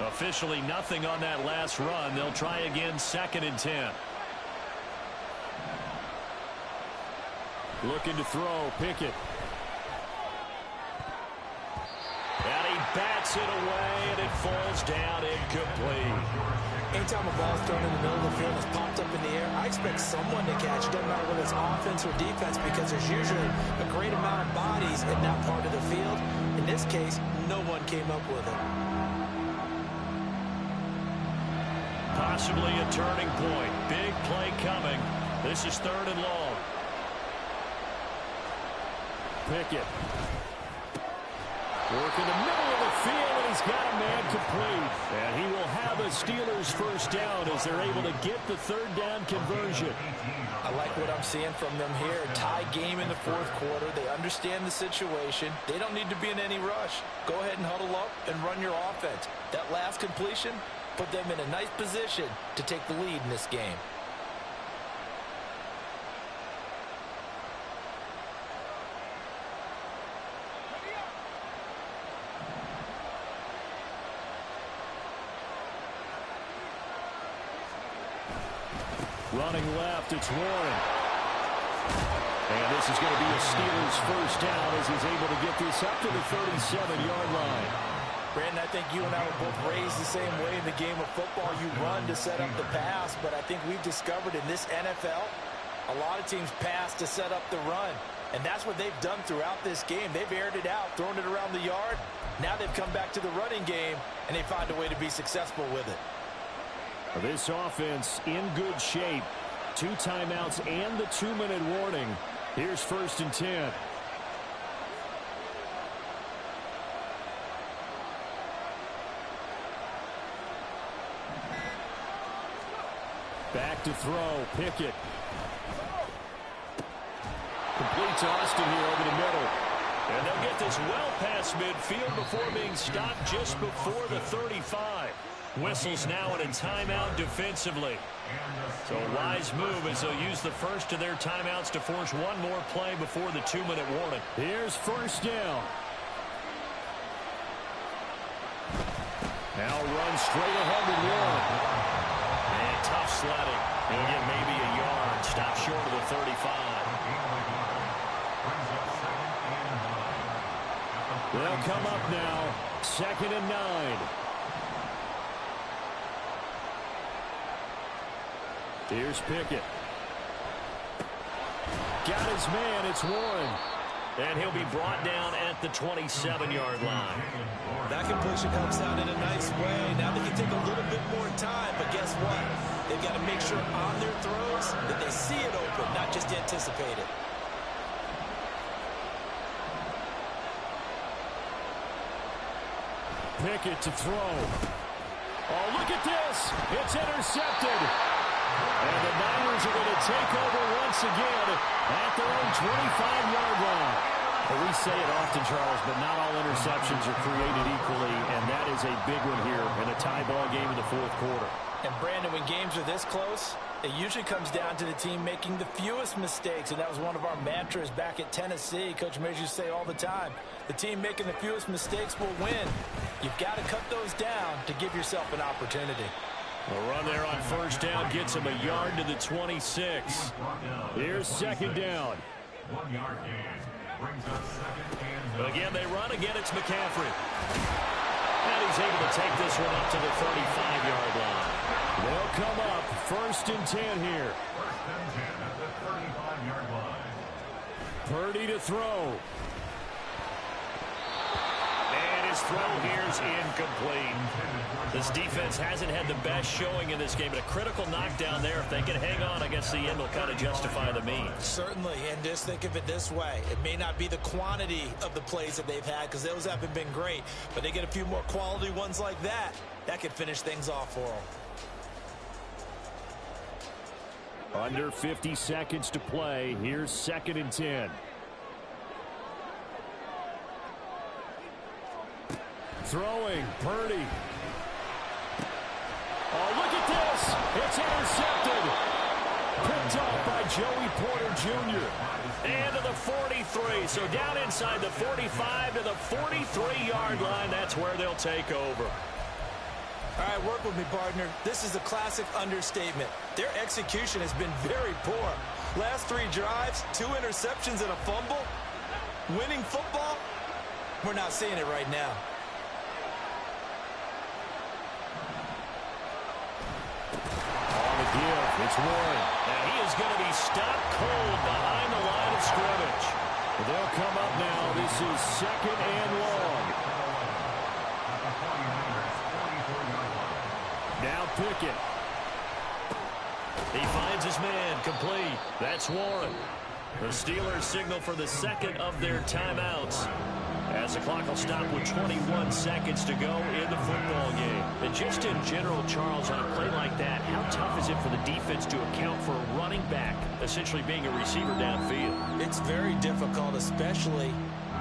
Officially nothing on that last run. They'll try again, 2nd and 10. Looking to throw, Pickett. And he bats it away, and it falls down incomplete. Anytime a ball's thrown in the middle of the field, it's popped up in the air, I expect someone to catch. It doesn't matter whether it's offense or defense, because there's usually a great amount of bodies in that part of the field. In this case, no one came up with it. Possibly a turning point. Big play coming. This is 3rd and long. Pickett. Work in the middle of the field, and he's got a man complete. And he will have a Steelers first down as they're able to get the 3rd down conversion. I like what I'm seeing from them here. Tie game in the 4th quarter. They understand the situation. They don't need to be in any rush. Go ahead and huddle up and run your offense. That last completion put them in a nice position to take the lead in this game. Running left, it's Warren. And this is going to be a Steelers first down as he's able to get this up to the 37-yard line. Brandon, I think you and I were both raised the same way in the game of football. You run to set up the pass, but I think we've discovered in this NFL, a lot of teams pass to set up the run. And that's what they've done throughout this game. They've aired it out, thrown it around the yard. Now they've come back to the running game, and they find a way to be successful with it. This offense in good shape. 2 timeouts and the 2-minute warning. Here's 1st and 10. Back to throw, Pickett. Complete to Austin here over the middle. And they'll get this well past midfield before being stopped just before the 35. Whistles now in a timeout defensively. So a wise move as they'll use the first of their timeouts to force one more play before the 2-minute warning. Here's first down. Now run straight ahead with Warren. And tough sledding. He'll get maybe a yard. Stop short of the 35. They'll come up now. 2nd and 9. Here's Pickett. Got his man, it's Warren. And he'll be brought down at the 27-yard line. That completion comes down in a nice way. Now they can take a little bit more time, but guess what? They've got to make sure on their throws that they see it open, not just anticipate it. Pickett to throw. Oh, look at this. It's intercepted. And the Niners are going to take over once again at their own 25-yard line. Well, we say it often, Charles, but not all interceptions are created equally, and that is a big one here in a tie ball game in the 4th quarter. And, Brandon, when games are this close, it usually comes down to the team making the fewest mistakes, and that was one of our mantras back at Tennessee. Coach Mays used to say all the time, the team making the fewest mistakes will win. You've got to cut those down to give yourself an opportunity. A run there on first down gets him a yard to the 26. Here's 2nd down. 1 yard gain brings up 2nd and 9. Again, they run. Again, it's McCaffrey. And he's able to take this one up to the 35-yard line. They'll come up 1st and 10 here. 1st and 10 at the 35-yard line. Purdy to throw. And his throw here's incomplete. This defense hasn't had the best showing in this game, but a critical knockdown there. If they can hang on, I guess the end will kind of justify the means. Certainly, and just think of it this way. It may not be the quantity of the plays that they've had because those haven't been great, but they get a few more quality ones like that. That could finish things off for them. Under 50 seconds to play. Here's 2nd and 10. Throwing, Purdy. Oh, look at this. It's intercepted. Picked off by Joey Porter Jr. And to the 43. So down inside the 45 to the 43-yard line. That's where they'll take over. All right, work with me, partner. This is a classic understatement. Their execution has been very poor. Last 3 drives, 2 interceptions and a fumble. Winning football? We're not seeing it right now. It's Warren. And he is going to be stopped cold behind the line of scrimmage. They'll come up now. This is 2nd and long. Now Pickett. He finds his man complete. That's Warren. The Steelers signal for the 2nd of their timeouts, as the clock will stop with 21 seconds to go in the football game. And just in general, Charles, on a play like that, how tough is it for the defense to account for a running back essentially being a receiver downfield? It's very difficult, especially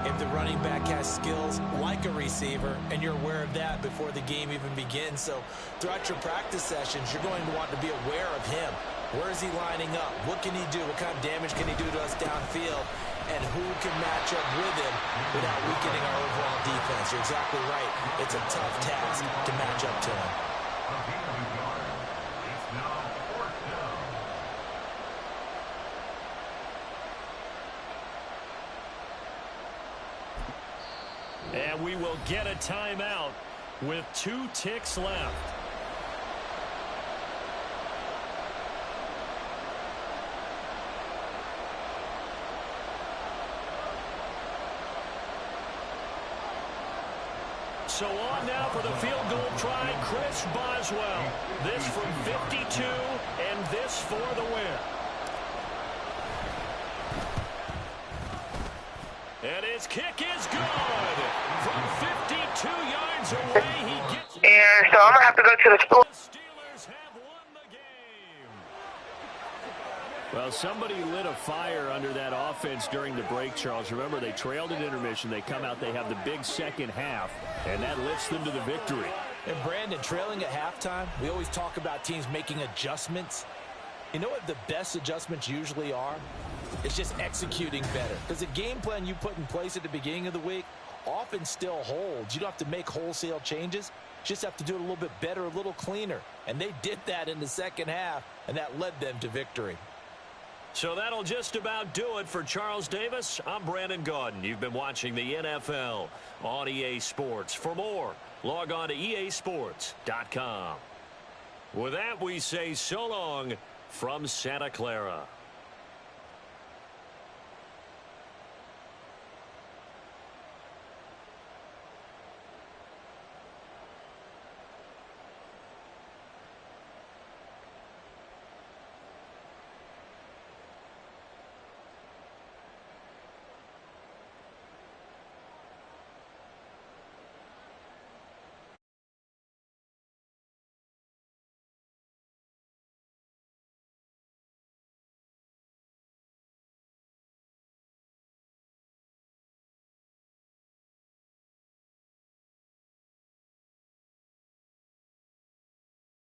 if the running back has skills like a receiver, and you're aware of that before the game even begins. So throughout your practice sessions, you're going to want to be aware of him. Where is he lining up? What can he do? What kind of damage can he do to us downfield? And who can match up with him without weakening our overall defense? You're exactly right. It's a tough task to match up to him. It's now 4th down. And we will get a timeout with 2 ticks left. So on now for the field goal try, Chris Boswell. This from 52, and this for the win. And his kick is good. From 52 yards away, he gets... And so I'm going to have to go to the store. The Steelers have won the game. Well, somebody lit a fire under that offense during the break, Charles. Remember, they trailed at intermission. They come out, they have the big second half, and that lifts them to the victory. And Brandon, trailing at halftime, we always talk about teams making adjustments. You know what the best adjustments usually are? It's just executing better. Because the game plan you put in place at the beginning of the week often still holds. You don't have to make wholesale changes. You just have to do it a little bit better, a little cleaner. And they did that in the second half, and that led them to victory. So that'll just about do it for Charles Davis. I'm Brandon Gaudin. You've been watching the NFL on EA Sports. For more, log on to easports.com. With that, we say so long from Santa Clara.